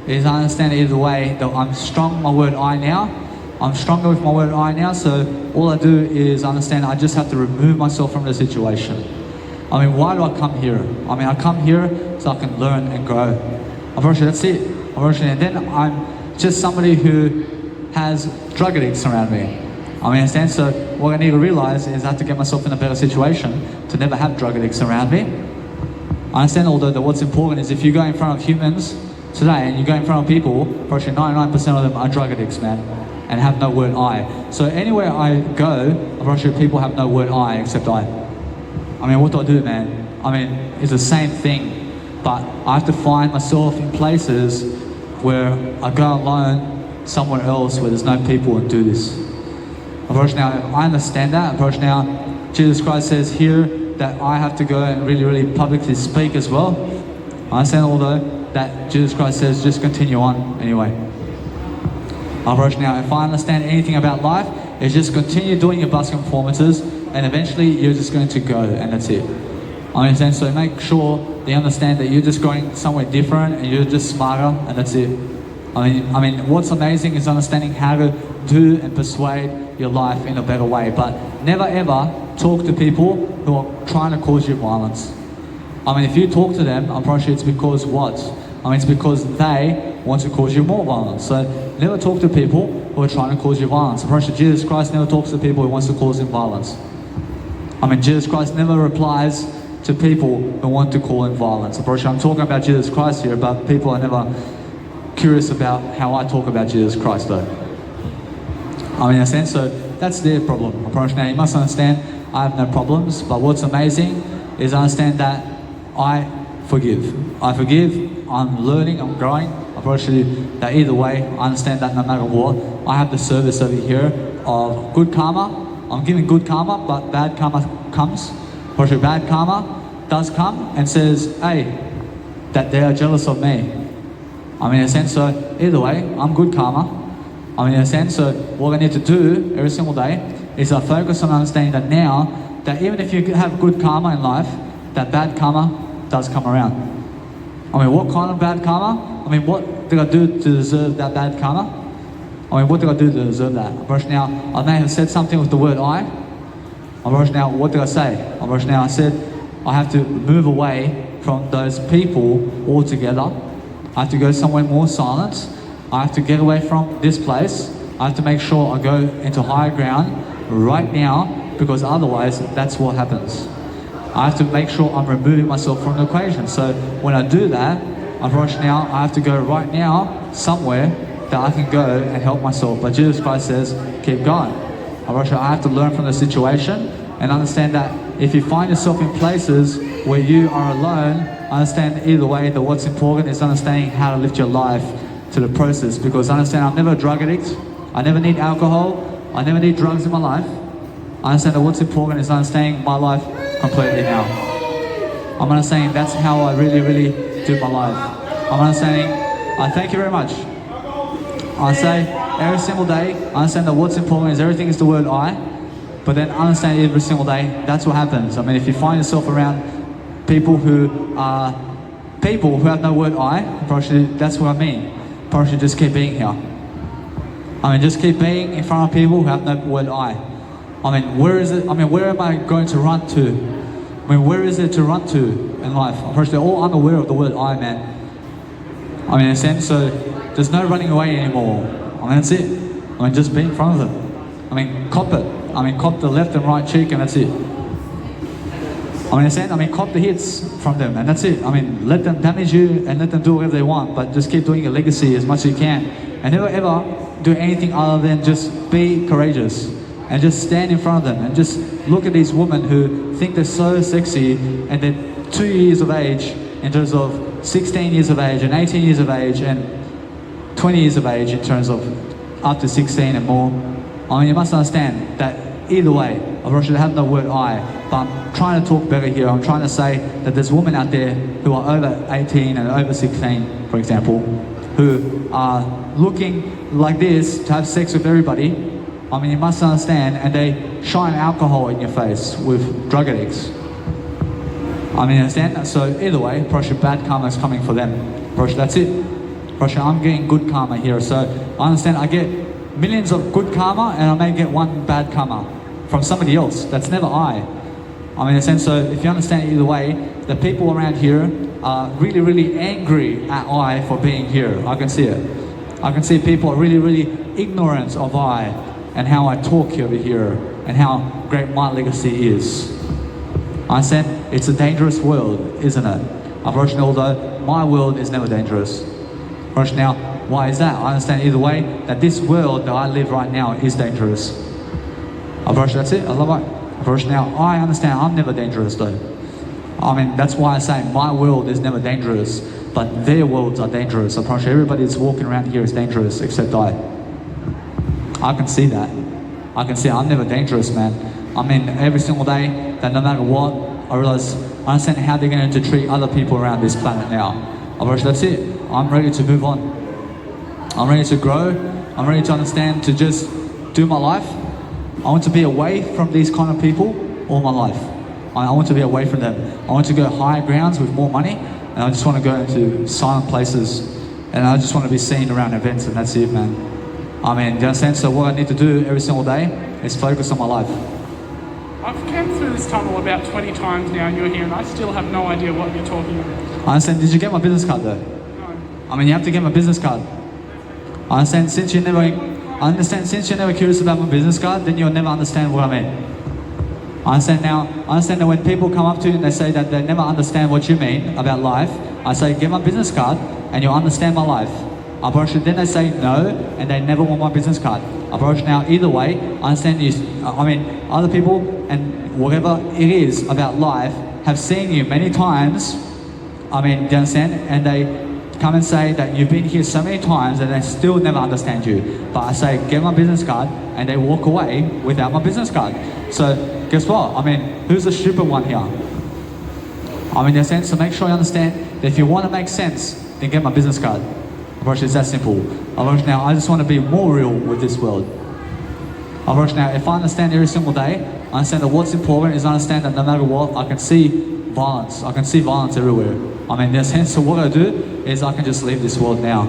is I understand either way that I'm strong with my word I now. I'm stronger with my word I now, so all I do is understand I just have to remove myself from the situation. I mean, why do I come here? I mean, I come here so I can learn and grow. Unfortunately, that's it. Unfortunately, and then I'm just somebody who has drug addicts around me. I mean, understand? So what I need to realize is I have to get myself in a better situation to never have drug addicts around me. I understand, although, that what's important is if you go in front of humans today and you go in front of people, virtually 99% of them are drug addicts, man, and have no word I. So anywhere I go, virtually people have no word I except I. I mean, what do I do, man? I mean, it's the same thing, but I have to find myself in places where I go alone somewhere else where there's no people and do this. Unfortunately, now, I understand that. Unfortunately, now, Jesus Christ says here that I have to go and really, really publicly speak as well. I understand, although, that Jesus Christ says just continue on anyway. Unfortunately, now, if I understand anything about life, it's just continue doing your busking performances and eventually you're just going to go, and that's it. I understand, so make sure they understand that you're just going somewhere different and you're just smarter, and that's it. I mean, what's amazing is understanding how to do and persuade your life in a better way, but never ever talk to people who are trying to cause you violence. I mean, if you talk to them, I'm pretty sure it's because what? I mean, it's because they want to cause you more violence. So never talk to people who are trying to cause you violence. I'm pretty sure Jesus Christ never talks to people who wants to cause him violence. I mean, Jesus Christ never replies to people who want to call him violence. I'm pretty sure I'm talking about Jesus Christ here, but people are never curious about how I talk about Jesus Christ, though. I mean, in a sense, so that's their problem. I'm pretty sure now you must understand I have no problems, but what's amazing is I understand that I forgive. I forgive, I'm learning, I'm growing. I'm pretty sure that either way, I understand that no matter what, I have the service over here of good karma. I'm giving good karma, but bad karma comes. Pretty sure bad karma does come and says, hey, that they are jealous of me. I mean, in a sense, so either way, I'm good karma. I mean, in a sense, so what I need to do every single day is I focus on understanding that now, that even if you have good karma in life, that bad karma does come around. I mean, what kind of bad karma? I mean, what did I do to deserve that bad karma? I mean, what did I do to deserve that? Now, I may have said something with the word I. Now, what did I say? Now, I said I have to move away from those people altogether. I have to go somewhere more silent. I have to get away from this place. I have to make sure I go into higher ground right now, because otherwise that's what happens. I have to make sure I'm removing myself from the equation. So when I do that, unfortunately now I have to go right now somewhere that I can go and help myself. But Jesus Christ says, keep going. Unfortunately, I have to learn from the situation and understand that if you find yourself in places where you are alone, understand either way that what's important is understanding how to lift your life to the process. Because understand, I'm never a drug addict. I never need alcohol. I never need drugs in my life. I understand that what's important is understanding my life completely now. I'm understanding that's how I really, really do my life. I'm understanding, I thank you very much. I say every single day, I understand that what's important is everything is the word I, but then understand every single day, that's what happens. I mean, if you find yourself around people who have no word I, probably that's what I mean. Probably just keep being here. I mean, just keep being in front of people who have no word I. I mean, where is it? I mean, where am I going to run to? I mean, where is it to run to in life? Unfortunately, they're all unaware of the word I, man. I mean, in a sense, so there's no running away anymore. I mean, that's it. I mean, just be in front of them. I mean, cop it. I mean, cop the left and right cheek, and that's it. I mean, in a sense, I mean, cop the hits from them, and that's it. I mean, let them damage you and let them do whatever they want, but just keep doing your legacy as much as you can. And never ever do anything other than just be courageous. And just stand in front of them and just look at these women who think they're so sexy and they're 2 years of age in terms of 16 years of age and 18 years of age and 20 years of age in terms of up to 16 and more. I mean, you must understand that either way, I should have no word I, but I'm trying to talk better here. I'm trying to say that there's women out there who are over 18 and over 16, for example, who are looking like this to have sex with everybody. I mean, you must understand, and they shine alcohol in your face with drug addicts. I mean, understand? So either way, probably bad karma is coming for them. Probably that's it. Probably I'm getting good karma here. So I understand I get millions of good karma, and I may get one bad karma from somebody else. That's never I. I mean, in a sense, so if you understand either way, the people around here are really, really angry at I for being here. I can see it. I can see people are really, really ignorant of I and how I talk over here and how great my legacy is. I said it's a dangerous world, isn't it? Unfortunately, although my world is never dangerous. Unfortunately, now, why is that? I understand either way that this world that I live right now is dangerous. Unfortunately, that's it. I love it. Unfortunately, now I understand I'm never dangerous though. I mean, that's why I say my world is never dangerous, but their worlds are dangerous. Unfortunately, everybody that's walking around here is dangerous except I can see that. I can see I'm never dangerous, man. I mean, every single day, that no matter what, I realize, I understand how they're going to treat other people around this planet now. Otherwise, that's it. I'm ready to move on. I'm ready to grow. I'm ready to understand, to just do my life. I want to be away from these kind of people all my life. I want to be away from them. I want to go higher grounds with more money, and I just want to go into silent places, and I just want to be seen around events, and that's it, man. I mean, do you understand? So what I need to do every single day is focus on my life. I've come through this tunnel about 20 times now and you're here and I still have no idea what you're talking about. I understand. Did you get my business card though? No. I mean, you have to get my business card. I understand since you're never curious about my business card, then you'll never understand what I mean. I understand that when people come up to you and they say that they never understand what you mean about life, I say, get my business card and you'll understand my life. Then they say no, and they never want my business card. Now, either way, I understand you. I mean, other people and whatever it is about life have seen you many times. I mean, do you understand? And they come and say that you've been here so many times and they still never understand you. But I say, get my business card, and they walk away without my business card. So, guess what? I mean, who's the stupid one here? I mean, in a sense, so make sure you understand that if you want to make sense, then get my business card. It's that simple. Now, I just want to be more real with this world. Now, if I understand every single day, I understand that what's important is I understand that no matter what, I can see violence. I can see violence everywhere. I mean, in a sense, so what I do is I can just leave this world now.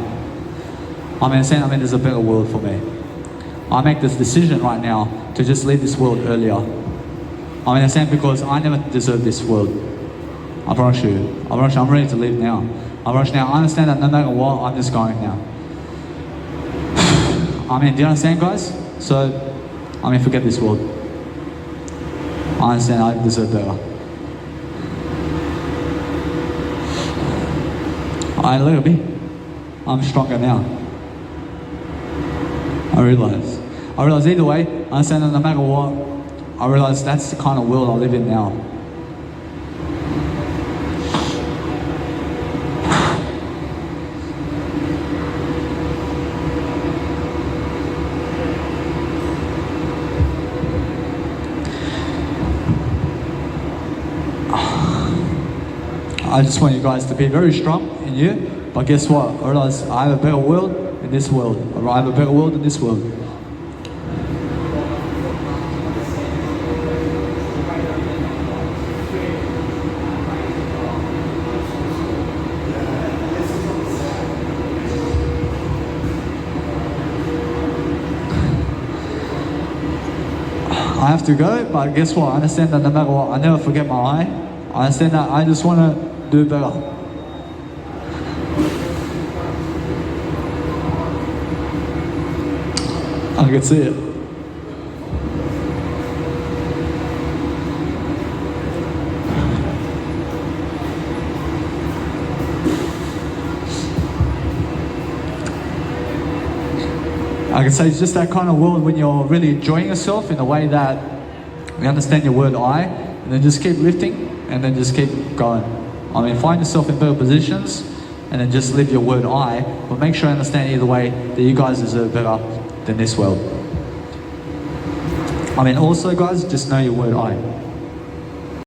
I mean, there's a better world for me. I make this decision right now to just leave this world earlier. I mean, in a sense, because I never deserve this world. I promise you. I'm ready to leave now. I understand that no matter what, I'm just going now. I mean, do you understand, guys? So, I mean, forget this world. I understand I deserve better. A little bit. I'm stronger now. I realize either way, I understand that no matter what, I realize that's the kind of world I live in now. I just want you guys to be very strong in you, but guess what? I realize I have a better world in this world. I have a better world in this world. I have to go, but guess what? I understand that no matter what, I never forget my eye. I understand that I just want to do better. I can see it. I can say it's just that kind of world when you're really enjoying yourself in a way that you understand your word I, and then just keep lifting, and then just keep going. I mean, find yourself in better positions, and then just live your word I, but make sure you understand either way that you guys deserve better than this world. I mean, also guys, just know your word I.